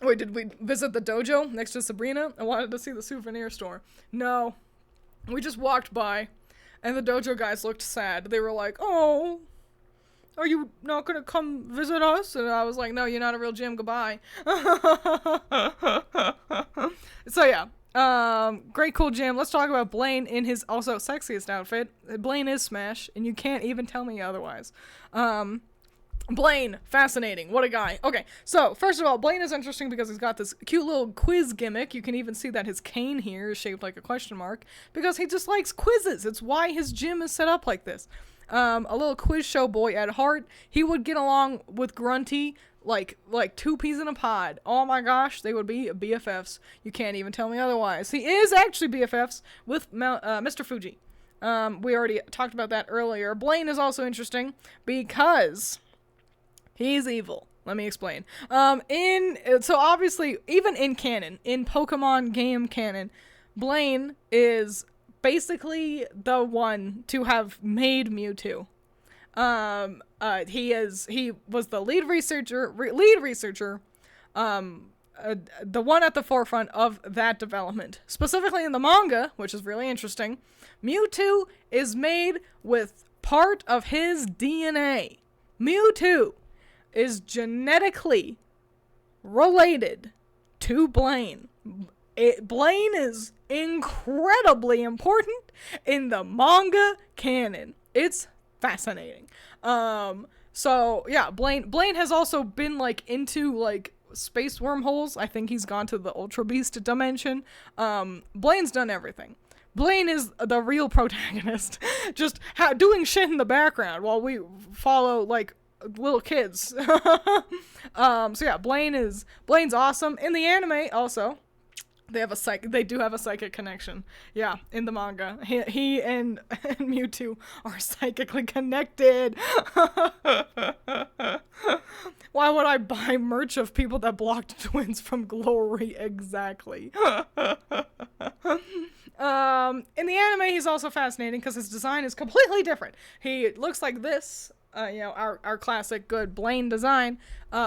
Wait, did we visit the dojo next to Sabrina? I wanted to see the souvenir store. No, we just walked by. And the dojo guys looked sad. They were like, oh, are you not gonna come visit us? And I was like, no, you're not a real gym, goodbye. So yeah, great cool gym. Let's talk about Blaine in his also sexiest outfit. Blaine is Smash, and you can't even tell me otherwise. Blaine, fascinating. What a guy. Okay, so first of all, Blaine is interesting because he's got this cute little quiz gimmick. You can even see that his cane here is shaped like a question mark because he just likes quizzes. It's why his gym is set up like this. A little quiz show boy at heart. He would get along with Grunty like 2 peas in a pod. Oh my gosh, they would be BFFs. You can't even tell me otherwise. He is actually BFFs with Mr. Fuji. We already talked about that earlier. Blaine is also interesting because he's evil. Let me explain. So obviously, even in canon, in Pokemon game canon, Blaine is basically the one to have made Mewtwo. He was the lead researcher, the one at the forefront of that development. Specifically in the manga, which is really interesting, Mewtwo is made with part of his DNA. Mewtwo is genetically related to Blaine. Blaine is incredibly important in the manga canon. It's fascinating. So yeah, Blaine has also been like into like space wormholes. I think he's gone to the Ultra Beast dimension. Blaine's done everything. Blaine is the real protagonist, just doing shit in the background while we follow like little kids. So yeah, Blaine's awesome. In the anime also, they do have a psychic connection. Yeah, in the manga. He and Mewtwo are psychically connected. Why would I buy merch of people that blocked twins from glory? Exactly. In the anime, he's also fascinating because his design is completely different. He looks like this. Our classic good Blaine design,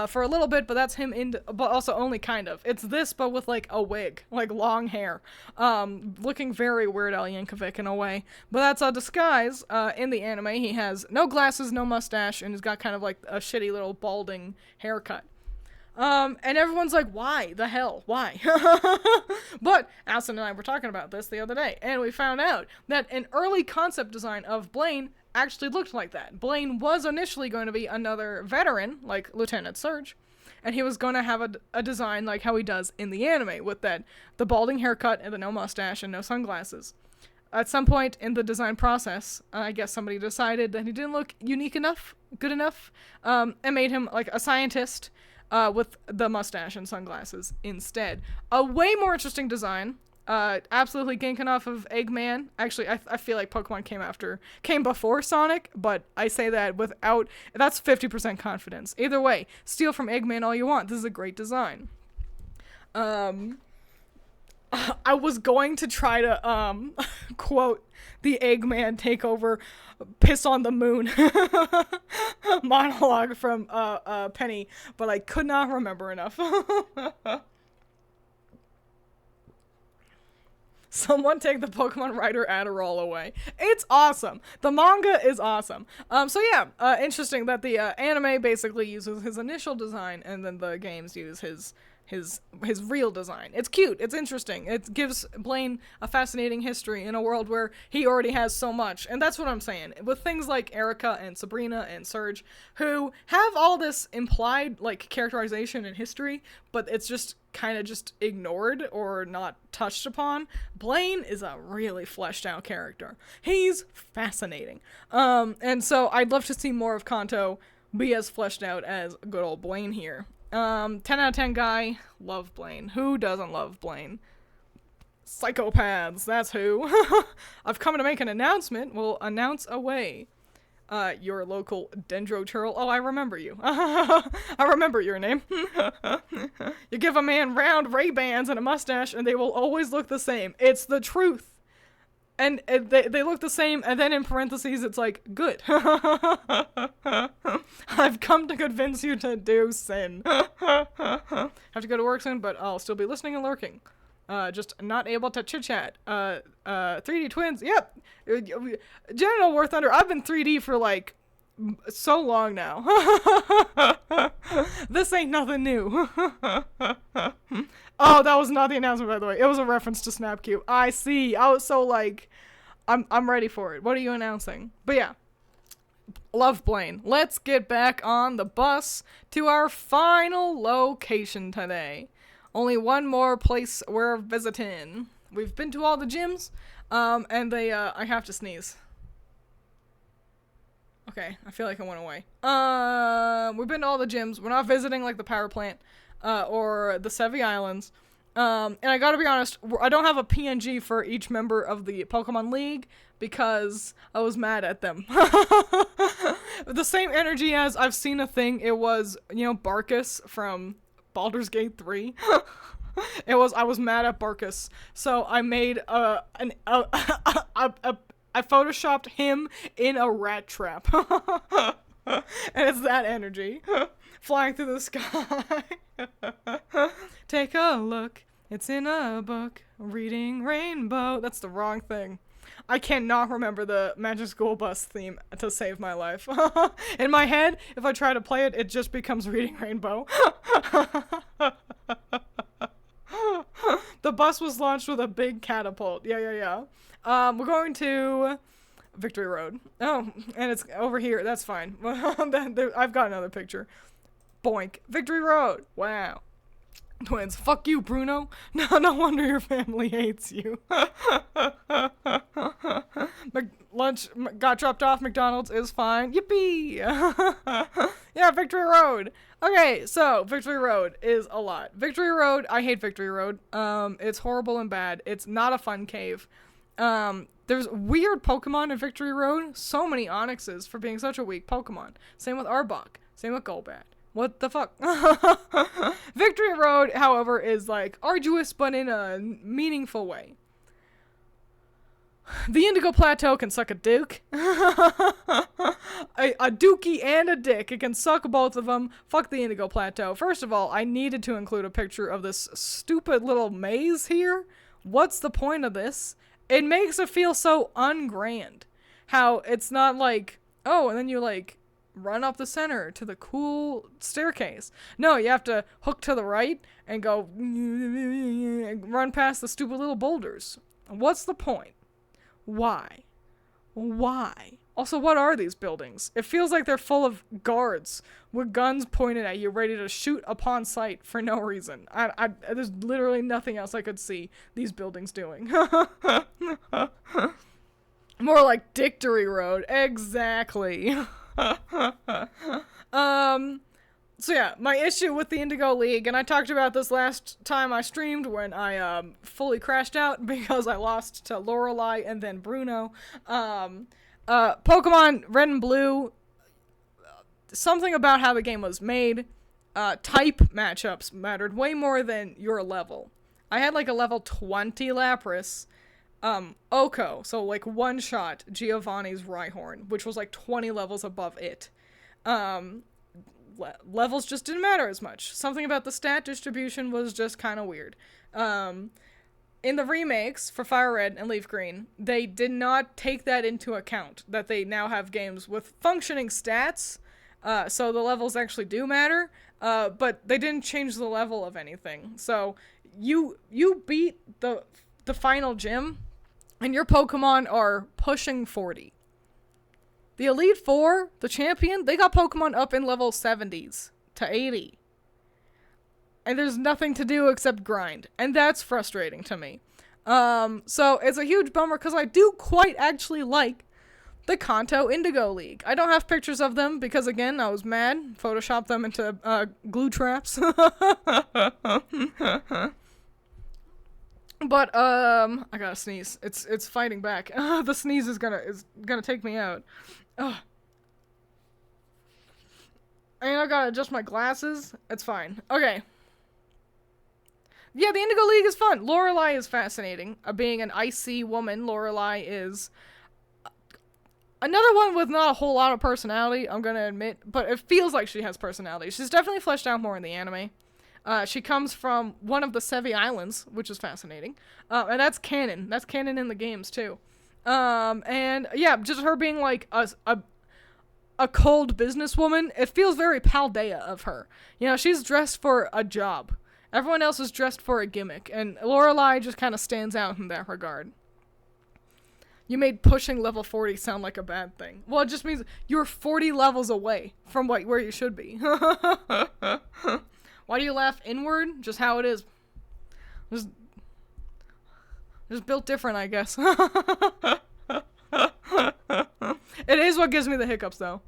for a little bit, but that's him but also only kind of. It's this, but with like a wig, like long hair, looking very Weird Al Yankovic in a way, but that's a disguise. In the anime, he has no glasses, no mustache, and he's got kind of like a shitty little balding haircut. And everyone's like, why the hell? Why? But Allison and I were talking about this the other day, and we found out that an early concept design of Blaine actually looked like that. Blaine was initially going to be another veteran, like Lieutenant Surge, and he was going to have a design like how he does in the anime, with the balding haircut and the no mustache and no sunglasses. At some point in the design process, I guess somebody decided that he didn't look unique enough, good enough, and made him like a scientist with the mustache and sunglasses instead. A way more interesting design. Absolutely ganking off of Eggman. Actually, I feel like Pokemon came before Sonic, but I say that that's 50% confidence. Either way, steal from Eggman all you want. This is a great design. I was going to try to, quote the Eggman takeover piss on the moon monologue from, Penny, but I could not remember enough. Someone take the Pokemon Writer Adderall away. It's awesome. The manga is awesome. So yeah, interesting that the anime basically uses his initial design and then the games use his real design. It's cute. It's interesting. It gives Blaine a fascinating history in a world where he already has so much. And that's what I'm saying. With things like Erica and Sabrina and Surge, who have all this implied, like, characterization and history, but it's just kind of just ignored or not touched upon, Blaine is a really fleshed out character. He's fascinating. And so I'd love to see more of Kanto be as fleshed out as good old Blaine here. 10 out of 10 guy, love Blaine. Who doesn't love Blaine? Psychopaths, that's who. I've come to make an announcement. We'll announce away. Your local Dendro Turtle. Oh, I remember you. I remember your name. You give a man round Ray-Bans and a mustache and they will always look the same. It's the truth. And they look the same, and then in parentheses it's like, good. I've come to convince you to do sin. Have to go to work soon, but I'll still be listening and lurking. Just not able to chit-chat. 3D Twiins, yep. Genital War Thunder, I've been 3D for like so long now. This ain't nothing new. Oh, that was not the announcement, by the way. It was a reference to Snapcube. I see. I was so like, I'm ready for it. What are you announcing? But yeah, love Blaine. Let's get back on the bus to our final location today. Only one more place we're visiting. We've been to all the gyms, and I have to sneeze. Okay, I feel like it went away. We've been to all the gyms. We're not visiting, like, the power plant, or the Sevi Islands. And I gotta be honest, I don't have a PNG for each member of the Pokemon League, because I was mad at them. The same energy as I've seen a thing, it was, Barkus from Baldur's Gate 3. I was mad at Barkus, so I made, I photoshopped him in a rat trap. And it's that energy. Flying through the sky. Take a look. It's in a book. Reading Rainbow. That's the wrong thing. I cannot remember the Magic School Bus theme to save my life. In my head, if I try to play it, it just becomes Reading Rainbow. The bus was launched with a big catapult. Yeah. We're going to Victory Road. Oh, and it's over here. That's fine. I've got another picture. Boink. Victory Road. Wow. Twins. Fuck you, Bruno. No wonder your family hates you. Lunch got dropped off. McDonald's is fine. Yippee. Yeah, Victory Road. Okay, so Victory Road is a lot. Victory Road, I hate Victory Road. It's horrible and bad. It's not a fun cave. There's weird Pokemon in Victory Road. So many Onyxes for being such a weak Pokemon. Same with Arbok. Same with Golbat. What the fuck? Victory Road, however, is like arduous, but in a meaningful way. The Indigo Plateau can suck a dick. A dookie and a dick. It can suck both of them. Fuck the Indigo Plateau. First of all, I needed to include a picture of this stupid little maze here. What's the point of this? It makes it feel so ungrand. How it's not like, oh, and then you like run up the center to the cool staircase. No, you have to hook to the right and go run past the stupid little boulders. What's the point? Why? Also, what are these buildings? It feels like they're full of guards with guns pointed at you, ready to shoot upon sight for no reason. There's literally nothing else I could see these buildings doing. More like Dictory Road. Exactly. So yeah, my issue with the Indigo League, and I talked about this last time I streamed when I fully crashed out because I lost to Lorelei and then Bruno. Pokemon Red and Blue, something about how the game was made, type matchups mattered way more than your level. I had like a level 20 Lapras, Oko, so like one-shot Giovanni's Rhyhorn, which was like 20 levels above it. Levels just didn't matter as much. Something about the stat distribution was just kind of weird. In the remakes for Fire Red and Leaf Green, they did not take that into account, that they now have games with functioning stats, so the levels actually do matter, but they didn't change the level of anything. So you beat the final gym, and your Pokemon are pushing 40. The Elite Four, the champion, they got Pokemon up in level 70s to 80. And there's nothing to do except grind. And that's frustrating to me. So it's a huge bummer because I do quite actually like the Kanto Indigo League. I don't have pictures of them because, again, I was mad. Photoshopped them into glue traps. But I gotta sneeze. It's fighting back. The sneeze is gonna take me out. Ugh. And I gotta adjust my glasses. It's fine. Okay. Yeah, the Indigo League is fun. Lorelei is fascinating. Being an icy woman, Lorelei is another one with not a whole lot of personality, I'm gonna admit, but it feels like she has personality. She's definitely fleshed out more in the anime. She comes from one of the Sevi Islands, which is fascinating. And that's canon. That's canon in the games, too. And yeah, just her being like a cold businesswoman, it feels very Paldea of her. You know, she's dressed for a job. Everyone else is dressed for a gimmick, and Lorelei just kind of stands out in that regard. You made pushing level 40 sound like a bad thing. Well, it just means you're 40 levels away from where you should be. Why do you laugh inward? Just how it is. Just built different, I guess. It is what gives me the hiccups, though.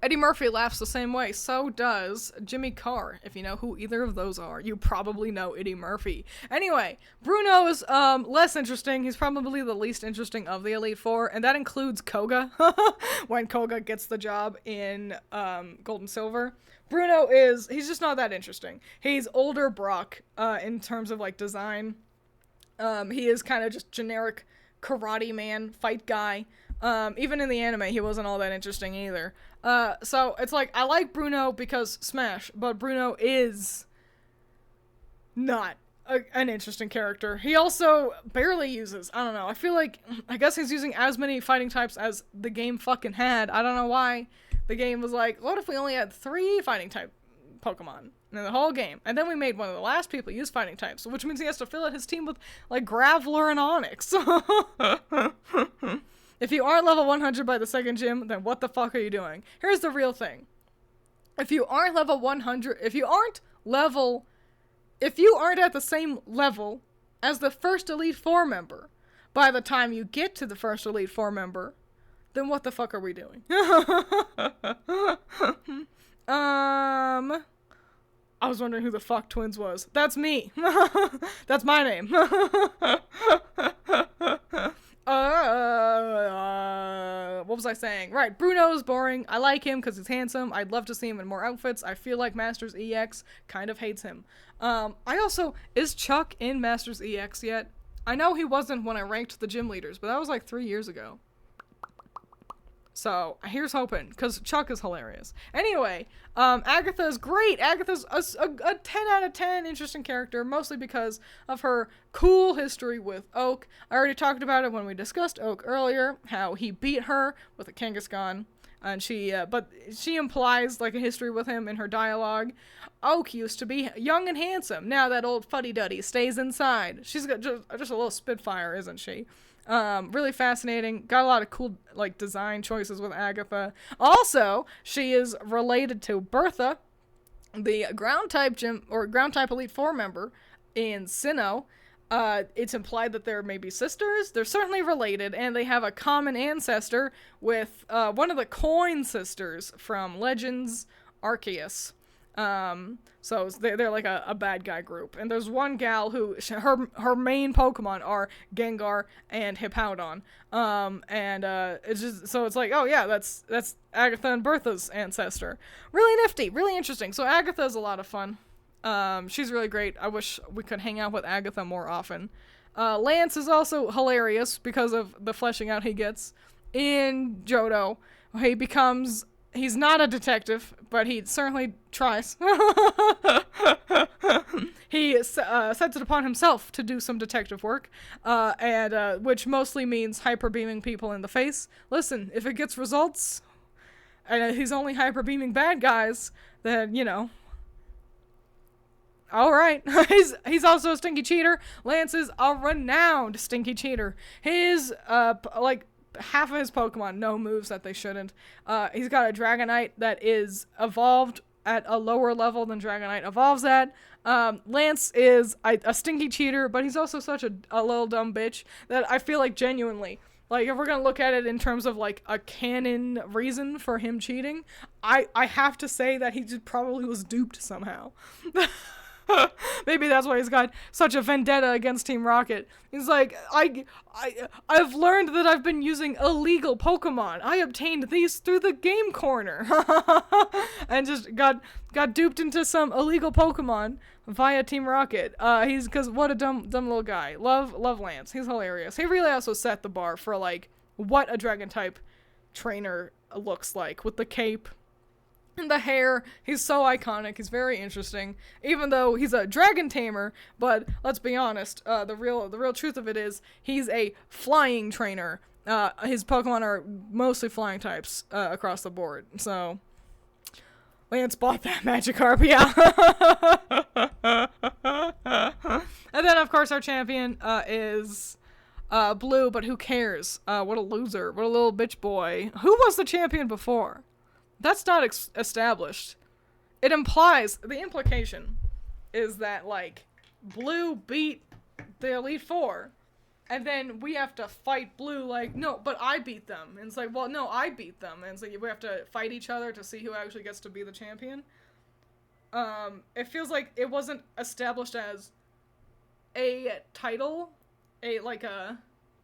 Eddie Murphy laughs the same way. So does Jimmy Carr. If you know who either of those are, you probably know Eddie Murphy. Anyway, Bruno is less interesting. He's probably the least interesting of the Elite Four, and that includes Koga. When Koga gets the job in Gold and Silver. Bruno he's just not that interesting. He's older Brock in terms of like design. He is kind of just generic karate man, fight guy. Even in the anime, he wasn't all that interesting either. So it's like, I like Bruno because Smash, but Bruno is not an interesting character. He also barely uses, I don't know, I guess he's using as many fighting types as the game fucking had. I don't know why. The game was like, what if we only had 3 fighting type Pokemon in the whole game? And then we made one of the last people use fighting types, which means he has to fill out his team with, like, Graveler and Onix. If you aren't level 100 by the second gym, then what the fuck are you doing? Here's the real thing. If you aren't level 100, if you aren't at the same level as the first Elite Four member by the time you get to the first Elite Four member, then what the fuck are we doing? I was wondering who the fuck Twiins was. That's me. That's my name. What was I saying? Right, Bruno's boring. I like him because he's handsome. I'd love to see him in more outfits. I feel like Masters EX kind of hates him. Is Chuck in Masters EX yet? I know he wasn't when I ranked the gym leaders, but that was like 3 years ago. So, here's hoping, because Chuck is hilarious. Anyway, Agatha is great. Agatha's a 10 out of 10 interesting character, mostly because of her cool history with Oak. I already talked about it when we discussed Oak earlier, how he beat her with a Kangaskhan. And but she implies like a history with him in her dialogue. Oak used to be young and handsome. Now that old fuddy-duddy stays inside. She's got just a little spitfire, isn't she? Really fascinating. Got a lot of cool like design choices with Agatha. Also, she is related to Bertha, the ground type Elite Four member in Sinnoh. It's implied that they're maybe sisters. They're certainly related, and they have a common ancestor with one of the Coin sisters from Legends Arceus. So they're like a bad guy group. And there's one gal who, her main Pokemon are Gengar and Hippowdon. It's just, so it's like, oh yeah, that's Agatha and Bertha's ancestor. Really nifty, really interesting. So Agatha's a lot of fun. She's really great. I wish we could hang out with Agatha more often. Lance is also hilarious because of the fleshing out he gets in Johto. He's not a detective, but he certainly tries. He sets it upon himself to do some detective work, which mostly means hyper beaming people in the face. Listen, if it gets results, and he's only hyper beaming bad guys, then, you know, all right. He's also a stinky cheater. Lance is a renowned stinky cheater. His half of his Pokemon no moves that they shouldn't. He's got a Dragonite that is evolved at a lower level than Dragonite evolves at. Lance is a stinky cheater, but he's also such a little dumb bitch that I feel like genuinely, like, if we're gonna look at it in terms of like a canon reason for him cheating, I have to say that he just probably was duped somehow. Maybe that's why he's got such a vendetta against Team Rocket. He's like, I've learned that I've been using illegal Pokemon. I obtained these through the game corner. And just got duped into some illegal Pokemon via Team Rocket. Cause what a dumb little guy. Love Lance. He's hilarious. He really also set the bar for like what a dragon type trainer looks like with the cape. And the hair, he's so iconic, he's very interesting, even though he's a dragon tamer, but let's be honest, the real truth of it is, he's a flying trainer. His Pokemon are mostly flying types, across the board, so Lance bought that Magikarp, yeah. And then, of course, our champion, is Blue, but who cares? What a loser, what a little bitch boy. Who was the champion before? That's not established. The implication is that, like, Blue beat the Elite Four, and then we have to fight Blue, like, no, but I beat them. And it's like, well, no, I beat them. And it's like, we have to fight each other to see who actually gets to be the champion. It feels like it wasn't established as a title,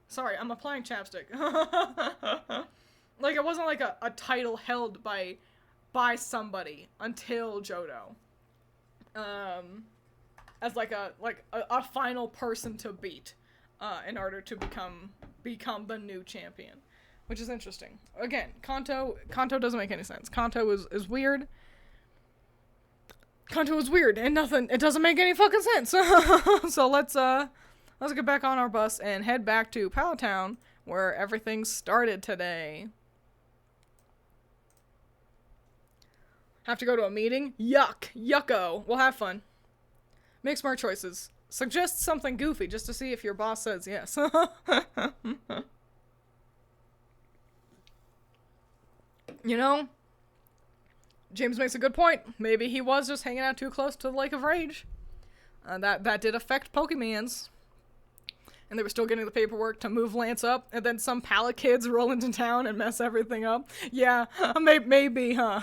sorry, I'm applying chapstick. Like, it wasn't like a title held by somebody until Johto. As like a final person to beat, in order to become the new champion. Which is interesting. Again, Kanto doesn't make any sense. Kanto is weird. Kanto is weird and it doesn't make any fucking sense. So let's get back on our bus and head back to Palatown, where everything started today. Have to go to a meeting? Yuck. Yucko. We'll have fun. Make smart choices. Suggest something goofy just to see if your boss says yes. You know, James makes a good point. Maybe he was just hanging out too close to the Lake of Rage. That did affect Pokemans. And they were still getting the paperwork to move Lance up, and then some pallet kids roll into town and mess everything up. Yeah, maybe, huh?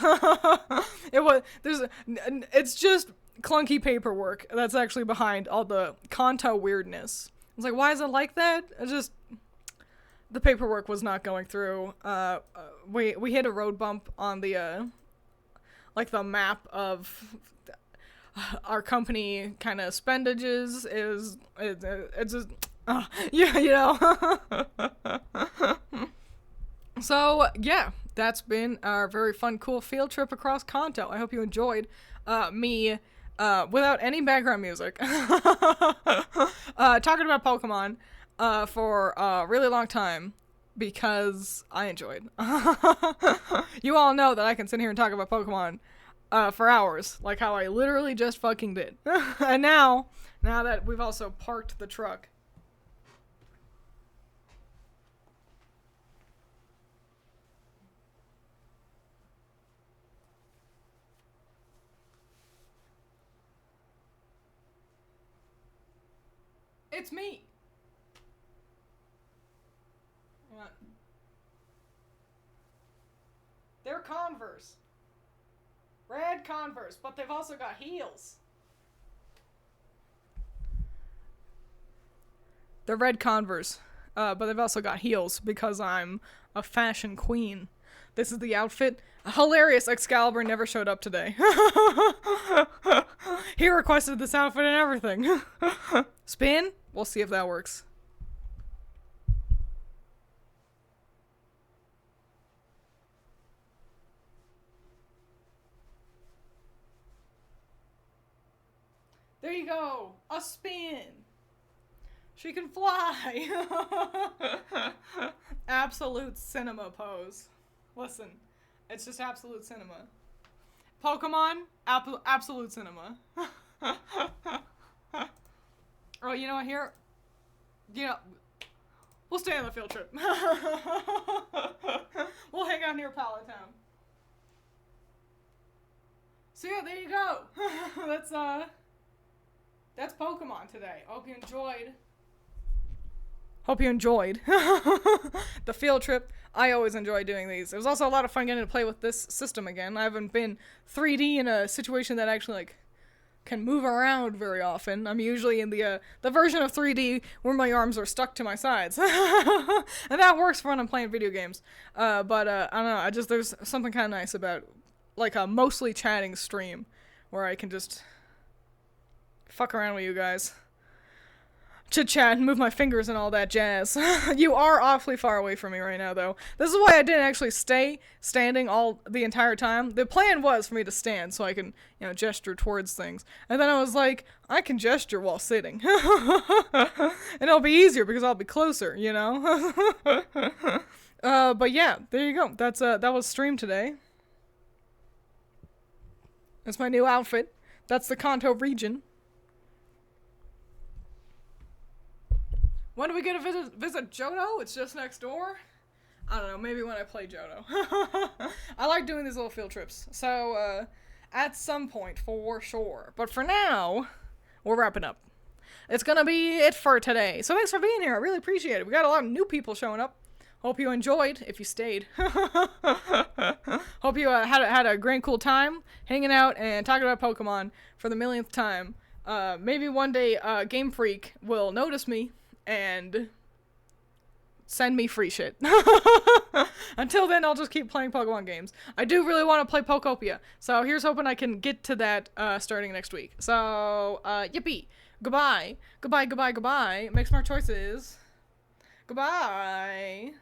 It's just clunky paperwork that's actually behind all the Kanto weirdness. It's like, why is it like that? It's just, the paperwork was not going through. We hit a road bump on the, like, the map of our company kind of spendages. It's just, yeah, you know. So, yeah, that's been our very fun, cool field trip across Kanto. I hope you enjoyed me, without any background music, talking about Pokemon for a really long time. because I enjoyed. You all know that I can sit here and talk about Pokemon for hours, like how I literally just fucking did. And now that we've also parked the truck. It's me! What? They're Converse. Red Converse, but they've also got heels. They're red Converse, but they've also got heels because I'm a fashion queen. This is the outfit. Hilarious, Excalibur never showed up today. He requested this outfit and everything. Spin? We'll see if that works. There you go! A spin! She can fly! Absolute cinema pose. Listen, it's just absolute cinema. Pokemon, absolute cinema. Oh, you know what, here? You know, we'll stay on the field trip. We'll hang out near Pallet Town. So yeah, there you go. That's Pokemon today. Hope you enjoyed the field trip. I always enjoy doing these. It was also a lot of fun getting to play with this system again. I haven't been 3D in a situation that actually, like, can move around very often. I'm usually in the version of 3D where my arms are stuck to my sides. And that works for when I'm playing video games. But I don't know, there's something kind of nice about, like, a mostly chatting stream where I can just fuck around with you guys. Chit-chat and move my fingers and all that jazz. You are awfully far away from me right now, though. This is why I didn't actually stay standing the entire time. The plan was for me to stand so I can, gesture towards things. And then I was like, I can gesture while sitting. And it'll be easier because I'll be closer, But yeah, there you go. That was stream today. That's my new outfit. That's the Kanto region. When do we get to visit Johto? It's just next door? I don't know, maybe when I play Johto. I like doing these little field trips. So, at some point, for sure. But for now, we're wrapping up. It's gonna be it for today. So thanks for being here. I really appreciate it. We got a lot of new people showing up. Hope you enjoyed, if you stayed. Hope you had a great, cool time hanging out and talking about Pokemon for the millionth time. Maybe one day, Game Freak will notice me and send me free shit. Until then, I'll just keep playing Pokemon games. I do really want to play Pokopia, so here's hoping I can get to that starting next week. So, yippee. Goodbye. Goodbye, goodbye, goodbye. Make smart choices. Goodbye.